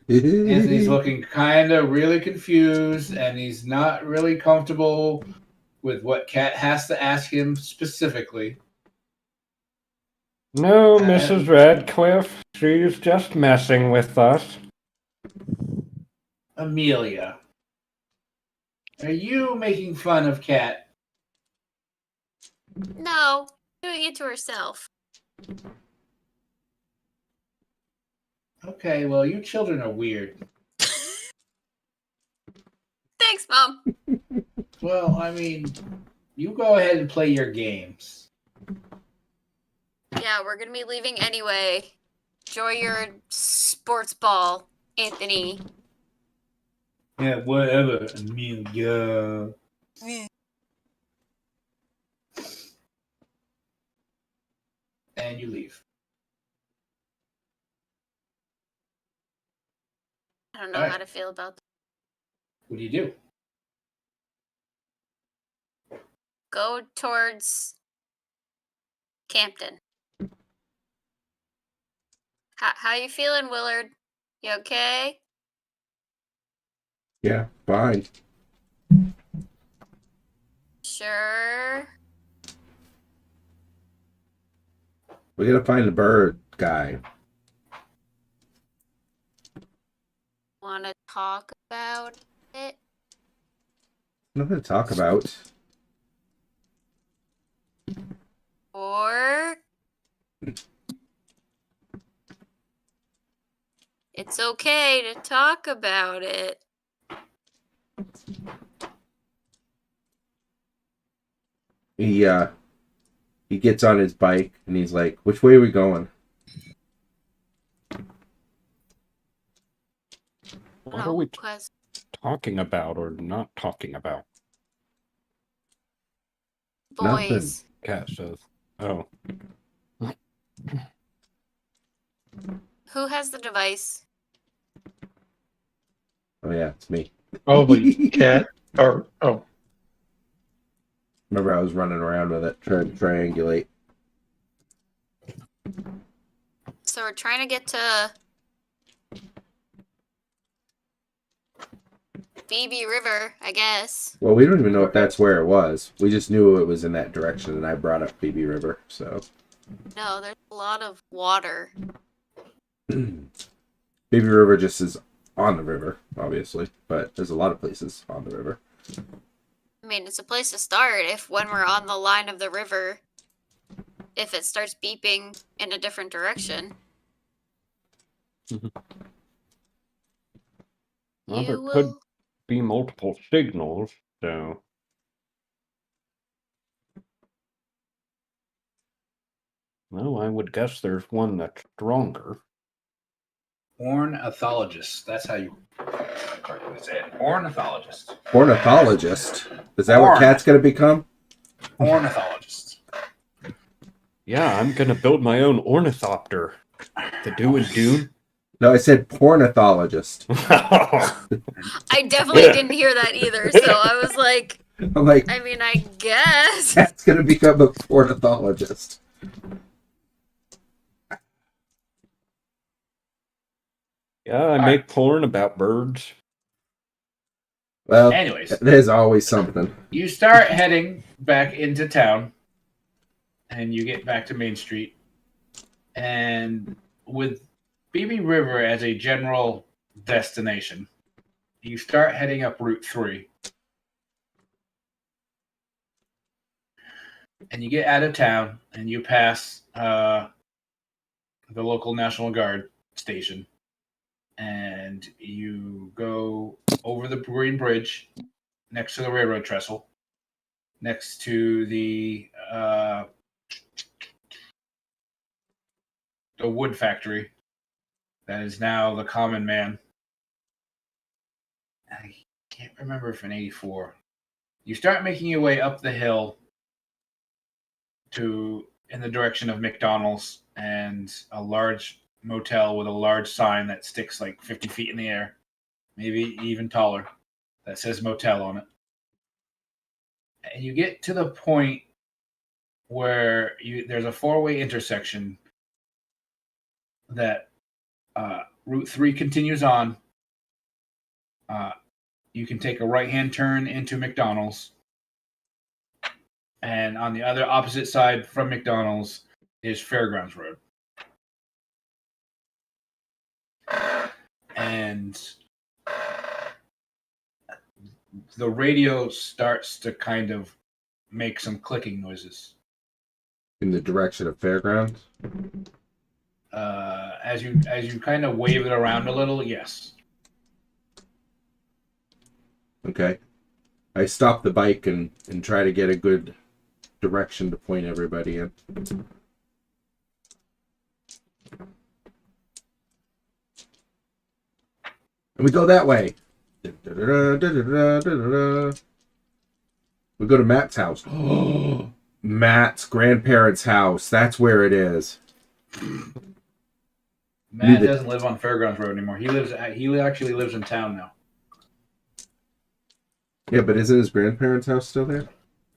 Anthony's looking kind of really confused, and he's not really comfortable with what Cat has to ask him specifically. No, Mrs. Radcliffe. She's just messing with us. Amelia, are you making fun of Cat? No, doing it to herself. Okay, well, you children are weird. Thanks, Mom. Well, I mean, you go ahead and play your games. Yeah, we're gonna be leaving anyway. Enjoy your sports ball, Anthony. Yeah, whatever, Amelia. And you leave. I don't know Alright. how to feel about that. What do you do? Go towards Campton. How you feeling, Willard? You okay? Yeah, fine. Sure. We gotta find the bird guy. Want to talk about it? Nothing to talk about. Or it's okay to talk about it. He gets on his bike and he's like, "Which way are we going?" What are we talking about or not talking about? Nothing. Boys. Cat says. Oh. Who has the device? Oh yeah, it's me. Probably cat or Remember, I was running around with it, trying to triangulate. So we're trying to get to BB River, I guess. Well, we don't even know if that's where it was. We just knew it was in that direction, and I brought up BB River, so. No, there's a lot of water. BB River just is on the river, obviously, but there's a lot of places on the river. I mean, it's a place to start if when we're on the line of the river, if it starts beeping in a different direction. Well, You there will... could be multiple signals, so. Well, I would guess there's one that's stronger. Ornithologist. That's how you say it. Ornithologist. Ornithologist? Is that what Cat's gonna become? Ornithologist. Yeah, I'm gonna build my own ornithopter. The do and Dune. No, I said pornithologist. I definitely didn't hear that either, so I was like, I'm like, I mean, I guess. Cat's gonna become a ornithologist. Yeah, I make porn about birds. Well, Anyways, there's always something. you start heading back into town, and you get back to Main Street. And with BB River as a general destination, you start heading up Route 3. And you get out of town, and you pass the local National Guard station. And you go over the Green Bridge next to the railroad trestle, next to the wood factory that is now the Common Man. I can't remember if in 84. You start making your way up the hill in the direction of McDonald's and a large motel with a large sign that sticks like 50 feet in the air, maybe even taller, that says motel on it. And you get to the point where there's a four-way intersection that Route 3 continues on. You can take a right-hand turn into McDonald's. And on the other opposite side from McDonald's is Fairgrounds Road. And the radio starts to kind of make some clicking noises. In the direction of Fairgrounds? As you kind of wave it around a little, yes. Okay. I stop the bike and try to get a good direction to point everybody in. And we go that way. We go to Matt's house. Matt's grandparents' house. That's where it is. Matt doesn't live on Fairgrounds Road anymore. He actually lives in town now. Yeah, but isn't his grandparents' house still there?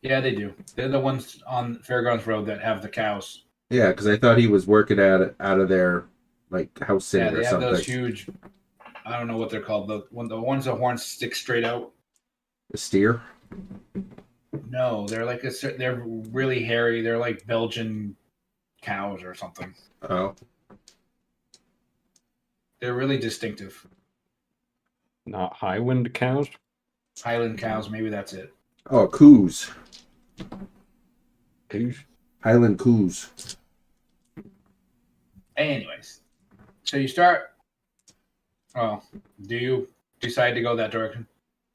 Yeah, they do. They're the ones on Fairgrounds Road that have the cows. Yeah, because I thought he was working out of their like house sitting Yeah, they or have something. those huge. I don't know what they're called. The ones the horns stick straight out. A steer? No, they're like they're really hairy. They're like Belgian cows or something. Oh. They're really distinctive. Not Highwind cows? Highland cows, maybe that's it. Oh, coos. Coos? Highland coos. Anyways, so you start. Well, do you decide to go that direction?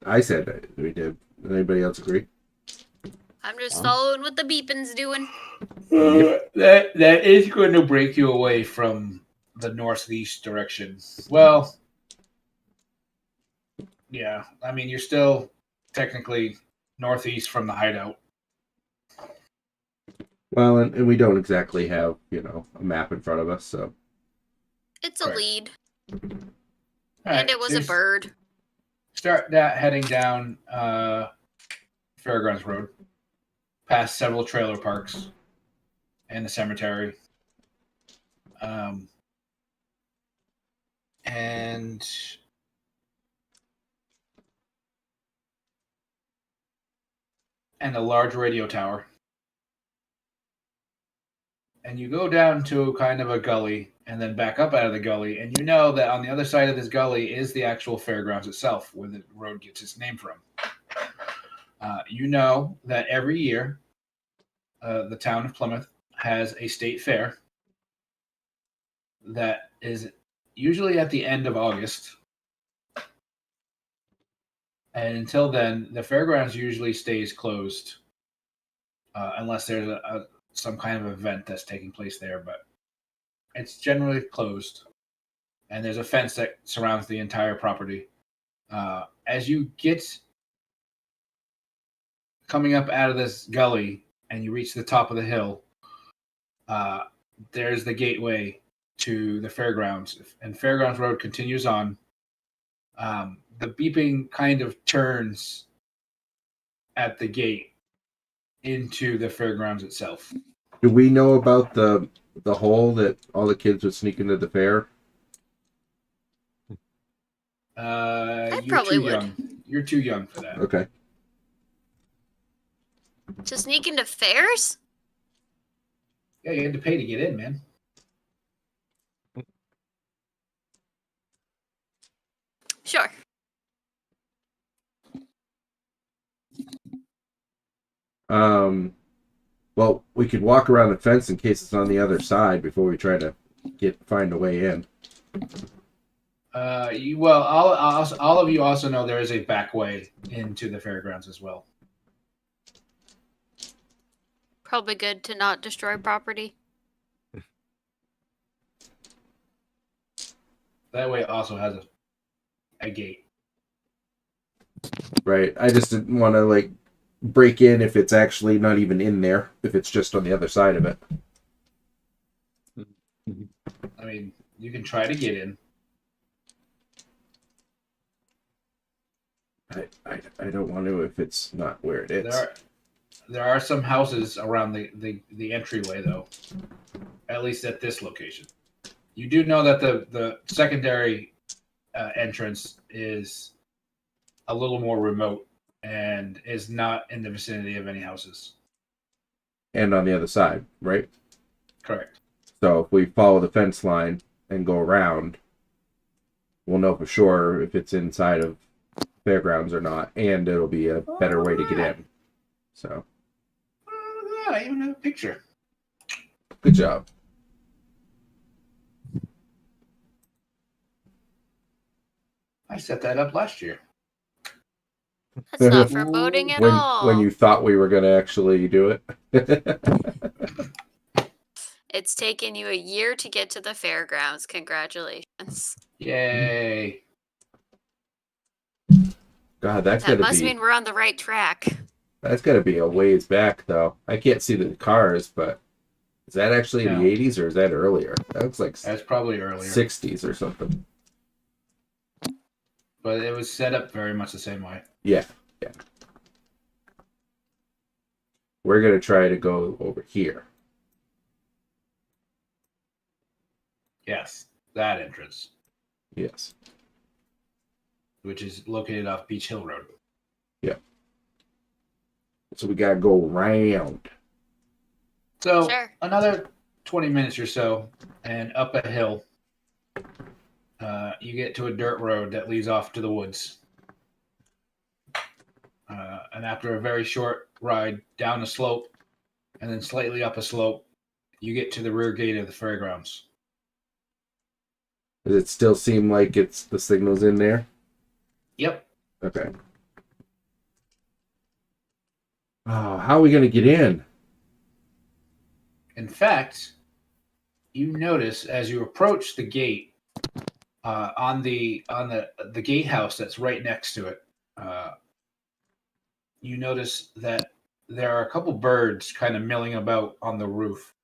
I said that we did. Anybody else agree? I'm just following what the beeping's doing. That is going to break you away from the northeast direction. Well, Yeah, I mean, you're still technically northeast from the hideout. Well, and we don't exactly have, a map in front of us, so. It's a Correct. lead. All And right, it was so a you bird. Start that heading down Fairgrounds Road, past several trailer parks and the cemetery. And a large radio tower. And you go down to kind of a gully and then back up out of the gully, and you know that on the other side of this gully is the actual fairgrounds itself, where the road gets its name from. You know that every year the town of Plymouth has a state fair that is usually at the end of August. And until then, the fairgrounds usually stays closed unless there's some kind of event that's taking place there. But it's generally closed. And there's a fence that surrounds the entire property. As you get coming up out of this gully and you reach the top of the hill, there's the gateway to the fairgrounds. And Fairgrounds Road continues on. The beeping kind of turns at the gate into the fairgrounds itself. Do we know about the hole that all the kids would sneak into the fair? I You're probably too would. young. You're too young for that. Okay. To sneak into fairs? Yeah, you had to pay to get in, man. Sure. Well, we could walk around the fence in case it's on the other side before we try to find a way in. All of you also know there is a back way into the fairgrounds as well. Probably good to not destroy property. That way also has a gate. Right. I just didn't want to break in if it's actually not even in there, if it's just on the other side of it. I mean, you can try to get in. I don't want to if it's not where it is. There are some houses around the entryway, though. At least at this location. You do know that the secondary entrance is a little more remote and is not in the vicinity of any houses. And on the other side, right? Correct. So if we follow the fence line and go around, we'll know for sure if it's inside of fairgrounds or not, and it'll be a better way to get in. So. I even have a picture. Good job. I set that up last year. That's not foreboding at all. When you thought we were going to actually do it. It's taken you a year to get to the fairgrounds. Congratulations. Yay. God, that's That got to must be... mean we're on the right track. That's got to be a ways back, though. I can't see the cars, but is that actually in the 80s or is that earlier? That looks like that's probably earlier. 60s or something. But it was set up very much the same way. Yeah. We're going to try to go over here. Yes, that entrance. Yes. Which is located off Beach Hill Road. Yeah. So we got to go around. So Sure. Another 20 minutes or so, and up a hill, you get to a dirt road that leads off to the woods. And after a very short ride down a slope and then slightly up a slope, you get to the rear gate of the fairgrounds. Does it still seem like the signal's in there? Yep. Okay. Oh, how are we going to get in? In fact, you notice as you approach the gate, on the gatehouse that's right next to it, you notice that there are a couple birds kind of milling about on the roof,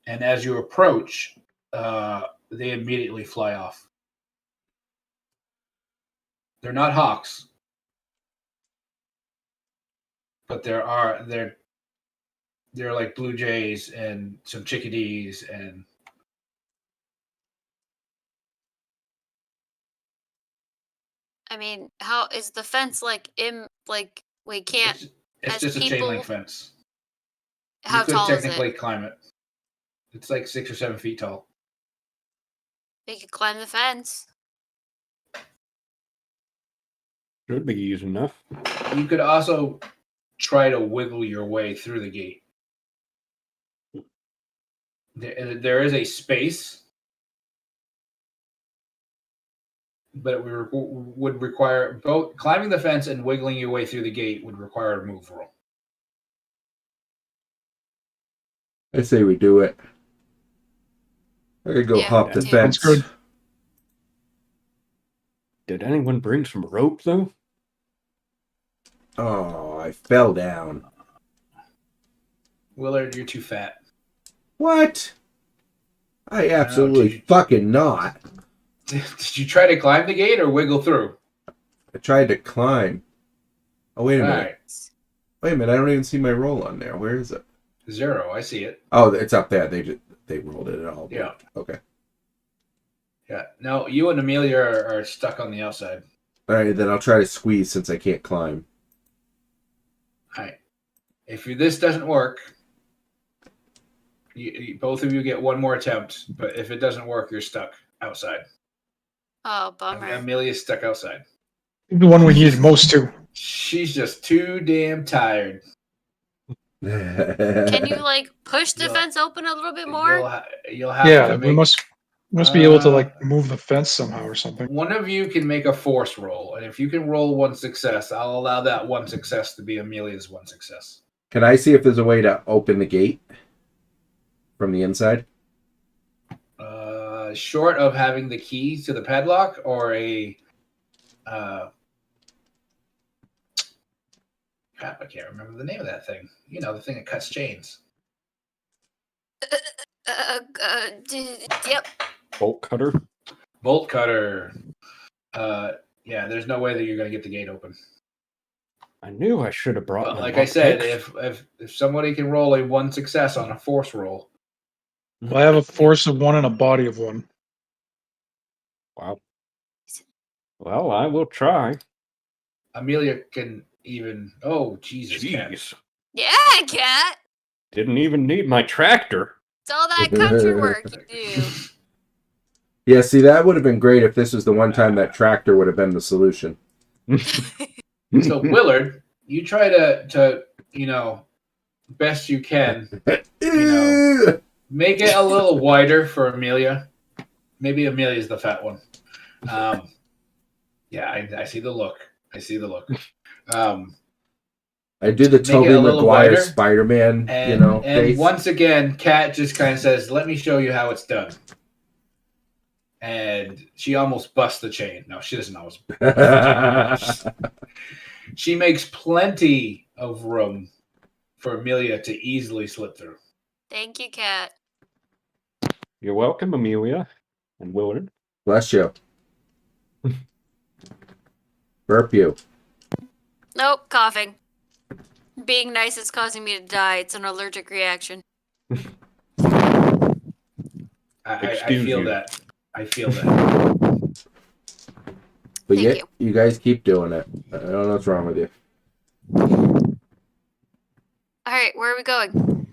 and as you approach, they immediately fly off. They're not hawks, but they're like blue jays and some chickadees and. I mean, how is the fence like we can't? It's as just a chain people- link fence. How you could tall is technically it? climb it. It's like 6 or 7 feet tall. They could climb the fence. Should be easy enough. You could also try to wiggle your way through the gate. There is a space, but it would require both climbing the fence and wiggling your way through the gate would require a move roll. I say we do it. I could go Yeah, hop the me too. fence. That's good. Did anyone bring some rope though? Oh, I fell down. Willard, you're too fat. What? I absolutely dude. fucking not. Did you try to climb the gate or wiggle through? I tried to climb. Oh, wait a All minute. right. Wait a minute. I don't even see my roll on there. Where is it? 0. I see it. Oh, it's up there. They rolled it all. Yeah. Okay. Yeah. No, you and Amelia are stuck on the outside. All right, then I'll try to squeeze since I can't climb. All right. If this doesn't work, both of you get one more attempt. But if it doesn't work, you're stuck outside. Oh, bummer. Amelia's stuck outside. The one we needed most to. She's just too damn tired. Can you like push the You'll- fence open a little bit more? You'll have Yeah, to we make. must be able to like move the fence somehow or something. One of you can make a force roll, and if you can roll one success, I'll allow that one success to be Amelia's one success. Can I see if there's a way to open the gate from the inside? Short of having the key to the padlock or a crap, I can't remember the name of that thing. You know, the thing that cuts chains. Yep. Bolt cutter. Bolt cutter. Yeah, there's no way that you're gonna get the gate open. I knew I should have brought. But my like I said, lockpicks. if somebody can roll a one success on a force roll, Well, I have a force of 1 and a body of 1. Wow. Well, I will try. Amelia can even. Oh Jesus! Cat. Jeez. Yeah, cat. Didn't even need my tractor. It's all that country work you do. Yeah, see, that would have been great if this was the one time that tractor would have been the solution. So Willard, you try to best you can know. make it a little wider for Amelia. Maybe Amelia's the fat one. Yeah, I see the look. I see the look. I do the Make it Tobey a little Maguire wider, Spider-Man, and face. once again, Kat just kind of says, "Let me show you how it's done." And she almost busts the chain. No, she doesn't almost. She makes plenty of room for Amelia to easily slip through. Thank you, cat. You're welcome, Amelia and Willard. Bless you. Burp you. Nope, coughing. Being nice is causing me to die. It's an allergic reaction. I Excuse feel you. that. I feel that. But Thank yet, you guys keep doing it. I don't know what's wrong with you. All right, where are we going?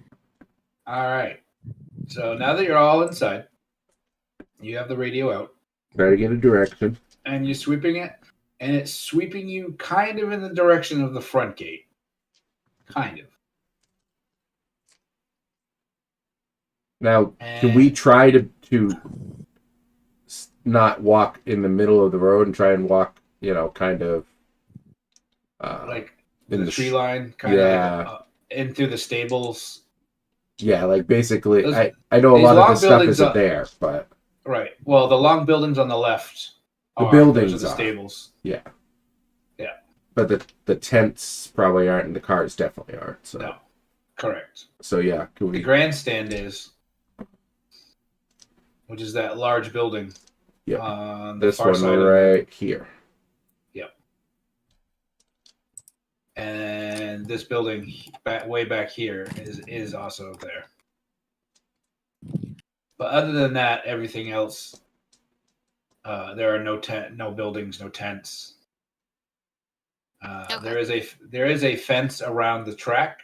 All right. So now that you're all inside, you have the radio out, Try to get a direction. and you're sweeping it, and it's sweeping you kind of in the direction of the front gate. Kind of. Now, can we try to not walk in the middle of the road and try and walk, kind of Like in the the tree sh- line, kind yeah. of in through the stables. yeah, like basically, Those- I know a these lot of long this stuff buildings isn't are- there, but Right. Well, the long buildings on the left. The Those buildings are the are. stables. Yeah. Yeah. But the tents probably aren't, and the cars definitely aren't. So. No. Correct. So yeah, can The we? grandstand is, which is that large building. Yep. On the This far one side right here. Yep. And this building way back here is also there. But other than that, everything else, there are no buildings, no tents. Okay. There is a fence around the track,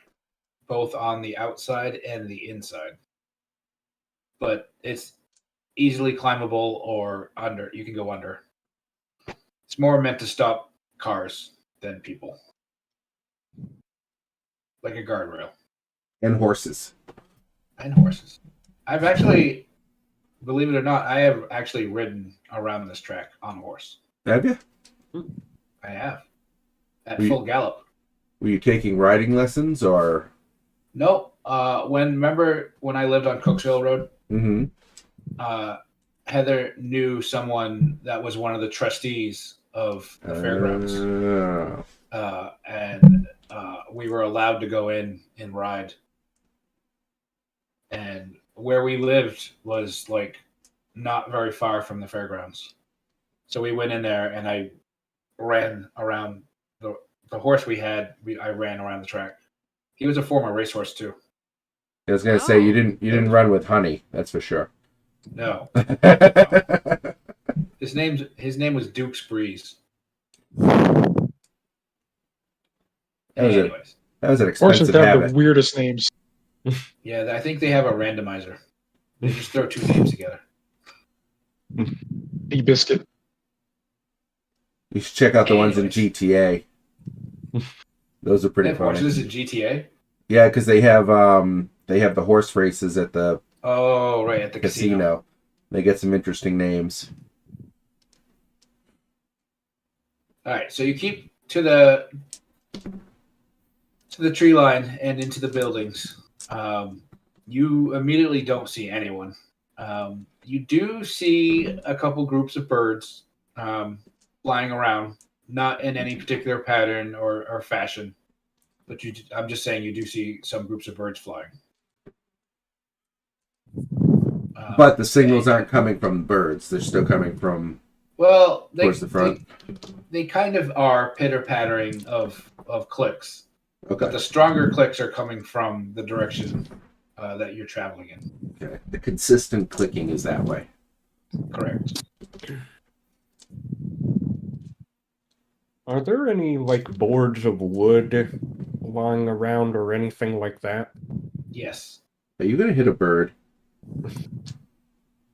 both on the outside and the inside. But it's easily climbable or under. You can go under. It's more meant to stop cars than people, like a guardrail. And horses. And horses. I've actually, believe it or not, I have actually ridden around this track on a horse. Have you? I have. At Were you- full gallop. Were you taking riding lessons or? No. Remember when I lived on Cooksville Road? Mm-hmm. Heather knew someone that was one of the trustees of the fairgrounds. And we were allowed to go in and ride. And where we lived was like not very far from the fairgrounds. So we went in there and I ran around the horse we had. I ran around the track. He was a former racehorse too. I was gonna say you didn't run with Honey, that's for sure. No. His name was Duke's Breeze. Anyways. That was an Horses expensive have habit. the weirdest names. Yeah, I think they have a randomizer. They just throw two names together. Biscuit. You should check out the ones in Anyways. GTA. Those are They pretty have funny. horses in GTA? Yeah, because they have the horse races at the Oh, right, at the casino. They get some interesting names. All right, so you keep to the tree line and into the buildings. You immediately don't see anyone. You do see a couple groups of birds flying around, not in any particular pattern or fashion, but I'm just saying you do see some groups of birds flying. But the signals aren't coming from birds; they're still coming from towards the front. They kind of are pitter-pattering of clicks. Okay. But the stronger clicks are coming from the direction that you're traveling in. Okay. The consistent clicking is that way. Correct. Are there any like boards of wood lying around or anything like that? Yes. Are you gonna hit a bird?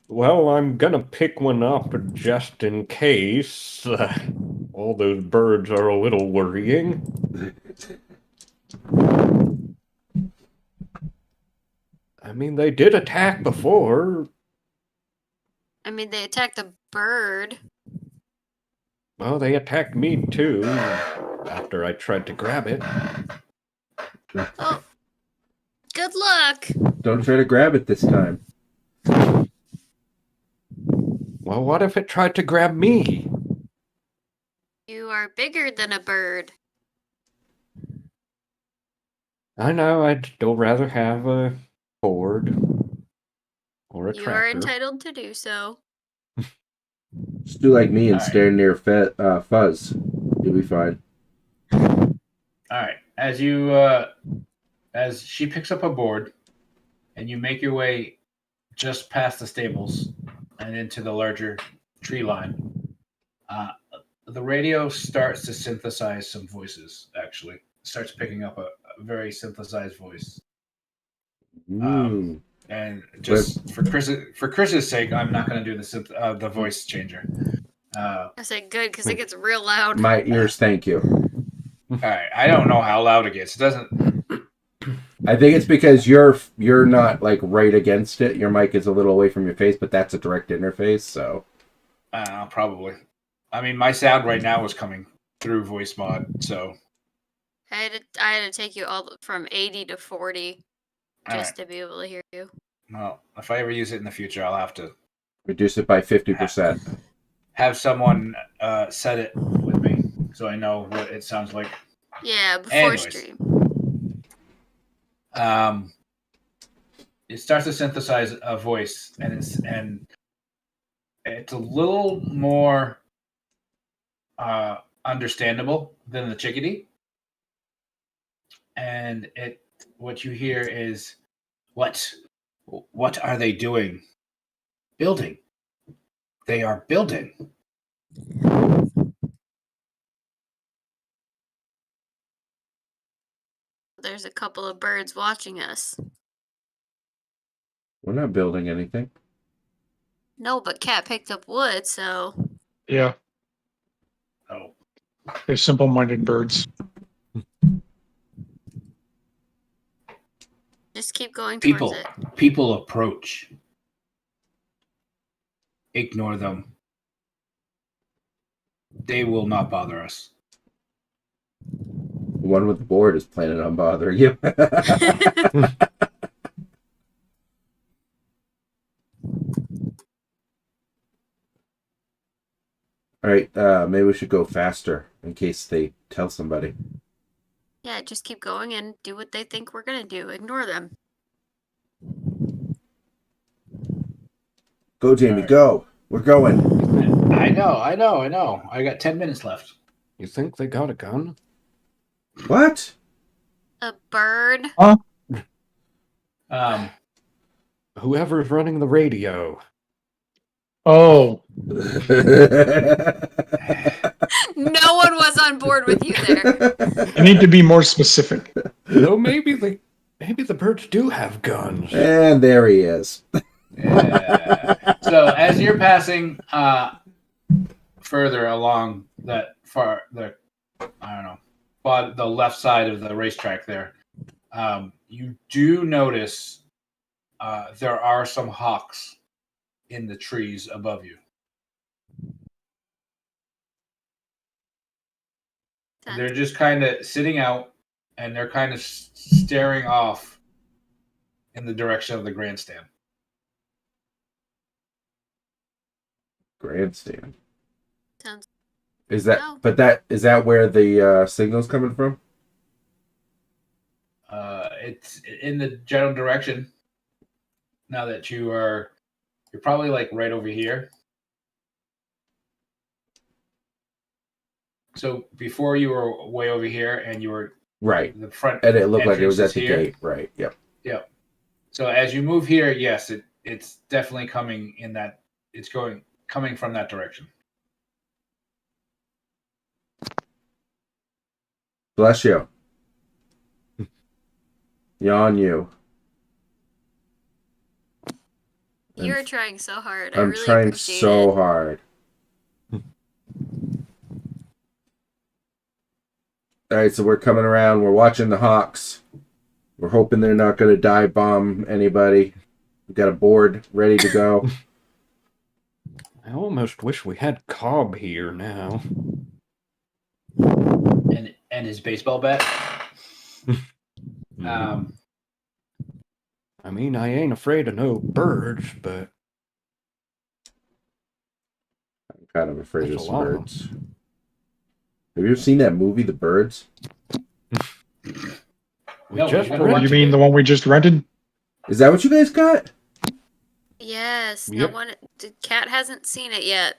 Well, I'm gonna pick one up just in case. All those birds are a little worrying. I mean, they did attack before. I mean, they attacked the bird. Well, they attacked me too after I tried to grab it. Oh, good luck. Don't try to grab it this time. Well, what if it tried to grab me? You are bigger than a bird. I know, I'd still rather have a board or a You tracker. are entitled to do so. Just do like me and All right. stand near Fuzz. You'll be fine. All right. As she picks up a board, and you make your way just past the stables and into the larger tree line, the radio starts to synthesize some voices. Actually, it starts picking up a very synthesized voice. And just for Chris's sake, I'm not going to do the voice changer. I say good because it gets real loud. My ears, thank you. All right, I don't know how loud it gets. It doesn't. I think it's because you're not like right against it. Your mic is a little away from your face, but that's a direct interface. So Probably. I mean, my sound right now is coming through voice mod, so I had to take you all from 80 to 40 all just right. to be able to hear you. Well, if I ever use it in the future, I'll have to Reduce it by 50%. Have someone set it with me so I know what it sounds like. Yeah, before Anyways. stream. It starts to synthesize a voice, and it's a little more understandable than the chickadee. And what you hear is, what are they doing? Building. They are building. There's a couple of birds watching us. We're not building anything. No, but Cat picked up wood, so Yeah, Oh, they're simple-minded birds. just keep going towards it. People approach. Ignore them. They will not bother us. The one with the board is planning on bothering you. All right, maybe we should go faster in case they tell somebody. Yeah, just keep going and do what they think we're gonna do. Ignore them. Go, Jamie, All right. go. We're going. I know. I got 10 minutes left. You think they got a gun? What? A bird. Whoever's running the radio. Oh, No one was on board with you there. you need to be more specific. Though maybe the birds do have guns. And there he is. So as you're passing further along the left side of the racetrack there, you do notice there are some hawks in the trees above you. They're just kind of sitting out, and they're kind of staring off in the direction of the grandstand. Grandstand. Sounds. Is that? No. But is that where the signal's coming from? It's in the general direction. Now that you're probably like right over here. So before you were way over here, and you were Right. the front, And it looked like it was at entrance the is here. gate. Right. Yep. Yep. So as you move here, yes, it's definitely coming in that. It's coming from that direction. Bless you. Yawn you. You're trying so hard. I I'm really trying appreciate so it. hard. All right, so we're coming around. We're watching the Hawks. We're hoping they're not going to dive bomb anybody. We've got a board ready to go. I almost wish we had Cobb here now. And his baseball bat. I mean, I ain't afraid of no birds, but I'm kind of afraid There's of a some lot of birds. Have you ever seen that movie, The Birds? we No, just we gotta You watch mean the one we just rented? Is that what you guys got? Yes. Yep. No one. The Cat hasn't seen it yet.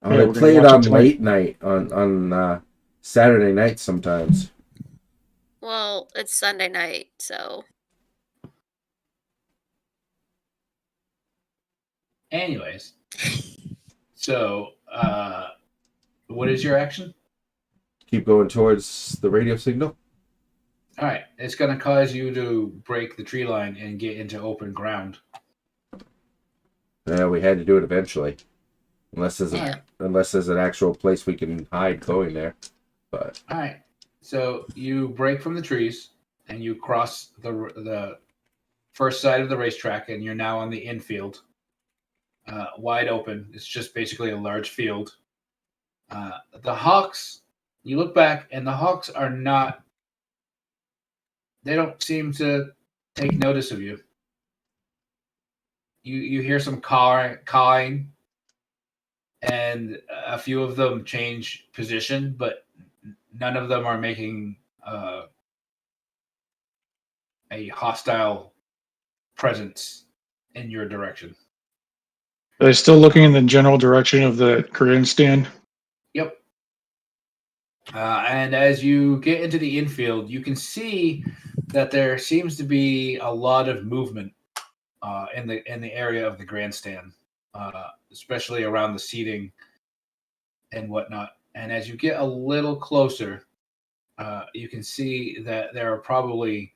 Oh, Yeah, they we're gonna play it watch it on tonight. late night on Saturday night sometimes. Well, it's Sunday night, so Anyways, so what is your action? Keep going towards the radio signal. All right, it's going to cause you to break the tree line and get into open ground. Yeah, we had to do it eventually, unless there's Yeah. an actual place we can hide going there. But All right, so you break from the trees and you cross the first side of the racetrack, and you're now on the infield, wide open. It's just basically a large field. The Hawks, you look back, and the Hawks are not. They don't seem to take notice of you. you hear some cawing, and a few of them change position, but none of them are making a hostile presence in your direction. Are they still looking in the general direction of the grandstand? Yep. And as you get into the infield, you can see that there seems to be a lot of movement in the area of the grandstand, especially around the seating and whatnot. And as you get a little closer, you can see that there are probably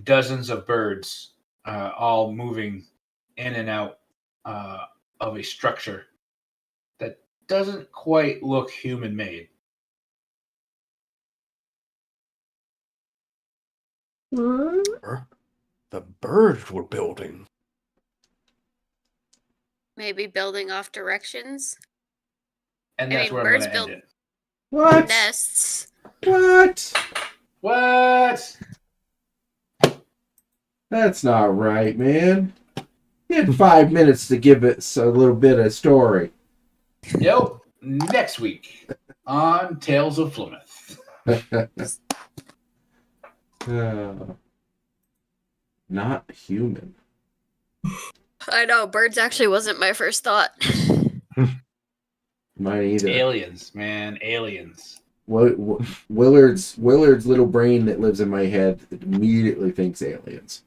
dozens of birds all moving in and out of a structure that doesn't quite look human made. The birds were building. Maybe building off directions. And I that's mean, where I'm going birds to end build it. What? nests. What? What? That's not right, man. You had 5 minutes to give us a little bit of story. Yep. Next week on Tales of Plymouth. Not human. I know, birds actually wasn't my first thought. Mine either. Aliens, man. Aliens. Willard's little brain that lives in my head immediately thinks aliens.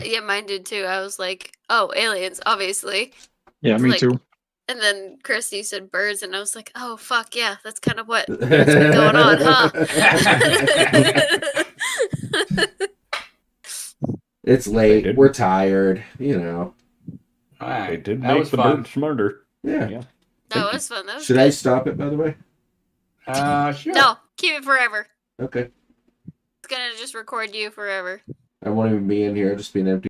Yeah, mine did too. I was like, oh, aliens, obviously. Yeah, me Like, too. And then Christy said birds, and I was like, oh, fuck, yeah, that's kind of what's been going on, huh? It's late. We're tired. You know. All right. They did That make was the fun. bird smarter. Yeah. That was fun. That was Should good. I stop it, by the way? Sure. No, keep it forever. Okay. It's gonna just record you forever. I won't even be in here. I'll just be an empty